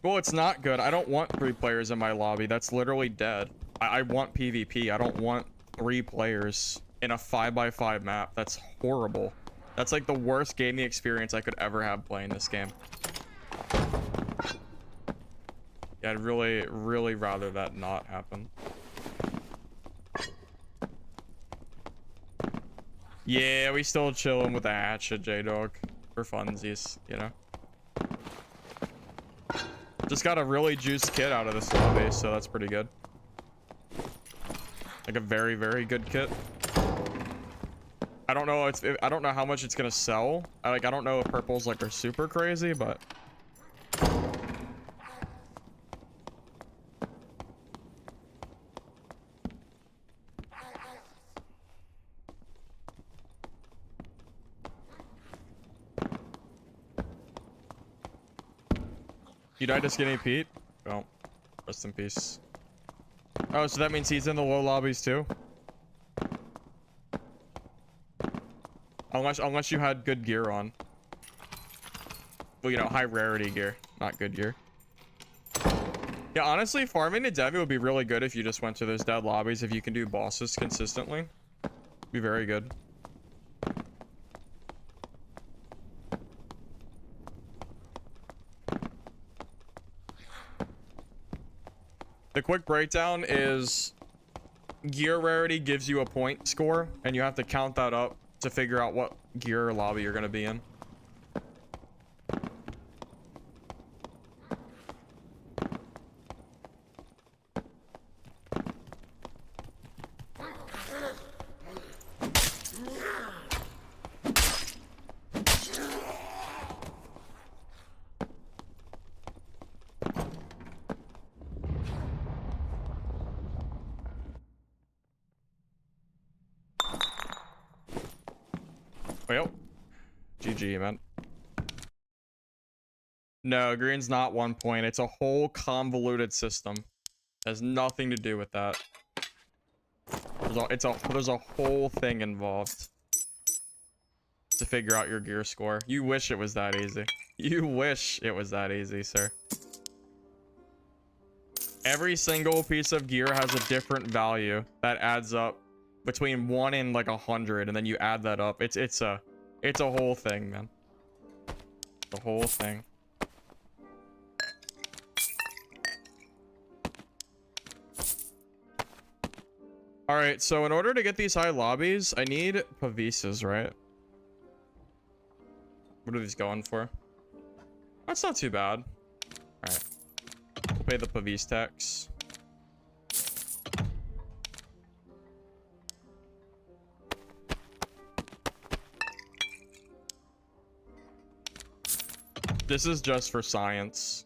Well, it's not good. I don't want 3 players in my lobby. That's literally dead. I want PvP. I don't want 3 players in a 5x5 map. That's horrible. That's like the worst gaming experience I could ever have playing this game. Yeah, I'd really, really rather that not happen. Yeah, we still chilling with the hatchet, J-Dog. For funsies, you know? Just got a really juiced kit out of this lobby, so that's pretty good. Like a very, very good kit. I don't know. I don't know how much it's gonna sell. I don't know if purples like are super crazy, but. You died to Skinny Pete? Well, rest in peace. Oh, so that means he's in the low lobbies too? Unless you had good gear on. Well, you know, high rarity gear, not good gear. Yeah, honestly, farming to Devi would be really good if you just went to those dead lobbies. If you can do bosses consistently, be very good. The quick breakdown is gear rarity gives you a point score, and you have to count that up to figure out what gear or lobby you're going to be in. Well, GG, man. No, green's not 1 point. It's a whole convoluted system. It has nothing to do with that. There's a whole thing involved. to figure out your gear score. You wish it was that easy. You wish it was that easy, sir. Every single piece of gear has a different value that adds up between 1 and like 100, and then you add that up. It's a whole thing, man. The whole thing. All right, so in order to get these high lobbies, I need Pavises, right? What are these going for? That's not too bad. All right. We'll pay the Pavise tax. This is just for science.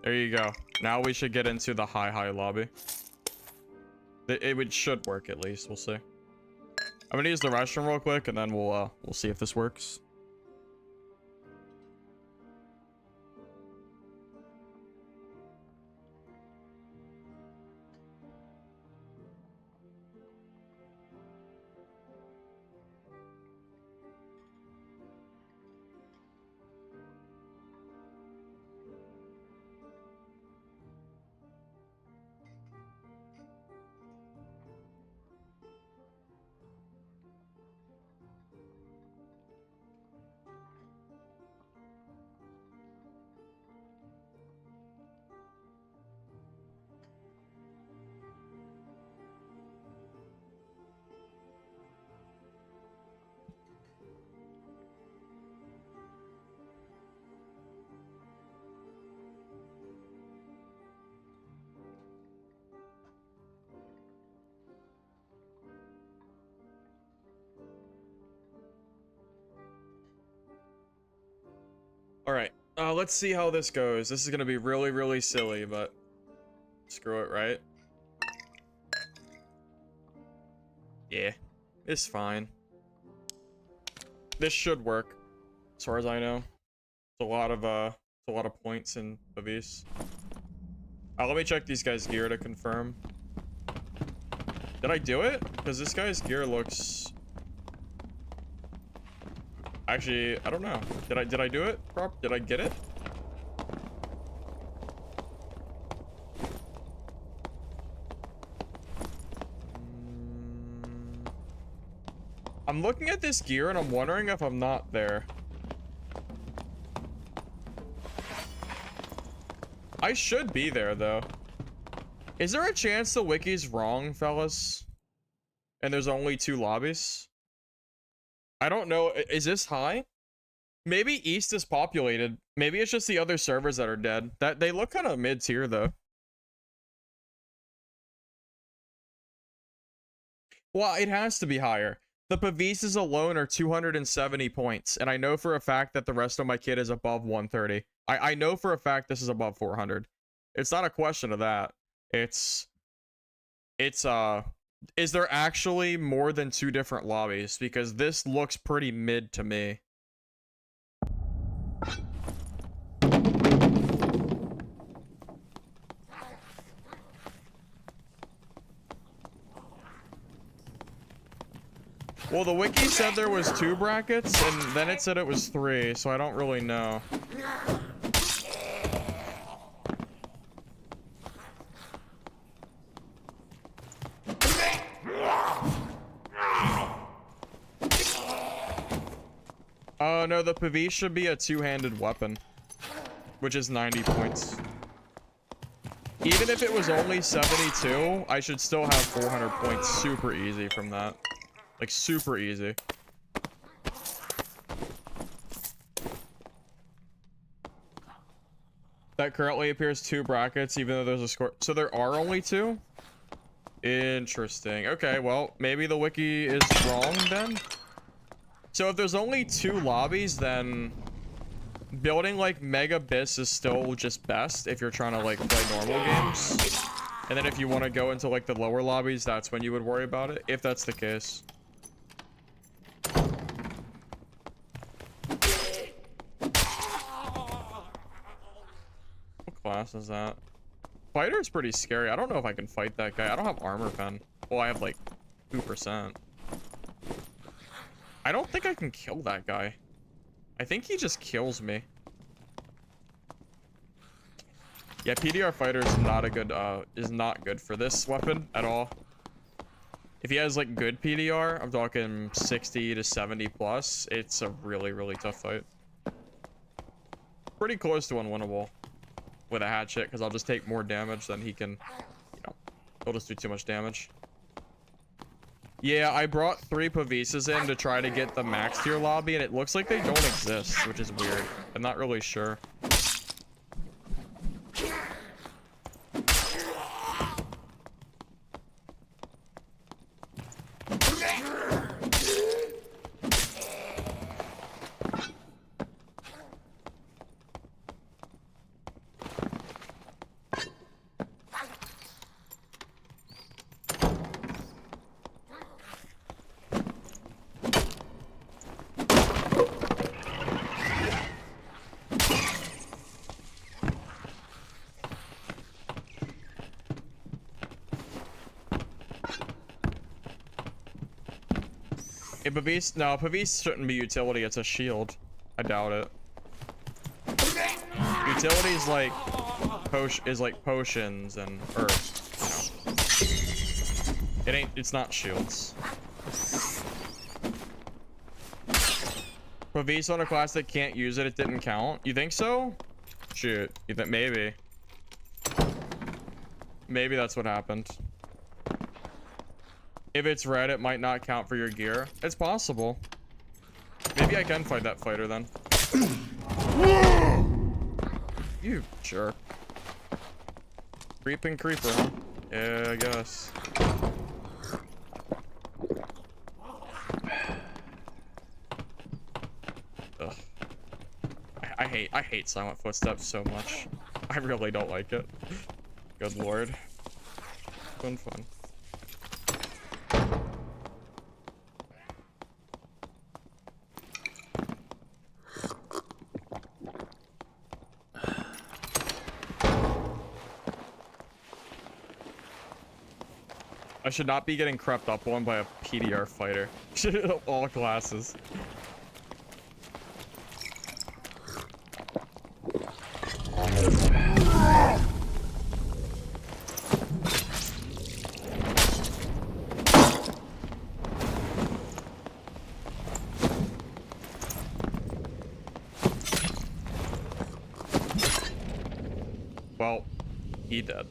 There you go. Now we should get into the high lobby. It should work at least. We'll see. I'm gonna use the restroom real quick, and then we'll see if this works. All right, let's see how this goes. This is gonna be really, really silly, but screw it, right? Yeah, it's fine. This should work, as far as I know. It's a lot of points in Pavise. Let me check these guys' gear to confirm. Did I do it? Because this guy's gear looks. Actually, I don't know. Did I do it? Did I get it? I'm looking at this gear and I'm wondering if I'm not there. I should be there though. Is there a chance the wiki's wrong, fellas? And there's only 2 lobbies? I don't know. Is this high? Maybe East is populated. Maybe it's just the other servers that are dead. That they look kind of mid-tier though. Well, it has to be higher. The Pavises alone are 270 points, and I know for a fact that the rest of my kit is above 130. I know for a fact this is above 400. It's not a question of that. It's is there actually more than 2 different lobbies? Because this looks pretty mid to me. Well, the wiki said there was 2 brackets, and then it said it was 3, so I don't really know. Oh no, the Pavise should be a 2-handed weapon, which is 90 points. Even if it was only 72, I should still have 400 points super easy from that. Like, super easy. That currently appears 2 brackets, even though there's a score. So there are only 2? Interesting. Okay, well, maybe the wiki is wrong then. So if there's only 2 lobbies, then building like Mega Bis is still just best if you're trying to like play normal games. And then if you want to go into like the lower lobbies, that's when you would worry about it, if that's the case. What class is that? Fighter is pretty scary. I don't know if I can fight that guy. I don't have armor pen. Well, I have like 2%. I don't think I can kill that guy. I think he just kills me. Yeah, PDR fighter is not a good, is not good for this weapon at all. If he has like good PDR, I'm talking 60 to 70 plus, it's a really, really tough fight. Pretty close to unwinnable with a hatchet, because I'll just take more damage than he can, you know, he'll just do too much damage. Yeah, I brought 3 Pavises in to try to get the max tier lobby, and it looks like they don't exist, which is weird. I'm not really sure. A Pavise? No, Pavise shouldn't be utility. It's a shield. I doubt it. Utility is like potions and earth. You know. It ain't. It's not shields. Pavise on a class that can't use it. It didn't count. You think so? Shoot. You think maybe? Maybe that's what happened. If it's red, it might not count for your gear. It's possible. Maybe I can fight that fighter then. You jerk. Creeping creeper, huh? Yeah, I guess. Ugh. I hate silent footsteps so much. I really don't like it. Good lord. Fun. I should not be getting crept up on by a PDR fighter. All classes. Well, he dead.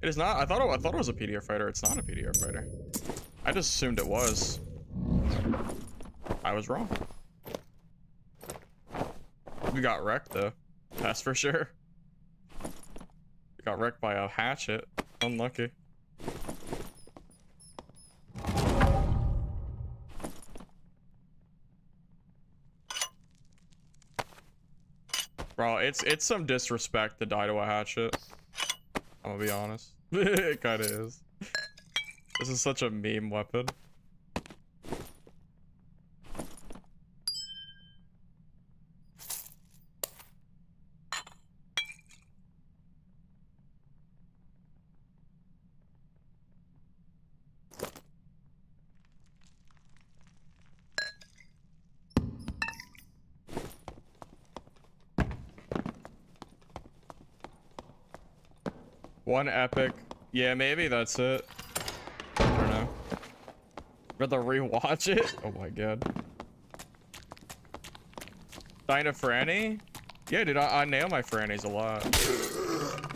It is not. I thought it was a PDR fighter. It's not a PDR fighter. I just assumed it was. I was wrong. We got wrecked though. That's for sure. We got wrecked by a hatchet. Unlucky. Bro, it's some disrespect to die to a hatchet. I'm gonna be honest. It kinda is. This is such a meme weapon. One epic. Yeah, maybe that's it. I don't know. Rather rewatch it? Oh my god. Dyna Franny? Yeah, dude, I nail my Frannies a lot.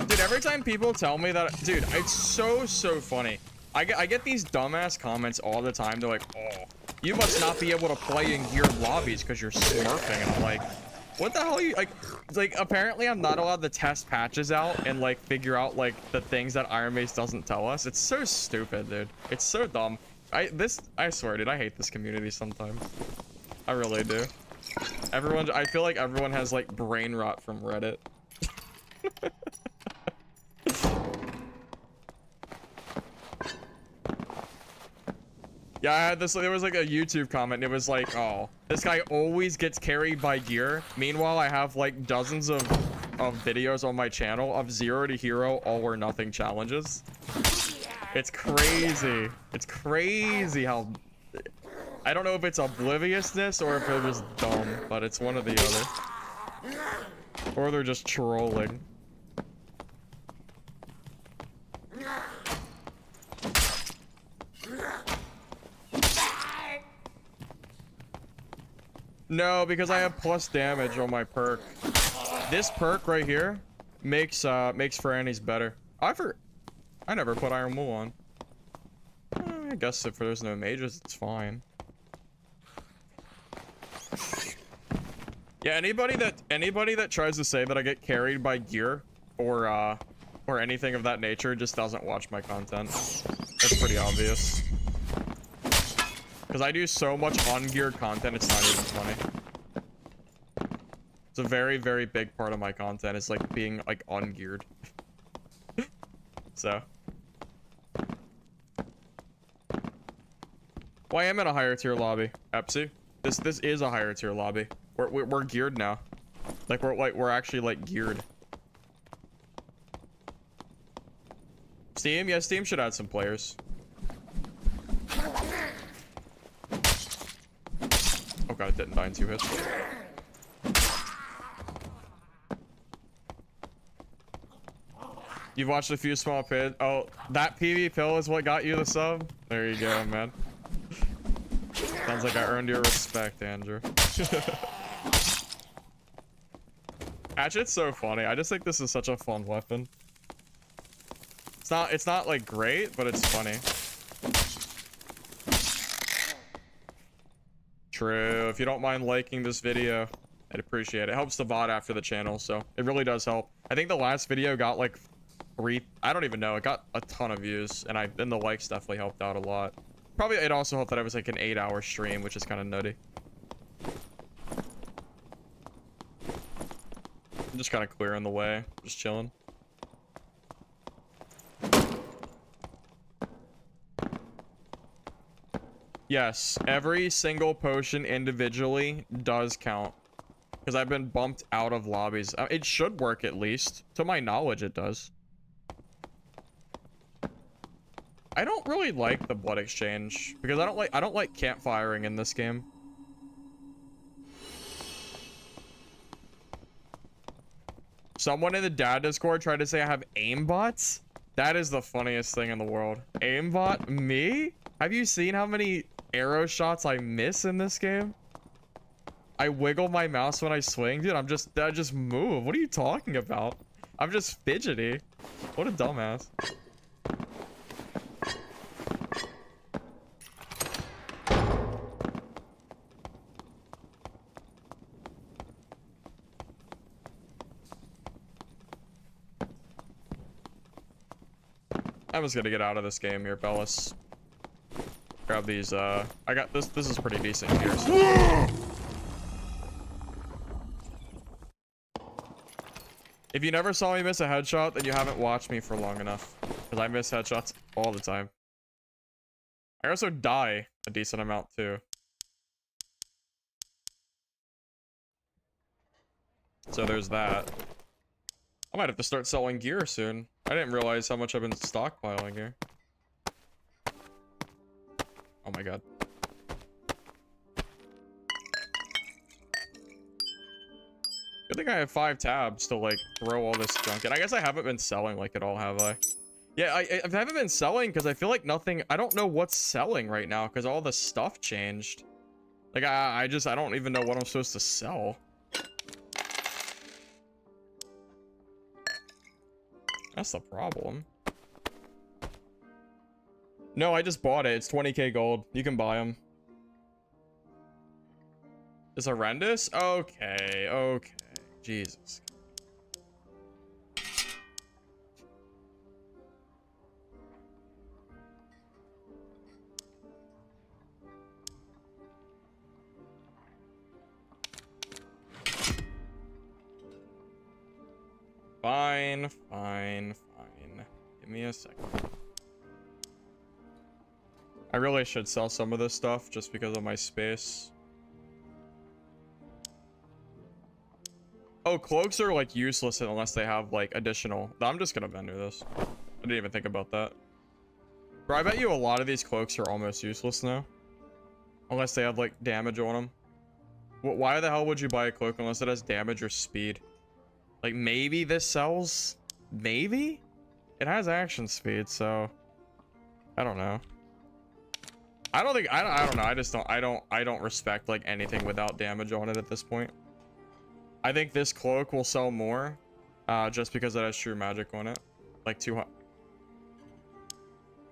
Dude, every time people tell me that, dude, it's so funny. I get these dumbass comments all the time. They're like, oh, you must not be able to play in geared lobbies because you're smurfing. And I'm like, what the hell are you like apparently I'm not allowed to test patches out and like figure out like the things that Iron Mace doesn't tell us. It's so stupid, dude. It's so dumb. I swear, dude, I hate this community sometimes. I really do. I feel like everyone has like brain rot from Reddit. Yeah, I had this, there was like a YouTube comment, and it was like, oh, this guy always gets carried by gear. Meanwhile, I have like dozens of videos on my channel of 0 to hero, all or nothing challenges. It's crazy. It's crazy how I don't know if it's obliviousness or if they're just dumb, but it's one or the other. Or they're just trolling. No, because I have plus damage on my perk. This perk right here makes Franny's better. I never put Iron Wool on. I guess if there's no mages, it's fine. Yeah, anybody that tries to say that I get carried by gear or anything of that nature just doesn't watch my content. That's pretty obvious. Because I do so much ungeared content, it's not even funny. It's a very, very big part of my content. It's like being like ungeared. So. Well, I am in a higher tier lobby, Epsy. This is a higher tier lobby. We're geared now. We're actually like geared. Steam, yeah, Steam should add some players. Oh god, it didn't die in 2 hits. You've watched a few small pids. Oh, that PV pill is what got you the sub? There you go, man. Sounds like I earned your respect, Andrew. Hatchet's so funny. I just think this is such a fun weapon. It's not like great, but it's funny. True. If you don't mind liking this video, I'd appreciate it. It helps the VOD after the channel, so it really does help. I think the last video got like 3, I don't even know, it got a ton of views, and the likes definitely helped out a lot. Probably it also helped that I was like an 8-hour stream, which is kind of nutty. I'm just kind of clearing the way, just chilling. Yes, every single potion individually does count. Because I've been bumped out of lobbies. It should work at least. To my knowledge, it does. I don't really like the blood exchange. Because I don't like campfiring in this game. Someone in the dad Discord tried to say I have aimbots? That is the funniest thing in the world. Aimbot? Me? Have you seen how many arrow shots I miss in this game? I wiggle my mouse when I swing, dude. I just move. What are you talking about? I'm just fidgety. What a dumbass. I'm just gonna get out of this game here, Bellis. Grab these, I got this. This is pretty decent here. So. If you never saw me miss a headshot, then you haven't watched me for long enough. Because I miss headshots all the time. I also die a decent amount too. So there's that. I might have to start selling gear soon. I didn't realize how much I've been stockpiling here. Oh my god. Good thing I have 5 tabs to like throw all this junk in. I guess I haven't been selling like it all, have I? Yeah, I haven't been selling because I feel like nothing. I don't know what's selling right now because all the stuff changed. Like I don't even know what I'm supposed to sell. That's the problem. No, I just bought it. It's 20k gold. You can buy them. It's horrendous? Okay, okay. Jesus. Fine, fine, fine. Give me a second. I really should sell some of this stuff just because of my space. Oh, cloaks are like useless unless they have like additional. I'm just gonna vendor this. I didn't even think about that. Bro, I bet you a lot of these cloaks are almost useless now. Unless they have like damage on them. Why the hell would you buy a cloak unless it has damage or speed? Like maybe this sells? Maybe? It has action speed, so I don't know. I don't know. I don't respect like anything without damage on it at this point. I think this cloak will sell more just because it has true magic on it. Like 200.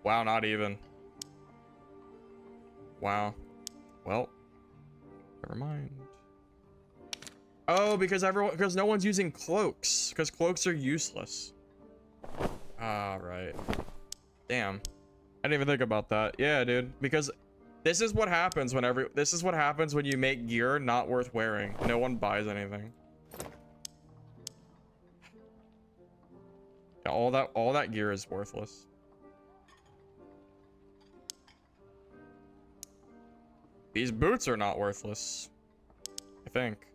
Wow, not even. Wow. Well, never mind. Oh, because no one's using cloaks. Because cloaks are useless. Ah, right. Damn. I didn't even think about that. Yeah, dude. Because this is what happens when you make gear not worth wearing. No one buys anything. Yeah, all that gear is worthless. These boots are not worthless, I think.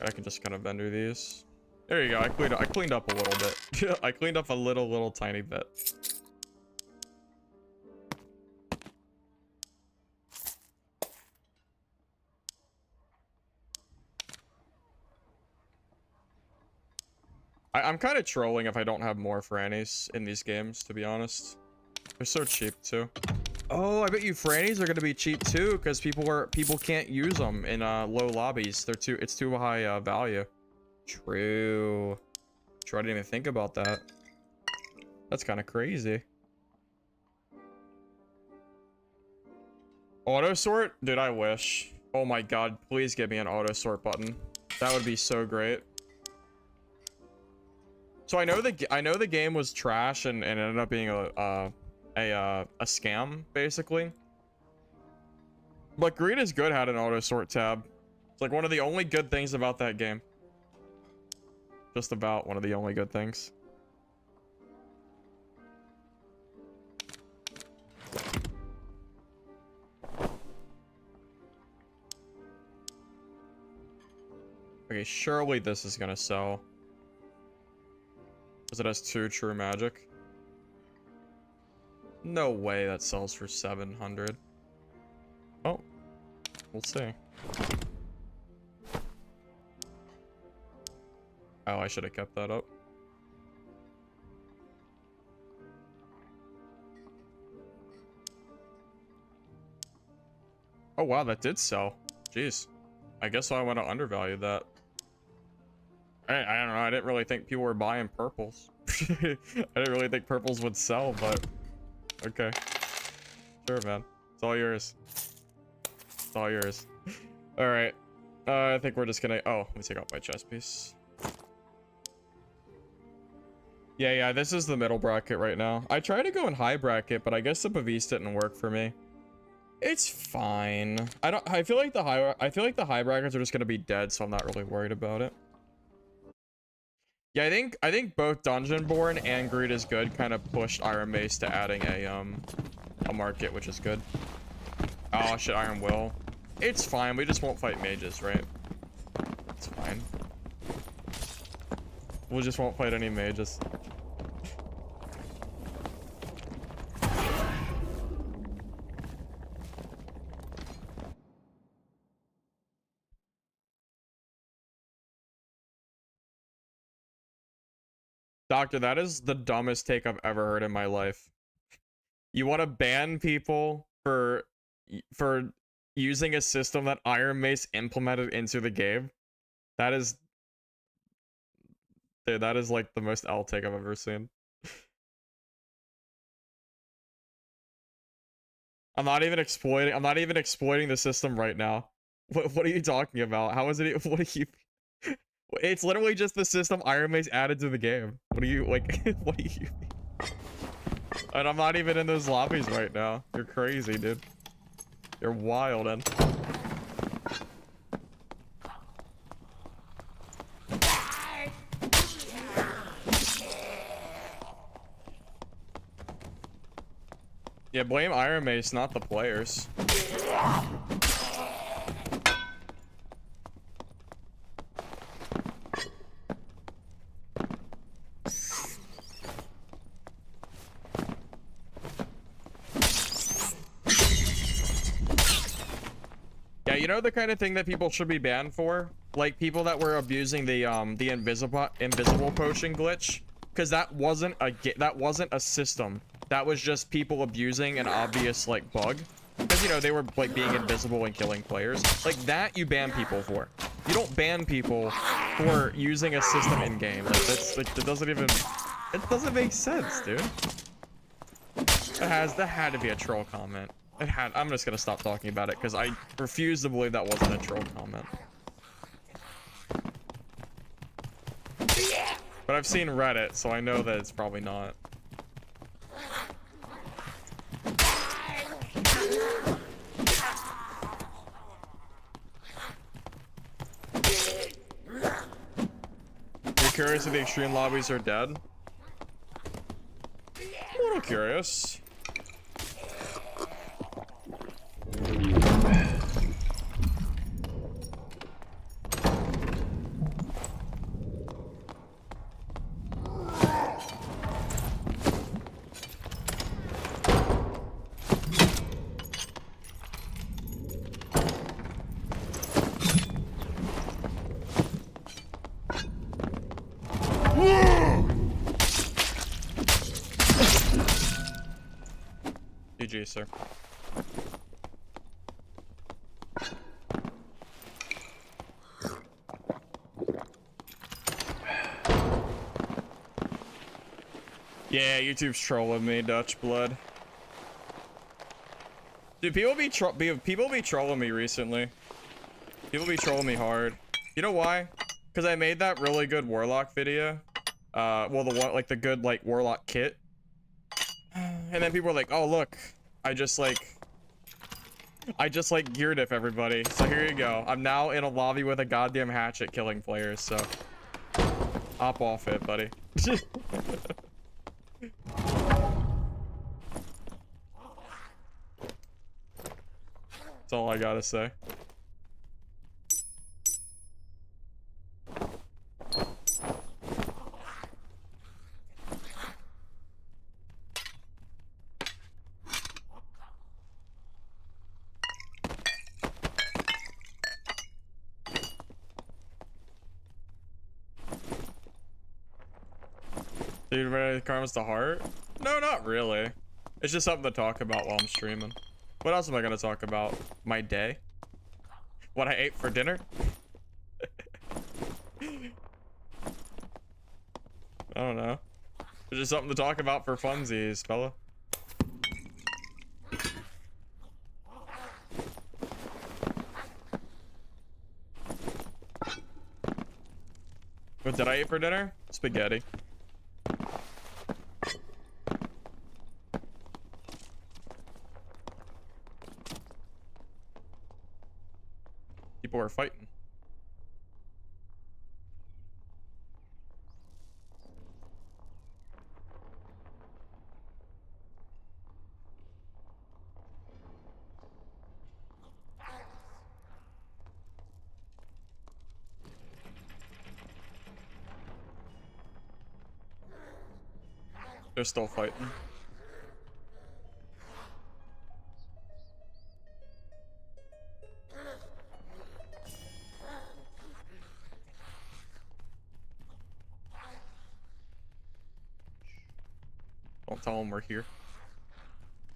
I can just kind of vendor these. There you go. I cleaned up a little bit. I cleaned up a little tiny bit. I'm kind of trolling if I don't have more Frannies in these games, to be honest. They're so cheap too. Oh, I bet you Frannies are gonna be cheap too, because people can't use them in low lobbies. It's too high value. True. I didn't even think about that. That's kind of crazy. Auto sort? Dude, I wish. Oh my god, please give me an auto sort button. That would be so great. So I know the game was trash and ended up being a scam basically. But Green is Good had an auto sort tab. It's like one of the only good things about that game. Just about one of the only good things. Okay, surely this is gonna sell. Because it has 2 true magic. No way that sells for 700. Oh, we'll see. Oh, I should have kept that up. Oh wow, that did sell. Jeez. I guess I want to undervalue that. I don't know. I didn't really think people were buying purples. I didn't really think purples would sell, but okay. Sure, man. It's all yours. It's all yours. All right. I think we're just gonna. Oh, let me take out my chest piece. Yeah. This is the middle bracket right now. I tried to go in high bracket, but I guess the Bavis didn't work for me. It's fine. I feel like the high brackets are just gonna be dead, so I'm not really worried about it. Yeah, I think both Dungeonborn and Greed is Good kind of pushed Iron Mace to adding a market, which is good. Oh shit, Iron Will. It's fine. We just won't fight mages, right? It's fine. We just won't fight any mages. Doctor, that is the dumbest take I've ever heard in my life. You want to ban people for using a system that Iron Mace implemented into the game? That is... Dude, that is like the most L take I've ever seen. I'm not even exploiting the system right now. What are you talking about? How is it? What are you... It's literally just the system Iron Mace added to the game. What do you like? What do you mean? And I'm not even in those lobbies right now. You're crazy, dude. You're wild, and yeah, blame Iron Mace, not the players. Yeah, you know the kind of thing that people should be banned for? Like people that were abusing the invisible potion glitch, because that wasn't a system. That was just people abusing an obvious like bug. Because, you know, they were like being invisible and killing players. Like that you ban people for. You don't ban people for using a system in game. Like that's like it doesn't make sense, dude. That had to be a troll comment. I'm just gonna stop talking about it because I refuse to believe that wasn't a troll comment. But I've seen Reddit, so I know that it's probably not. You're curious if the extreme lobbies are dead? I'm a little curious. GG, sir. Yeah, YouTube's trolling me, Dutch blood. Dude, people be trolling me recently. People be trolling me hard. You know why? Because I made that really good Warlock video. Well, the one, like the good like Warlock kit. And then people were like, "Oh look, I just gear diff everybody." So here you go. I'm now in a lobby with a goddamn hatchet killing players. So hop off it, buddy. That's all I gotta say. Dude, ready karma's the heart? No, not really. It's just something to talk about while I'm streaming. What else am I gonna talk about? My day? What I ate for dinner? I don't know. It's just something to talk about for funsies, fella. What did I eat for dinner? Spaghetti. People are fighting. They're still fighting. Don't tell them we're here.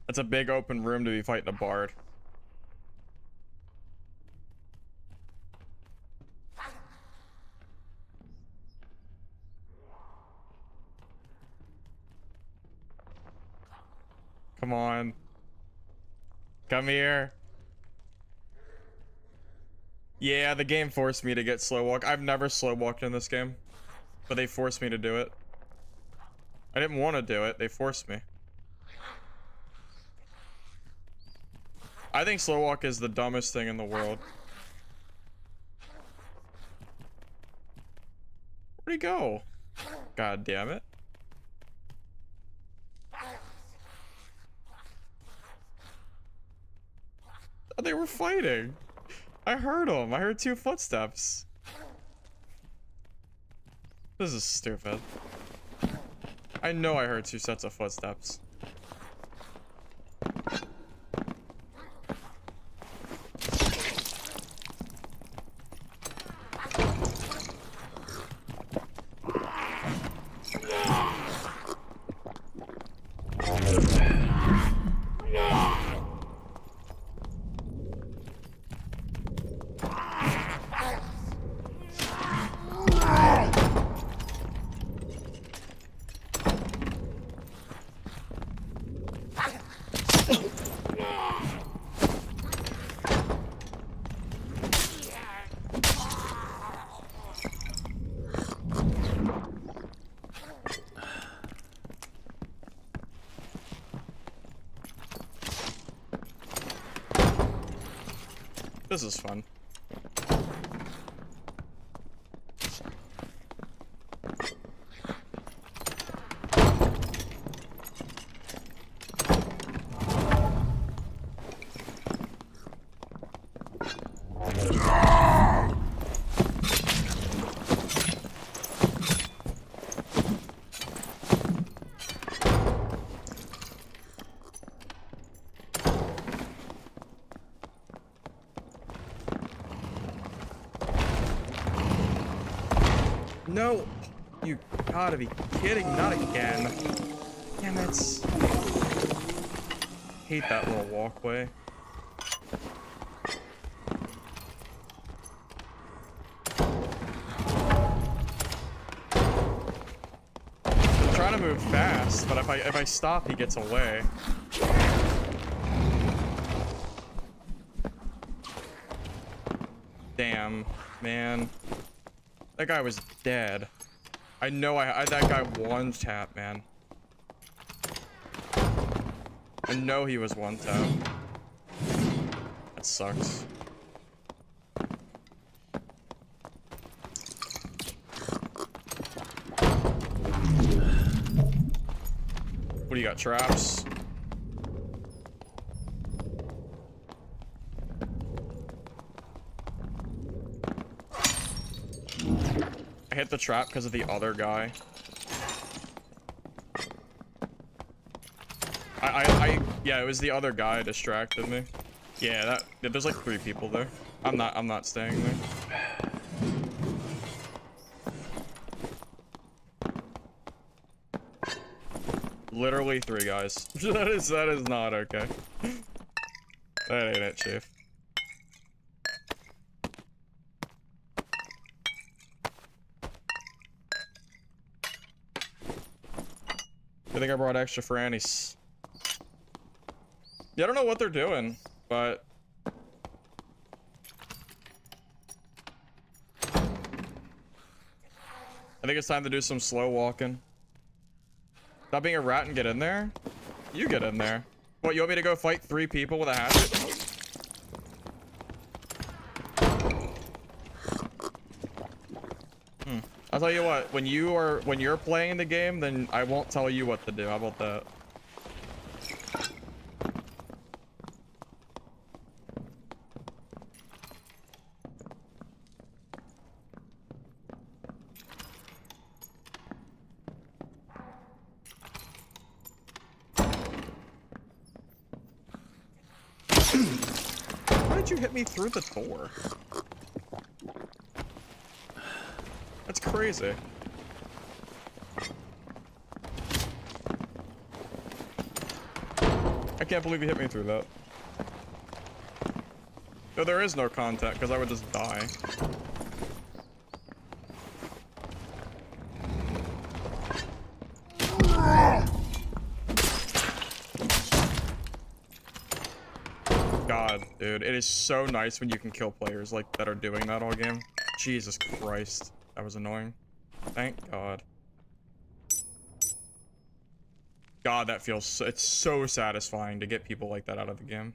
That's a big open room to be fighting a bard. Come on. Come here. Yeah, the game forced me to get slow walk. I've never slow walked in this game, but they forced me to do it. I didn't want to do it. They forced me. I think slow walk is the dumbest thing in the world. Where'd he go? God damn it. Oh, they were fighting. I heard them. I heard 2 footsteps. This is stupid. I know I heard 2 sets of footsteps. This is fun. No, you gotta be kidding, not again. Damn it. Hate that little walkway. I'm trying to move fast, but if I stop, he gets away. Damn, man. That guy was dead. I know I that guy one tap, man. I know he was one tap. That sucks. What do you got, traps? I hit the trap because of the other guy. Yeah, it was the other guy distracted me. Yeah, there's like 3 people there. I'm not staying there. Literally 3 guys. that is not okay. That ain't it, Chief. I think I brought extra for Annie's. Yeah, I don't know what they're doing, but I think it's time to do some slow walking. Stop being a rat and get in there. You get in there. What, you want me to go fight 3 people with a hatchet? I'll tell you what, when you're playing the game, then I won't tell you what to do. How about that? Why did you hit me through the door? That's crazy. I can't believe you hit me through that. No, there is no contact because I would just die. God, dude, it is so nice when you can kill players like that are doing that all game. Jesus Christ. That was annoying. Thank God. God, that feels so, it's so satisfying to get people like that out of the game.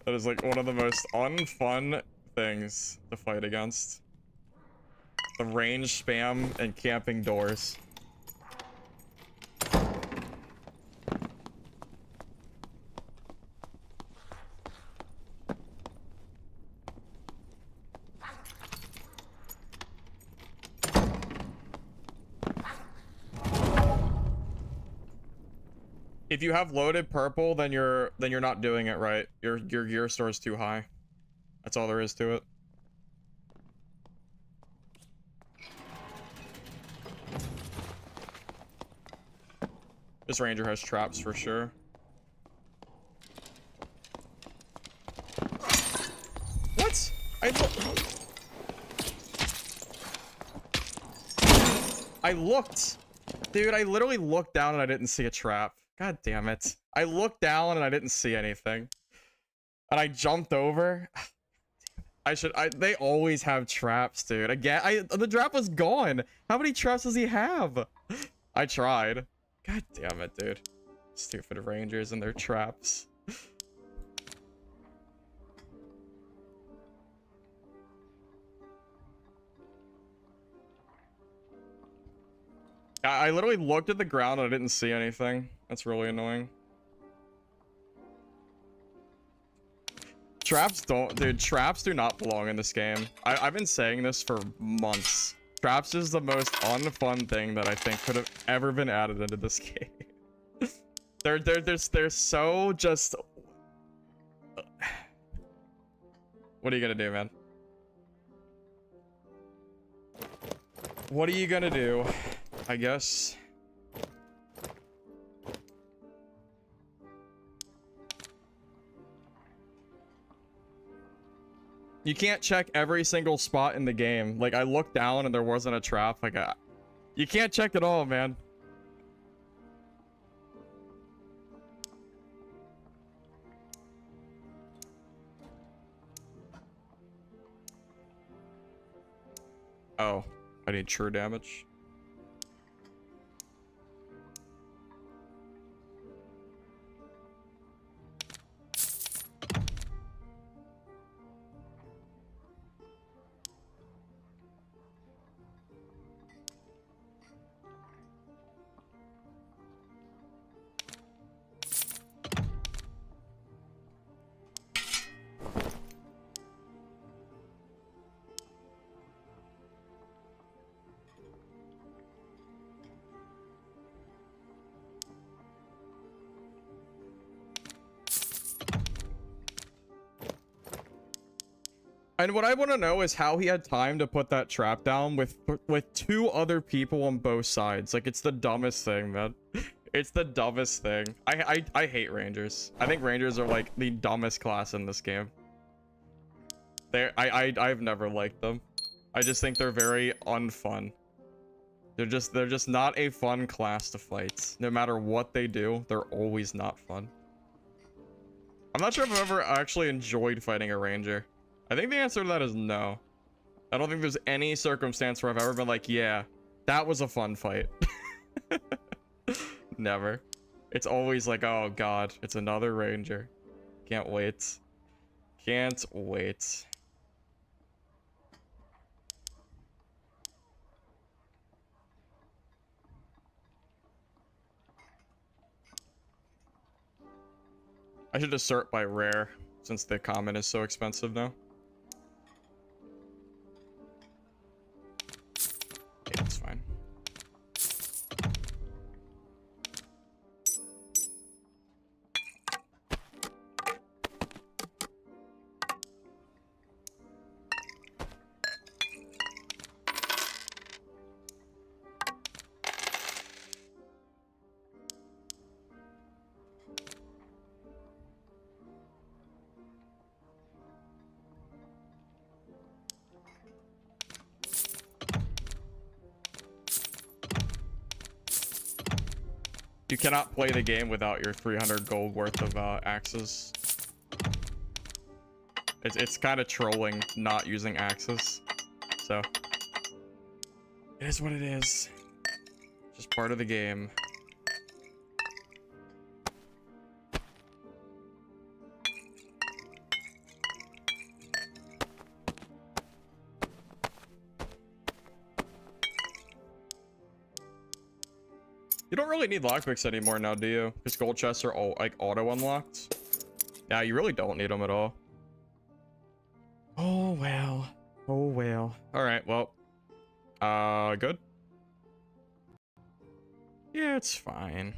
That is like one of the most unfun things to fight against. The range spam and camping doors. If you have loaded purple, then you're not doing it right. Your gear store is too high. That's all there is to it. This ranger has traps for sure. What? I looked. Dude, I literally looked down and I didn't see a trap. God damn it. I looked down and I didn't see anything. And I jumped over. They always have traps, dude. Again, the trap was gone. How many traps does he have? I tried. God damn it, dude. Stupid rangers and their traps. I literally looked at the ground and I didn't see anything. That's really annoying. Traps don't, dude, traps do not belong in this game. I've been saying this for months. Traps is the most unfun thing that I think could have ever been added into this game. They're so just... What are you gonna do, man? What are you gonna do? I guess... You can't check every single spot in the game. Like, I looked down and there wasn't a trap. Like, you can't check it all, man. Oh, I need true damage. And what I want to know is how he had time to put that trap down with two other people on both sides. Like, it's the dumbest thing, man. It's the dumbest thing. I hate rangers. I think rangers are like the dumbest class in this game. I've never liked them. I just think they're very unfun. They're just not a fun class to fight. No matter what they do, they're always not fun. I'm not sure if I've ever actually enjoyed fighting a ranger. I think the answer to that is no. I don't think there's any circumstance where I've ever been like, yeah, that was a fun fight. Never. It's always like, oh god, it's another ranger. Can't wait. Can't wait. I should assert by rare, since the common is so expensive now. Yeah, that's fine. You cannot play the game without your 300 gold worth of axes. It's kind of trolling not using axes. So, it is what it is. Just part of the game. You don't really need lockpicks anymore now, do you? Because gold chests are all like auto unlocked. Yeah, you really don't need them at all. Oh well. Oh well. All right. Well. Good. Yeah, it's fine.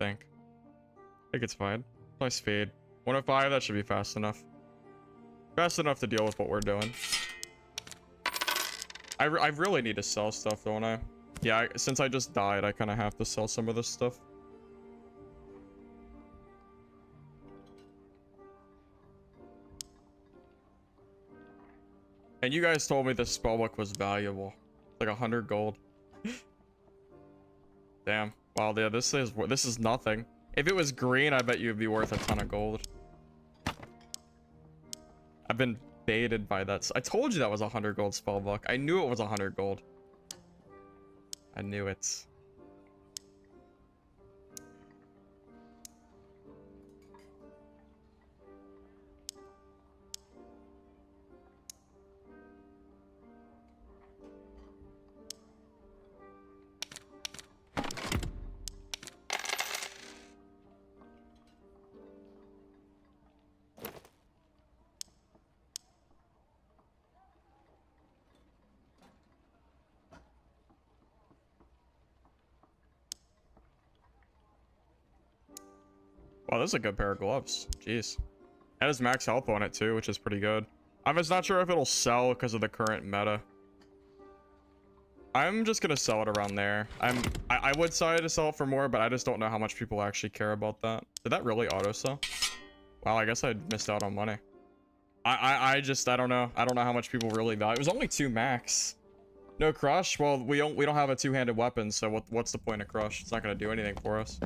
I think it's fine. Nice speed. 105. That should be fast enough. Fast enough to deal with what we're doing. I really need to sell stuff, don't I? Yeah, since I just died, I kind of have to sell some of this stuff. And you guys told me this spellbook was valuable. Like 100 gold. Damn. Wow, yeah, this is nothing. If it was green, I bet you it'd be worth a ton of gold. I've been baited by that. I told you that was a 100 gold spellbook. I knew it was 100 gold. I knew it. Wow, this is a good pair of gloves. Jeez. It has max health on it too, which is pretty good. I'm just not sure if it'll sell because of the current meta. I'm just gonna sell it around there. I would decide to sell it for more, but I just don't know how much people actually care about that. Did that really auto sell? Wow, I guess I missed out on money. I don't know. I don't know how much people really value. It was only 2 max. No crush. Well, we don't have a two-handed weapon, so what's the point of crush? It's not gonna do anything for us.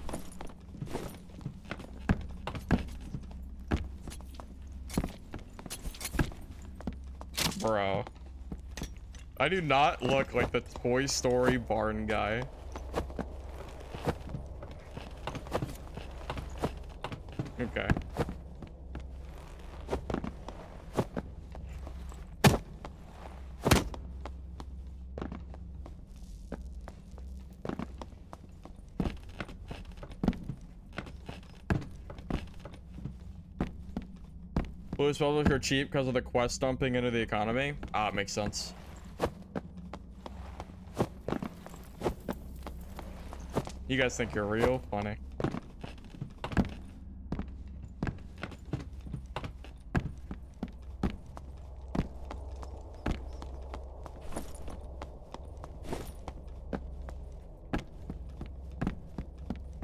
Bro. I do not look like the Toy Story barn guy. Okay. Blue spells are cheap because of the quest dumping into the economy. Ah, it makes sense. You guys think you're real funny.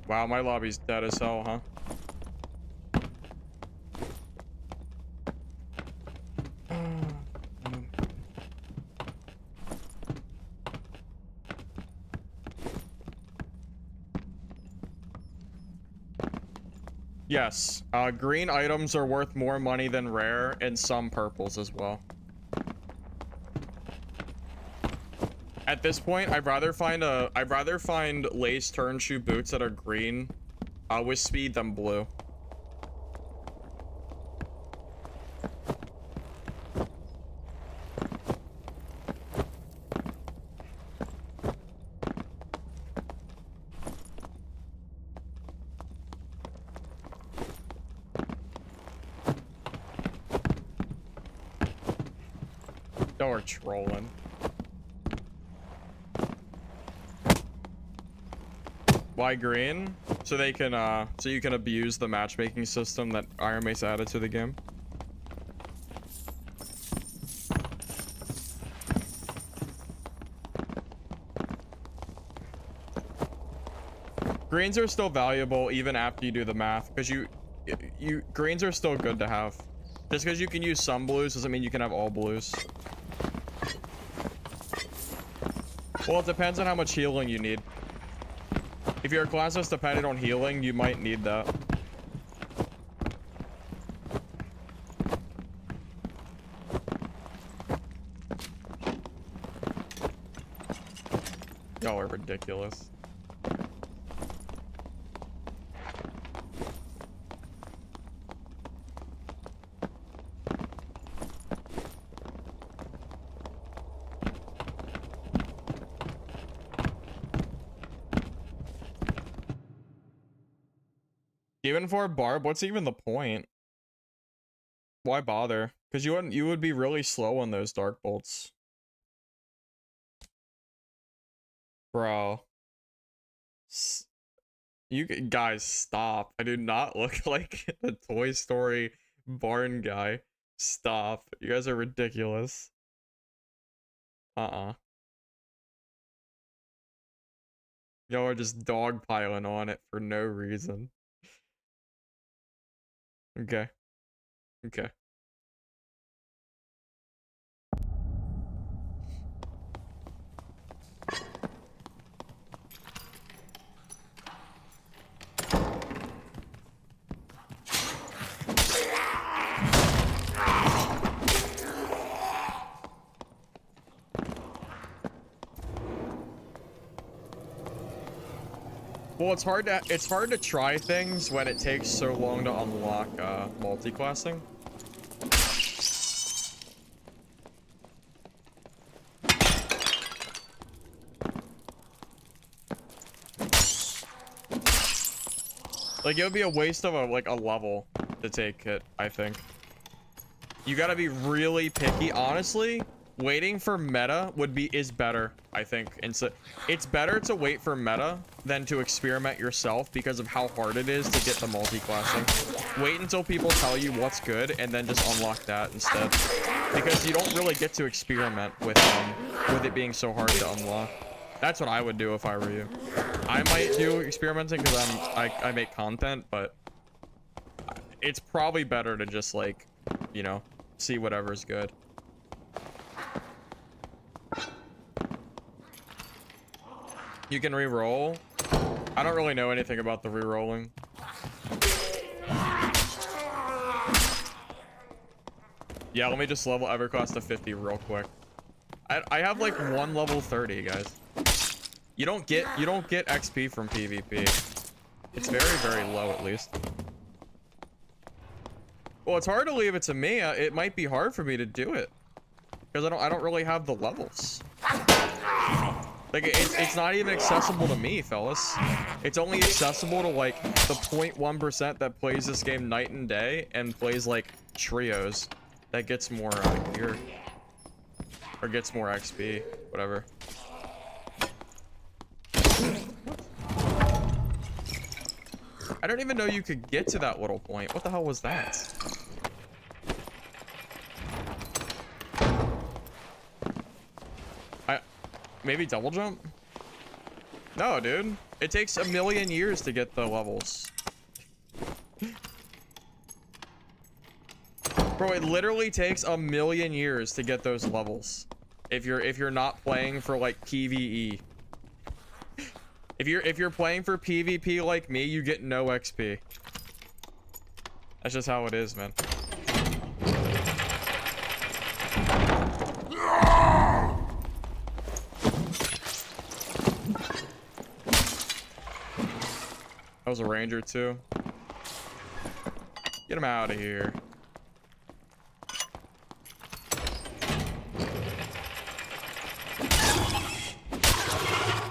Wow, my lobby's dead as hell, huh? Yes, green items are worth more money than rare, and some purples as well. At this point, I'd rather find lace turn shoe boots that are green, with speed than blue. Y'all are trolling. Why green? So they can so you can abuse the matchmaking system that Iron Mace added to the game. Greens are still valuable even after you do the math, because greens are still good to have. Just because you can use some blues doesn't mean you can have all blues. Well, it depends on how much healing you need. If your class is dependent on healing, you might need that. Y'all are ridiculous. Even for a barb, what's even the point? Why bother? Because you would be really slow on those dark bolts. Bro. You guys, stop. I do not look like the Toy Story barn guy. Stop. You guys are ridiculous. Y'all are just dogpiling on it for no reason. Okay. Okay. Well, it's hard to try things when it takes so long to unlock multi-classing. Like, it would be a waste of a level to take it, I think. You gotta be really picky. Honestly, waiting for meta is better, I think. It's better to wait for meta than to experiment yourself because of how hard it is to get the multi-classing. Wait until people tell you what's good and then just unlock that instead. Because you don't really get to experiment with it being so hard to unlock. That's what I would do if I were you. I might do experimenting because I make content, but it's probably better to just, like, you know, see whatever's good. You can re-roll. I don't really know anything about the re-rolling. Yeah, let me just level Everclass to 50 real quick. I have like one level 30, guys. You don't get XP from PvP. It's very, very low, at least. Well, it's hard to leave it to me. It might be hard for me to do it because I don't really have the levels. Like, it's not even accessible to me, fellas. It's only accessible to like the 0.1% that plays this game night and day and plays like trios that gets more gear or gets more XP, whatever. I don't even know you could get to that little point. What the hell was that? Maybe double jump? No, dude. It takes a million years to get the levels. Bro, it literally takes a million years to get those levels. If you're not playing for like PvE. If you're playing for PvP like me, you get no XP. That's just how it is, man. That was a ranger too. Get him out of here.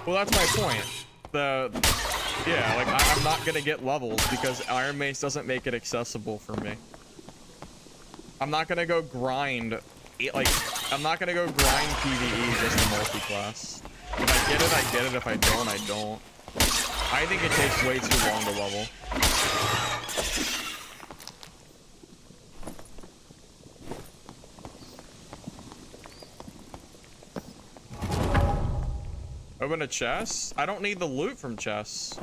Well, that's my point. Yeah, like I'm not gonna get levels because Iron Mace doesn't make it accessible for me. I'm not gonna go grind. I'm not gonna go grind PvE just to multi-class. If I get it, I get it. If I don't, I don't. I think it takes way too long to level. Open a chest? I don't need the loot from chests.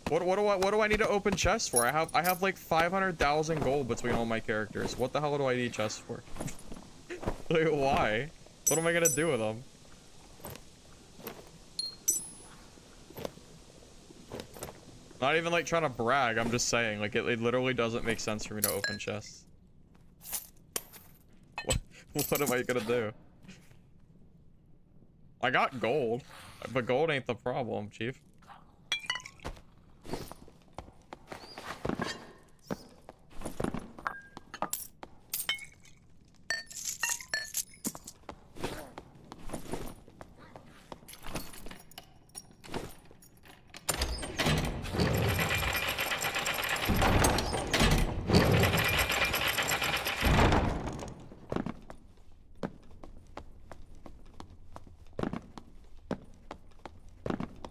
What do I need to open chests for? I have like 500,000 gold between all my characters. What the hell do I need chests for? Like, why? What am I gonna do with them? Not even like trying to brag, I'm just saying, like, it literally doesn't make sense for me to open chests. What am I gonna do? I got gold, but gold ain't the problem, Chief.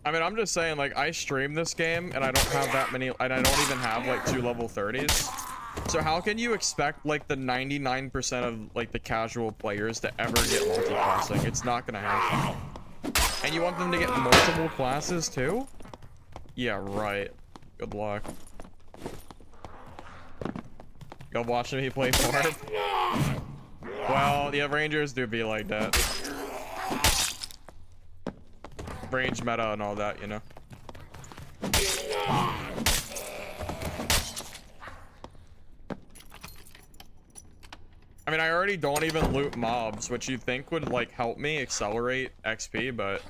I mean, I'm just saying, like, I stream this game and I don't have that many, and I don't even have like 2 level 30s. So how can you expect like the 99% of like the casual players to ever get multi-classing? It's not gonna happen. And you want them to get multiple classes too? Yeah, right. Good luck. Y'all watching me play Farm? Well, yeah, Rangers do be like that. Range meta and all that, you know. I mean, I already don't even loot mobs, which you'd think would like help me accelerate XP, but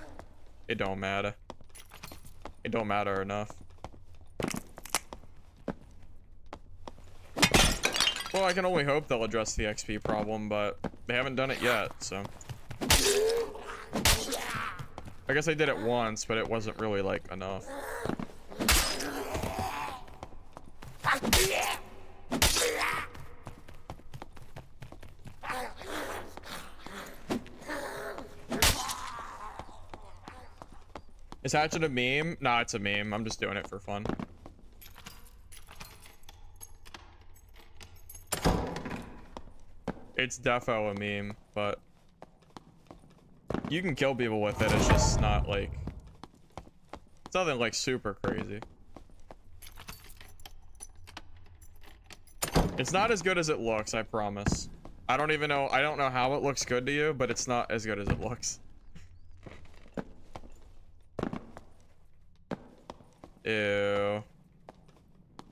it don't matter. It don't matter enough. Well, I can only hope they'll address the XP problem, but they haven't done it yet, so. I guess they did it once, but it wasn't really, like, enough. Is Hatchet a meme? Nah, it's a meme. I'm just doing it for fun. It's defo a meme, but you can kill people with it. It's just not like, it's nothing like super crazy. It's not as good as it looks, I promise. I don't know how it looks good to you, but it's not as good as it looks. Ew.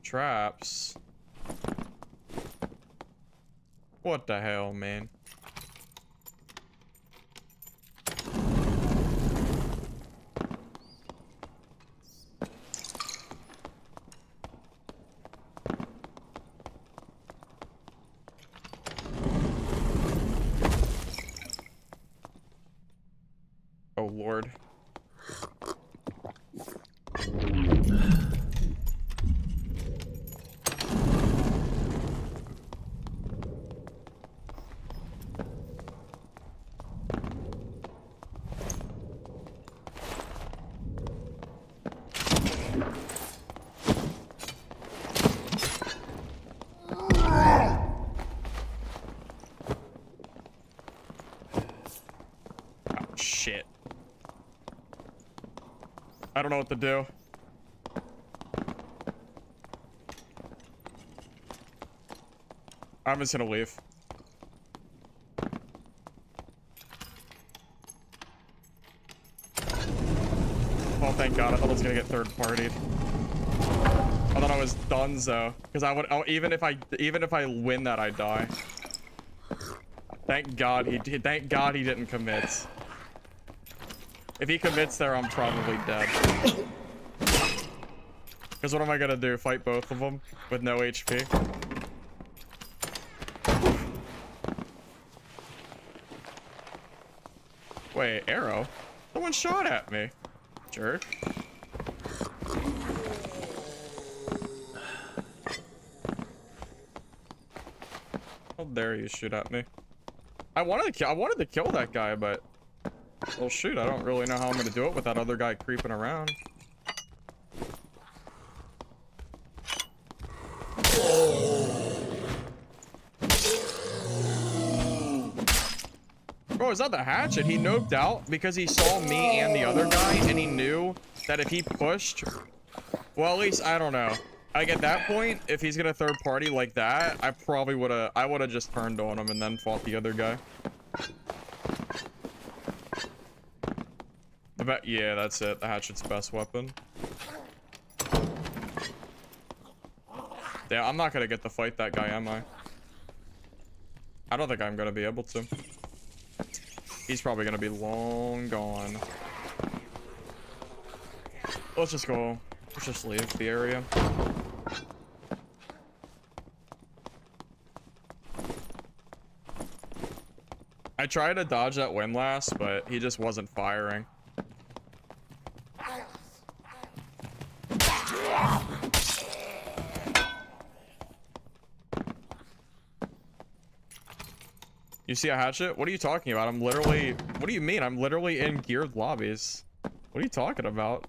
Traps. What the hell, man? Oh, Lord. Shit. I don't know what to do. I'm just gonna leave. Oh, thank God. I thought I was gonna get third partied. I thought I was donezo. Because I would, even if I win that, I die. Thank God he didn't commit. If he commits there, I'm probably dead. Because what am I gonna do? Fight both of them with no HP? Wait, arrow? Someone shot at me. Jerk. How dare you shoot at me? I wanted to kill that guy, but well, shoot, I don't really know how I'm gonna do it with that other guy creeping around. Bro, is that the hatchet? He noped out because he saw me and the other guy, and he knew that if he pushed, well, at least I don't know. Like at that point, if he's gonna third party like that, I probably would've just turned on him and then fought the other guy. I bet, yeah, that's it. The hatchet's best weapon. Yeah, I'm not gonna get to fight that guy, am I? I don't think I'm gonna be able to. He's probably gonna be long gone. Let's just go. Let's just leave the area. I tried to dodge that windlass, but he just wasn't firing. You see a hatchet? What are you talking about? I'm literally... What do you mean? I'm literally in geared lobbies. What are you talking about?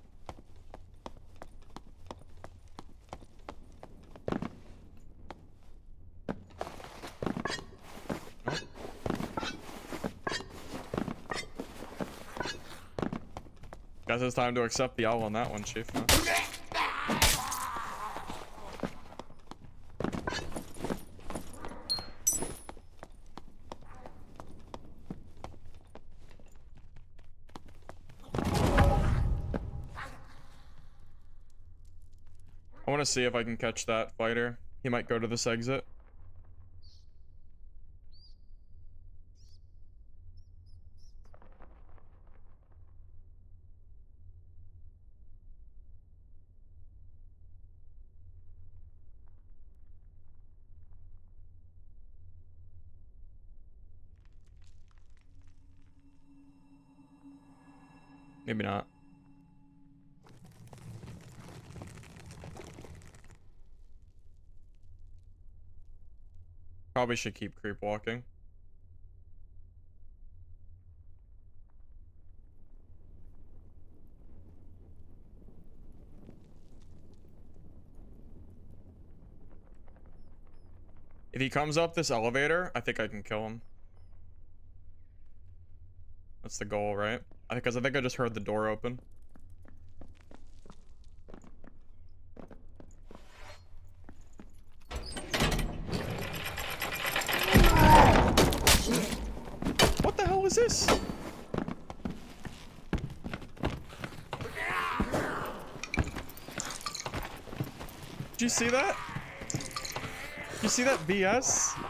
Guess it's time to accept the L on that one, Chief. Huh? I want to see if I can catch that fighter. He might go to this exit. Maybe not. Probably should keep creep walking. If he comes up this elevator, I think I can kill him. That's the goal, right? Because I think I just heard the door open. What the hell is this? Did you see that? You see that BS?